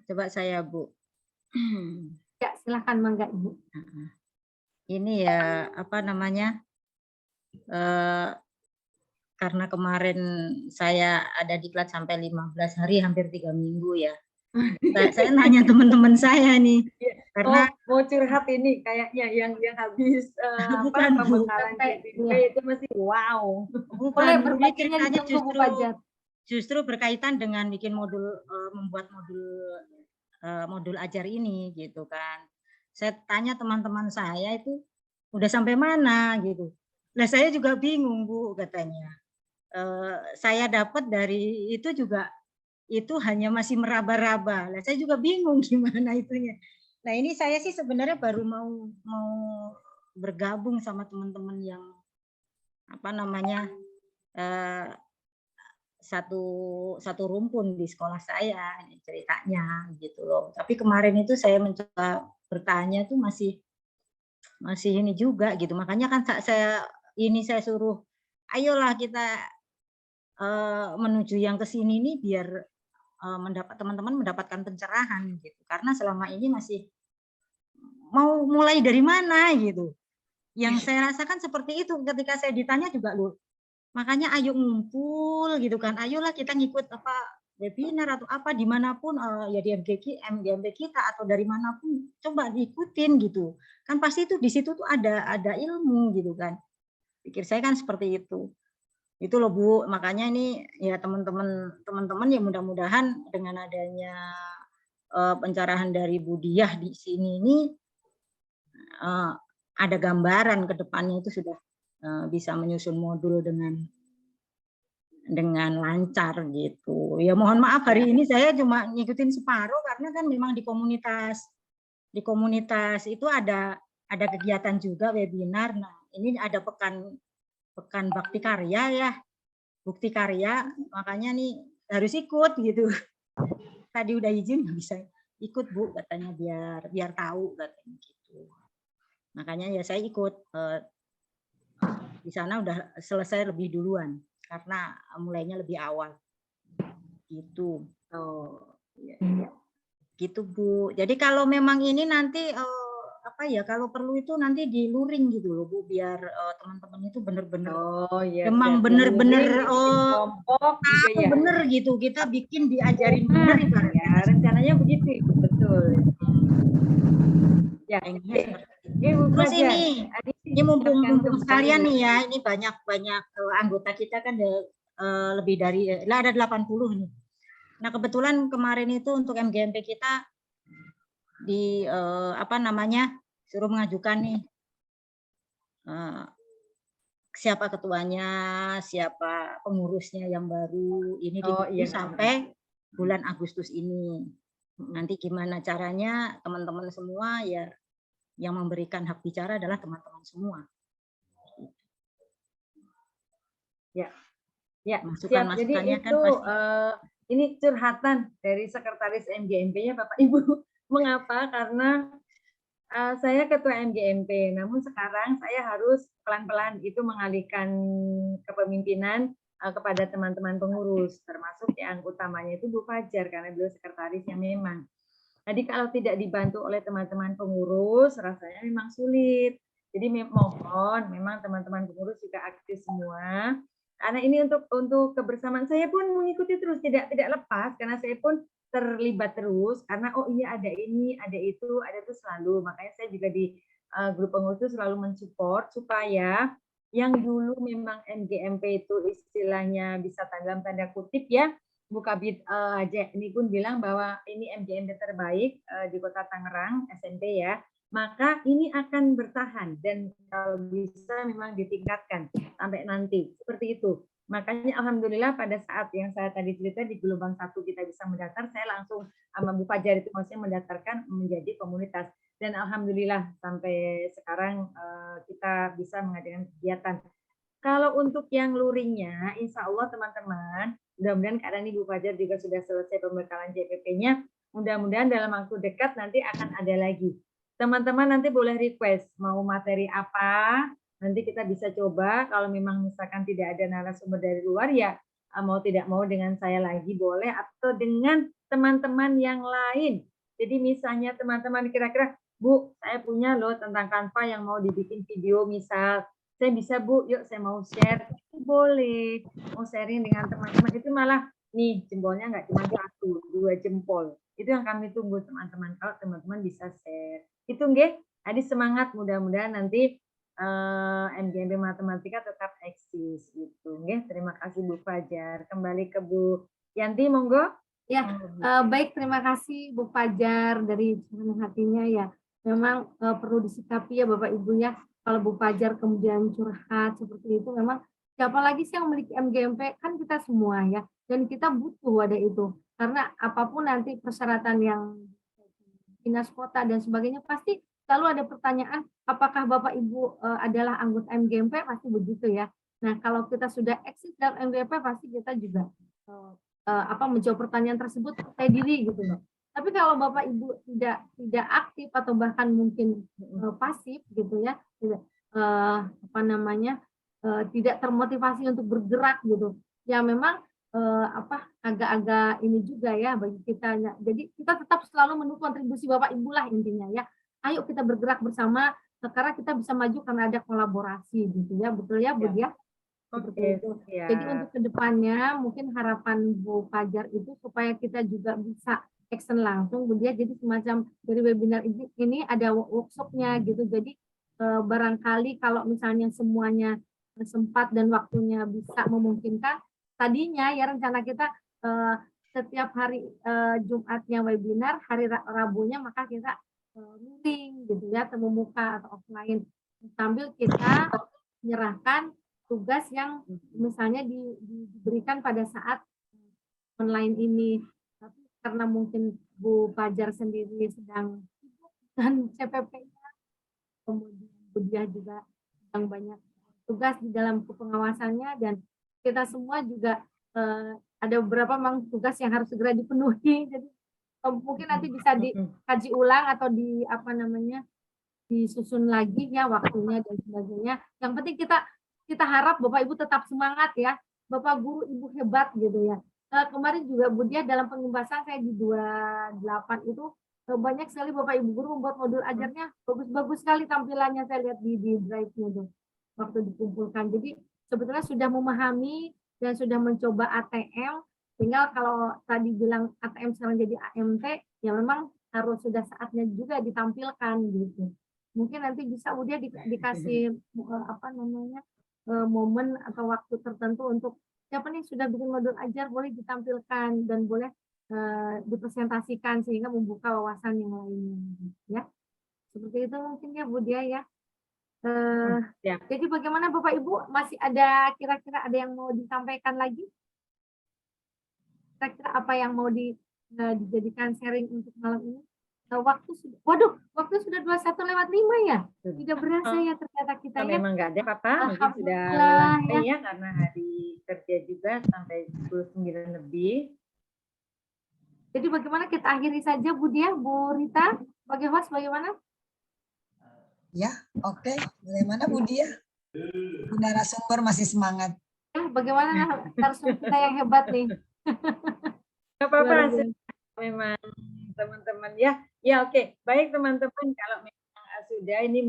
Coba saya Bu. Ya, silakan Mangga Ibu. Ini ya karena kemarin saya ada diklat sampai 15 hari, hampir 3 minggu ya. Saya nanya teman-teman saya nih, karena mau curhat ini kayaknya yang habis pembekalan itu masih wow. Boleh berbaginya justru berkaitan dengan bikin membuat modul ajar ini gitu kan. Saya tanya teman-teman saya itu udah sampai mana gitu. Lah saya juga bingung Bu katanya. Saya dapat dari itu juga itu hanya masih meraba-raba. Nah, saya juga bingung gimana itunya. Nah, ini saya sih sebenarnya baru mau bergabung sama teman-teman yang satu rumpun di sekolah saya ceritanya gitu loh. Tapi kemarin itu saya mencoba bertanya tuh masih ini juga gitu. Makanya kan saya suruh ayolah kita menuju yang ke sini nih biar teman-teman mendapatkan pencerahan gitu, karena selama ini masih mau mulai dari mana gitu. Yang saya rasakan seperti itu ketika saya ditanya juga loh, makanya ayo ngumpul gitu kan, ayolah kita ngikut webinar atau apa dimanapun ya di MGMP kita atau dari manapun coba diikutin gitu kan, pasti itu di situ tuh ada ilmu gitu kan, pikir saya kan seperti itu loh Bu. Makanya ini ya teman-teman ya mudah-mudahan dengan adanya pencerahan dari Bu Diah di sini ini ada gambaran ke depannya itu sudah bisa menyusun modul dengan lancar gitu. Ya mohon maaf hari ini saya cuma ngikutin separuh karena kan memang di komunitas itu ada kegiatan juga webinar. Nah, ini ada pekan bakti karya ya, bukti karya, makanya nih harus ikut gitu. Tadi udah izin nggak bisa ikut Bu katanya biar tahu katanya gitu. Makanya ya saya ikut di sana udah selesai lebih duluan karena mulainya lebih awal gitu. Gitu Bu. Jadi kalau memang ini nanti kalau perlu itu nanti di luring gitu loh Bu, biar teman-teman itu bener-bener memang bener-bener kelompok juga ya. bener gitu, kita bikin diajarin bener Ya, rencananya begitu, betul. Ya, terus ini mumpung sekalian nih ya, ini banyak anggota kita kan lebih dari ada 80 nih. Nah kebetulan kemarin itu untuk MGMP kita di suruh mengajukan nih siapa ketuanya, siapa pengurusnya yang baru ini sampai bulan Agustus ini. Nanti gimana caranya teman-teman semua ya yang memberikan hak bicara adalah teman-teman semua. Ya, masukan-masukannya jadi kan itu pasti. ini curhatan dari sekretaris MGMP-nya Bapak Ibu. Mengapa? Karena saya ketua MGMP, namun sekarang saya harus pelan-pelan itu mengalihkan kepemimpinan kepada teman-teman pengurus, termasuk yang utamanya itu Bu Fajar, karena beliau sekretarisnya memang. Jadi kalau tidak dibantu oleh teman-teman pengurus, rasanya memang sulit. Jadi mohon memang teman-teman pengurus juga aktif semua. Karena ini untuk kebersamaan, saya pun mengikuti terus, tidak lepas, karena saya pun terlibat terus, karena oh iya ada ini, ada itu selalu. Makanya saya juga di grup pengurus itu selalu mensupport supaya yang dulu memang MGMP itu istilahnya bisa dalam tanda kutip ya, Bu Kabid aja ini pun bilang bahwa ini MGMP terbaik di Kota Tangerang, SMP ya, maka ini akan bertahan dan kalau bisa memang ditingkatkan sampai nanti, seperti itu. Makanya alhamdulillah pada saat yang saya tadi cerita di gelombang 1 kita bisa mendaftar, saya langsung sama Bu Fajar itu maksudnya mendaftarkan menjadi komunitas. Dan alhamdulillah sampai sekarang kita bisa mengadakan kegiatan. Kalau untuk yang luringnya, insya Allah teman-teman, mudah-mudahan karena ini Bu Fajar juga sudah selesai pembekalan JPP-nya, mudah-mudahan dalam waktu dekat nanti akan ada lagi. Teman-teman nanti boleh request mau materi apa, nanti kita bisa coba. Kalau memang misalkan tidak ada narasumber dari luar ya mau tidak mau dengan saya lagi boleh, atau dengan teman-teman yang lain. Jadi misalnya teman-teman kira-kira, Bu, saya punya loh tentang Canva yang mau dibikin video misal. Saya bisa Bu, yuk saya mau share. Boleh, mau sharing dengan teman-teman itu malah nih jempolnya nggak cuma 1, 2 jempol. Itu yang kami tunggu teman-teman, kalau teman-teman bisa share. Itu nggih, jadi semangat mudah-mudahan nanti MGMP Matematika tetap eksis gitu. Nggih, terima kasih Bu Fajar. Kembali ke Bu Yanti, monggo. Ya, baik, terima kasih Bu Fajar dari senang hatinya ya. Memang perlu disikapi ya Bapak Ibu ya. Kalau Bu Fajar kemudian curhat seperti itu, memang siapa lagi sih yang memiliki MGMP? Kan kita semua ya. Dan kita butuh ada itu. Karena apapun nanti persyaratan yang dinas kota dan sebagainya, pasti selalu ada pertanyaan, apakah Bapak Ibu adalah anggota MGMP? Pasti begitu ya. Nah, kalau kita sudah eksis dalam MGMP, pasti kita juga menjawab pertanyaan tersebut percaya diri gitu loh. Tapi kalau Bapak Ibu tidak aktif atau bahkan mungkin pasif gitu ya, tidak termotivasi untuk bergerak gitu. Ya memang agak-agak ini juga ya bagi kita. Jadi kita tetap selalu menunggu kontribusi Bapak Ibu lah intinya ya. Ayo kita bergerak bersama karena kita bisa maju karena ada kolaborasi gitu ya. Betul ya Bu ya? Seperti Oke, itu. Jadi untuk siap. kedepannya mungkin harapan Bu Fajar itu supaya kita juga bisa action langsung, Bu Dia. Jadi semacam dari webinar ini ada workshopnya gitu. Jadi barangkali kalau misalnya semuanya sempat dan waktunya bisa memungkinkan, tadinya ya rencana kita setiap hari Jumatnya webinar, hari Rabunya maka kita meeting gitu ya, temu muka atau offline, sambil kita menyerahkan tugas yang misalnya diberikan pada saat online ini. Tapi karena mungkin Bu Fajar sendiri sedang sibuk dan CPP-nya, kemudian Bu Diah juga sedang banyak tugas di dalam kepengawasannya, dan kita semua juga ada beberapa memang tugas yang harus segera dipenuhi. Jadi mungkin nanti bisa dikaji ulang atau disusun lagi ya waktunya dan sebagainya. Yang penting kita harap Bapak Ibu tetap semangat ya. Bapak guru Ibu hebat gitu ya. Kemarin juga Bu Dia dalam pembahasan saya di 28 itu banyak sekali Bapak Ibu guru membuat modul ajarnya bagus-bagus sekali tampilannya, saya lihat di drive-nya tuh waktu dikumpulkan. Jadi sebetulnya sudah memahami dan sudah mencoba ATM. Tinggal kalau tadi bilang ATM sekarang jadi AMT, ya memang harus sudah saatnya juga ditampilkan gitu. Mungkin nanti bisa udah dikasih momen atau waktu tertentu untuk siapa nih sudah bikin modul ajar boleh ditampilkan dan boleh dipresentasikan sehingga membuka wawasan yang lainnya ya. Seperti itu mungkin ya Bu Dia ya. Jadi bagaimana Bapak Ibu, masih ada kira-kira ada yang mau disampaikan lagi? Kira-kira apa yang mau dijadikan sharing untuk malam ini? Waktu sudah 21:05 ya. Tidak berasa ya ternyata kita ya. Memang nggak ada apa-apa, mungkin sudah Alhamdulillah, lelah ya karena hari kerja juga sampai 9 lebih. Jadi bagaimana kita akhiri saja Bu Dia, Bu Rita, sebagai host bagaimana? Ya, oke. Bagaimana Bu Dia? Bu narasumber masih semangat. Ya, bagaimana narasumber kita yang hebat nih? Nggak apa-apa, memang teman-teman ya. Ya oke, baik teman-teman, kalau memang sudah ini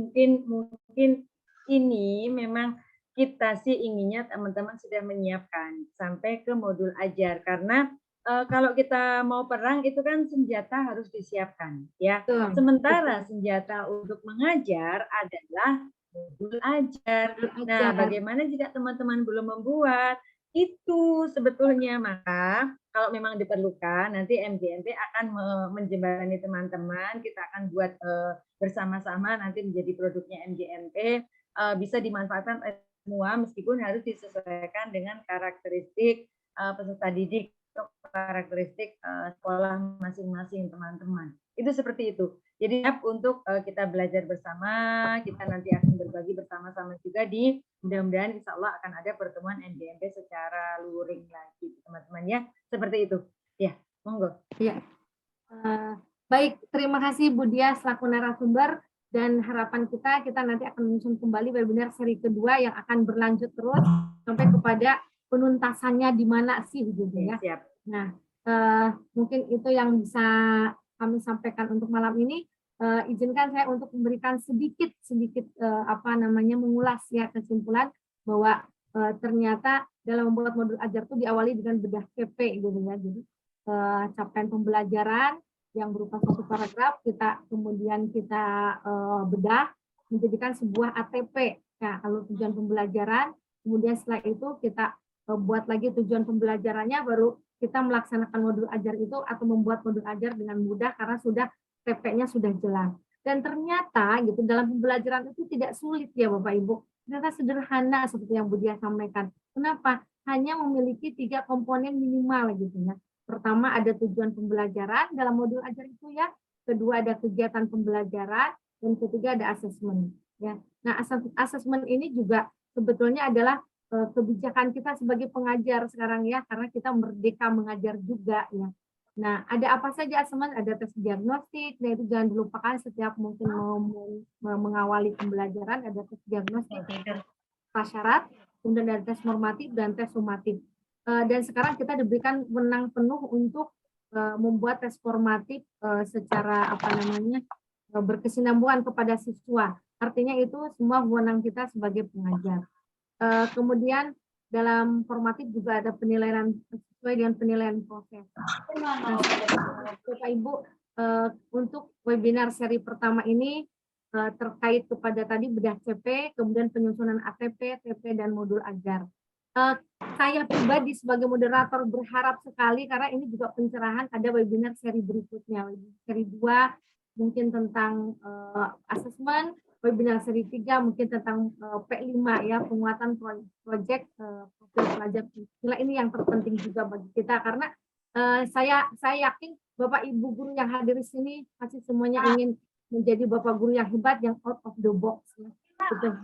mungkin ini memang kita sih inginnya teman-teman sudah menyiapkan sampai ke modul ajar, karena kalau kita mau perang itu kan senjata harus disiapkan ya. Sementara senjata untuk mengajar adalah modul ajar. Nah, bagaimana jika teman-teman belum membuat itu sebetulnya, maka kalau memang diperlukan nanti MGMP akan menjembatani teman-teman, kita akan buat bersama-sama nanti menjadi produknya MGMP, bisa dimanfaatkan semua meskipun harus disesuaikan dengan karakteristik peserta didik atau karakteristik sekolah masing-masing teman-teman. Itu seperti itu. Jadi untuk kita belajar bersama, kita nanti akan berbagi bersama-sama juga di mudah-mudahan insya Allah akan ada pertemuan MGMP secara luring lagi teman-teman ya. Seperti itu. Ya, monggo. Ya. Baik, terima kasih Bu Dia selaku narasumber, dan harapan kita nanti akan menyusun kembali webinar seri kedua yang akan berlanjut terus sampai kepada penuntasannya di mana sih gitu ya. Siap. Nah, mungkin itu yang bisa kami sampaikan untuk malam ini. Izinkan saya untuk memberikan sedikit mengulas ya kesimpulan bahwa ternyata dalam membuat modul ajar itu diawali dengan bedah PP gitu ya. Jadi capaian pembelajaran yang berupa satu paragraf kemudian kita bedah menjadikan sebuah ATP. Nah, kalau tujuan pembelajaran, kemudian setelah itu kita buat lagi tujuan pembelajarannya, baru kita melaksanakan modul ajar itu atau membuat modul ajar dengan mudah karena sudah PP-nya sudah jelas. Dan ternyata gitu dalam pembelajaran itu tidak sulit ya Bapak Ibu. Ternyata sederhana seperti yang Bu Dia sampaikan. Kenapa? Hanya memiliki 3 komponen minimal gitu ya. Pertama ada tujuan pembelajaran dalam modul ajar itu ya. Kedua ada kegiatan pembelajaran, dan ketiga ada asesmen ya. Nah, asesmen ini juga sebetulnya adalah kebijakan kita sebagai pengajar sekarang ya, karena kita merdeka mengajar juga ya. Nah, ada apa saja asesmen? Ada tes diagnostik, nah itu jangan dilupakan setiap mungkin mau mengawali pembelajaran, ada tes diagnostik, prasyarat, kemudian ada tes normatif dan tes sumatif. Dan sekarang kita diberikan wewenang penuh untuk membuat tes formatif secara berkesinambungan kepada siswa. Artinya itu semua wewenang kita sebagai pengajar. Kemudian dalam formatif juga ada penilaian sesuai dengan penilaian proses. Nah, Bapak Ibu, untuk webinar seri pertama ini terkait kepada tadi bedah CP, kemudian penyusunan ATP, TP, dan modul ajar. Saya pribadi sebagai moderator berharap sekali karena ini juga pencerahan ada webinar seri berikutnya, seri 2 mungkin tentang asesmen, webinar seri 3 mungkin tentang P5 ya, penguatan proyek profil pelajar. Sila ini yang terpenting juga bagi kita karena saya yakin Bapak Ibu guru yang hadir di sini pasti semuanya ingin menjadi Bapak guru yang hebat, yang out of the box ya.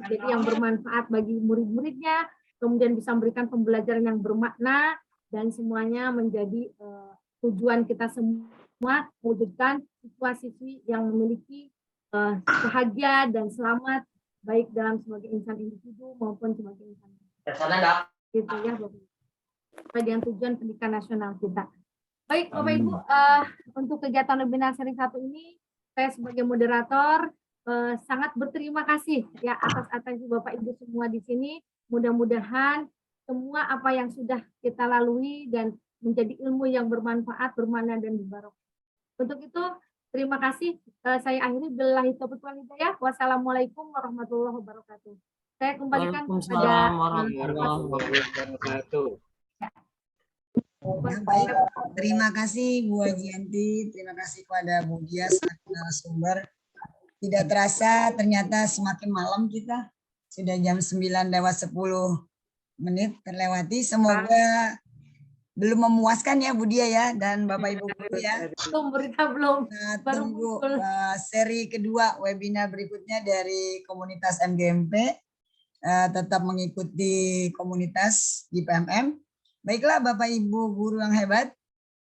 Jadi yang bermanfaat bagi murid-muridnya, kemudian bisa memberikan pembelajaran yang bermakna dan semuanya menjadi tujuan kita semua mewujudkan siswa-siswi yang memiliki bahagia dan selamat baik dalam sebagai insan individu maupun sebagai insan. Gitu ya Bapak. Bagian tujuan pendidikan nasional kita. Baik Bapak Ibu, untuk kegiatan webinar seri 1 ini saya sebagai moderator sangat berterima kasih ya atas atensi Bapak Ibu semua di sini. Mudah-mudahan semua apa yang sudah kita lalui dan menjadi ilmu yang bermanfaat, bermakna dan berbarokah. Untuk itu terima kasih. Saya akhiri billahi taufiq wal hidayah. Wassalamualaikum warahmatullahi wabarakatuh. Saya kembalikan kepada warahmatullahi wabarakatuh. Ya, baik, terima kasih Bu Hajianti, terima kasih kepada Bu Dia selaku narasumber. Tidak terasa ternyata semakin malam kita, sudah jam 9:10 terlewati. Semoga belum memuaskan ya Bu Dia ya dan Bapak Ibu guru ya. Belum. Nah, tunggu seri kedua webinar berikutnya dari komunitas MGMP. Tetap mengikuti komunitas di PMM. Baiklah Bapak Ibu guru yang hebat,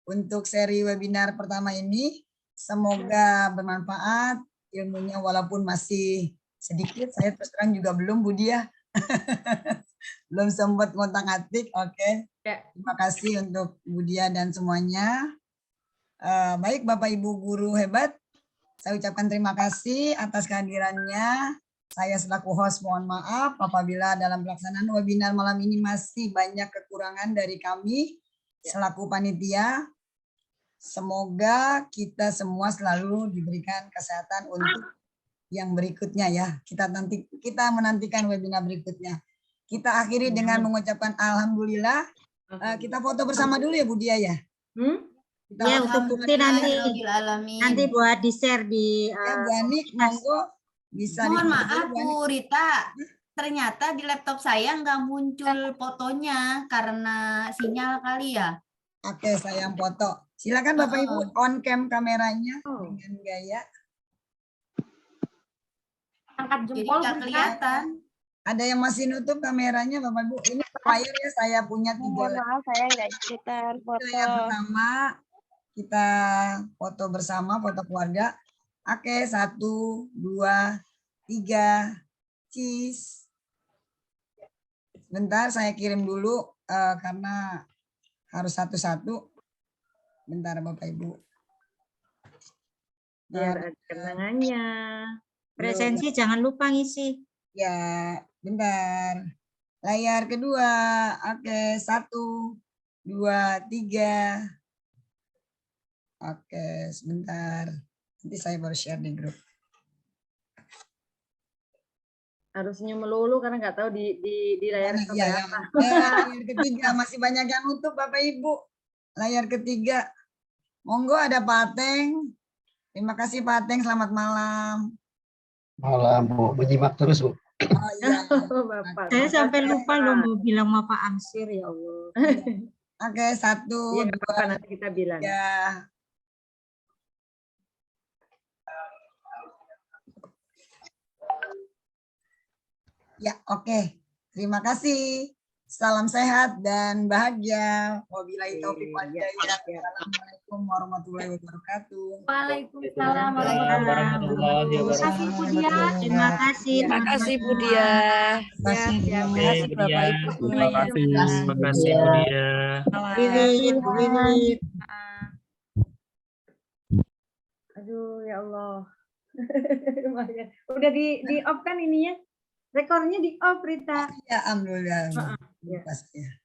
untuk seri webinar pertama ini semoga bermanfaat ilmunya walaupun masih sedikit. Saya terus terang juga belum Bu Dia. Belum sempat ngotak-ngatik. Oke. Terima kasih untuk Bu Dia dan semuanya. Baik Bapak Ibu guru hebat, saya ucapkan terima kasih atas kehadirannya. Saya selaku host mohon maaf apabila dalam pelaksanaan webinar malam ini masih banyak kekurangan dari kami selaku panitia. Semoga kita semua selalu diberikan kesehatan untuk yang berikutnya ya. Kita menantikan webinar berikutnya. Kita akhiri dengan mengucapkan alhamdulillah. Kita foto bersama dulu ya Bu Dia ya. Ya untuk bukti nanti buat di share di Bu Ani, monggo bisa. Mohon maaf Bu Rita, ternyata di laptop saya nggak muncul fotonya karena sinyal kali ya. Oke, saya yang foto. Silakan Bapak Ibu on cam kameranya dengan gaya. Angkat Jadi jempol nggak kelihatan. Ada yang masih nutup kameranya Bapak Ibu. Ini layar ya, saya punya 3 layar. Maaf, saya nggak ikutan foto. Layar pertama kita foto bersama, foto keluarga. Oke, 1, 2, 3, cheese. Bentar, saya kirim dulu karena harus satu-satu. Bentar Bapak Ibu. biar ada kenangannya. Presensi jangan lupa ngisi. Ya, bentar. Layar kedua. Oke, 1, 2, 3. Oke, sebentar. Nanti saya baru share di grup. Harusnya melulu karena nggak tahu di layar Iya, keberapa. layar ketiga masih banyak yang nutup Bapak Ibu. Layar ketiga. Monggo ada Pak Ateng. Terima kasih Pak Ateng, selamat malam. Malam Bu, menyimak terus Bu. Oh iya. Bapak. Saya sampai lupa loh mau bilang sama Pak Amsir ya Allah. Oke, 1, Iya, 2, nanti kita bilang. 3. Ya, oke. Terima kasih. Salam sehat dan bahagia. Wabillahi taufiq wal hidayah. Assalamualaikum warahmatullahi wabarakatuh. Waalaikumsalam warahmatullahi wabarakatuh. Terima kasih. Terima kasih Bu Dia. Terima kasih Bapak Ibu semuanya. Terima kasih Bu Dia. Wiwit. Aduh ya Allah. Lumayan. Udah di off kan ininya? Rekornya di off Rita. Ya, alhamdulillah. Ya. Pas, ya.